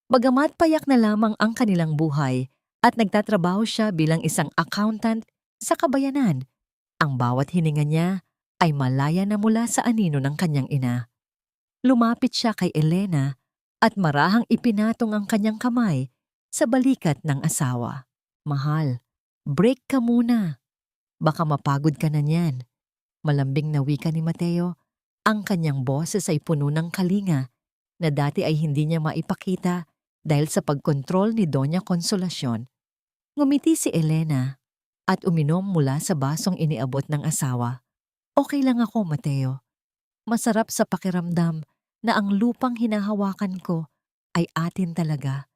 Bagamat payak na lamang ang kanilang buhay at nagtatrabaho siya bilang isang accountant sa kabayanan, ang bawat hininga niya ay malaya na mula sa anino ng kanyang ina. Lumapit siya kay Elena at marahang ipinatong ang kanyang kamay sa balikat ng asawa. Mahal, break ka muna. Baka mapagod ka na niyan. Malambing na wika ni Mateo. Ang kanyang boses ay puno ng kalinga na dati ay hindi niya maipakita dahil sa pagkontrol ni Doña Consolacion. Ngumiti si Elena at uminom mula sa basong iniabot ng asawa. Okay lang ako, Mateo. Masarap sa pakiramdam na ang lupang hinahawakan ko ay atin talaga.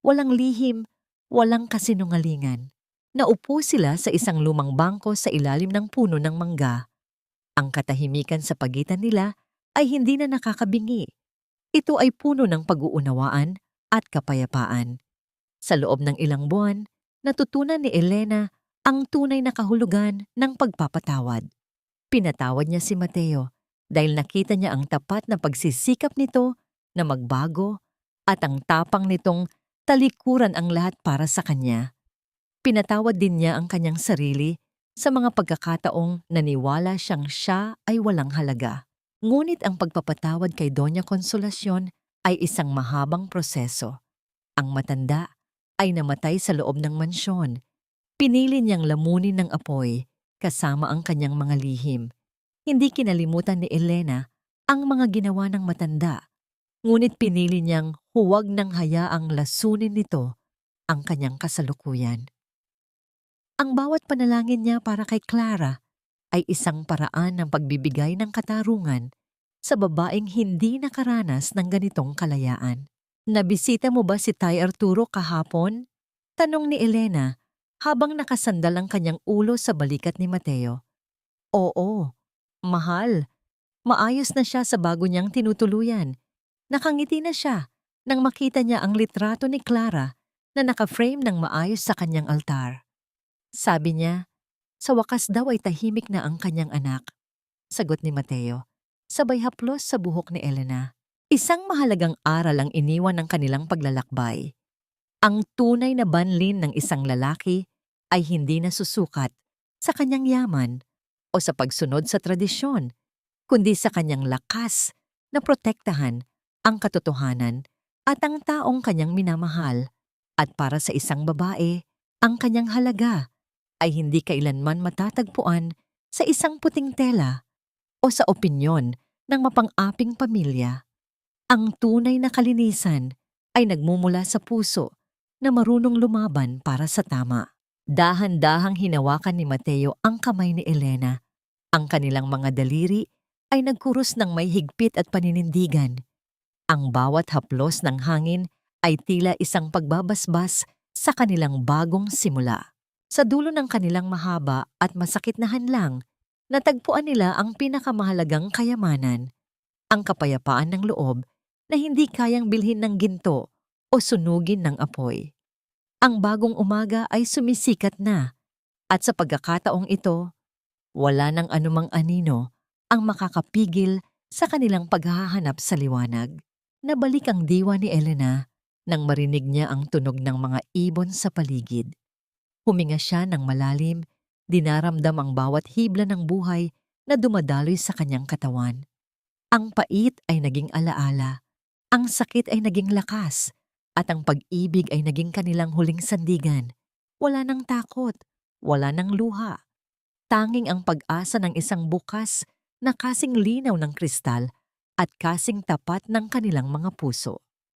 Walang lihim, walang kasinungalingan. Naupo sila sa isang lumang bangko sa ilalim ng puno ng mangga. Ang katahimikan sa pagitan nila ay hindi na nakakabingi. Ito ay puno ng pag-uunawaan at kapayapaan. Sa loob ng ilang buwan, natutunan ni Elena ang tunay na kahulugan ng pagpapatawad. Pinatawad niya si Mateo dahil nakita niya ang tapat na pagsisikap nito na magbago at ang tapang nitong talikuran ang lahat para sa kanya. Pinatawad din niya ang kanyang sarili sa mga pagkakataong naniwala siyang siya ay walang halaga. Ngunit ang pagpapatawad kay Doña Consolacion ay isang mahabang proseso. Ang matanda ay namatay sa loob ng mansyon. Pinili niyang lamunin ng apoy kasama ang kanyang mga lihim. Hindi kinalimutan ni Elena ang mga ginawa ng matanda, ngunit pinili niyang huwag nang hayaang lasunin nito ang kanyang kasalukuyan. Ang bawat panalangin niya para kay Clara ay isang paraan ng pagbibigay ng katarungan sa babaeng hindi nakaranas ng ganitong kalayaan. Nabisita mo ba si Tay Arturo kahapon? Tanong ni Elena habang nakasandal ang kanyang ulo sa balikat ni Mateo. Oo, mahal. Maayos na siya sa bago niyang tinutuluyan. Nakangiti na siya nang makita niya ang litrato ni Clara na naka-frame ng maayos sa kanyang altar. Sabi niya, sa wakas daw ay tahimik na ang kanyang anak. Sagot ni Mateo, sabay haplos sa buhok ni Elena. Isang mahalagang aral ang iniwan ng kanilang paglalakbay. Ang tunay na banlin ng isang lalaki ay hindi nasusukat sa kanyang yaman o sa pagsunod sa tradisyon, kundi sa kanyang lakas na protektahan ang katotohanan at ang taong kanyang minamahal. At para sa isang babae, ang kanyang halaga ay hindi kailanman matatagpuan sa isang puting tela o sa opinyon ng mapang-aping pamilya. Ang tunay na kalinisan ay nagmumula sa puso na marunong lumaban para sa tama. Dahan-dahang hinawakan ni Mateo ang kamay ni Elena. Ang kanilang mga daliri ay nagkuros ng may higpit at paninindigan. Ang bawat haplos ng hangin ay tila isang pagbabasbas sa kanilang bagong simula. Sa dulo ng kanilang mahaba at masakit na hadlang, natagpuan nila ang pinakamahalagang kayamanan, ang kapayapaan ng loob na hindi kayang bilhin ng ginto o sunugin ng apoy. Ang bagong umaga ay sumisikat na, at sa pagkakataong ito, wala nang anumang anino ang makakapigil sa kanilang paghahanap sa liwanag. Nabalik ang diwa ni Elena nang marinig niya ang tunog ng mga ibon sa paligid. Huminga siya ng malalim, dinaramdam ang bawat hibla ng buhay na dumadaloy sa kanyang katawan. Ang pait ay naging alaala, ang sakit ay naging lakas, at ang pag-ibig ay naging kanilang huling sandigan. Wala nang takot, wala nang luha. Tanging ang pag-asa ng isang bukas na kasing linaw ng kristal at kasing tapat ng kanilang mga puso.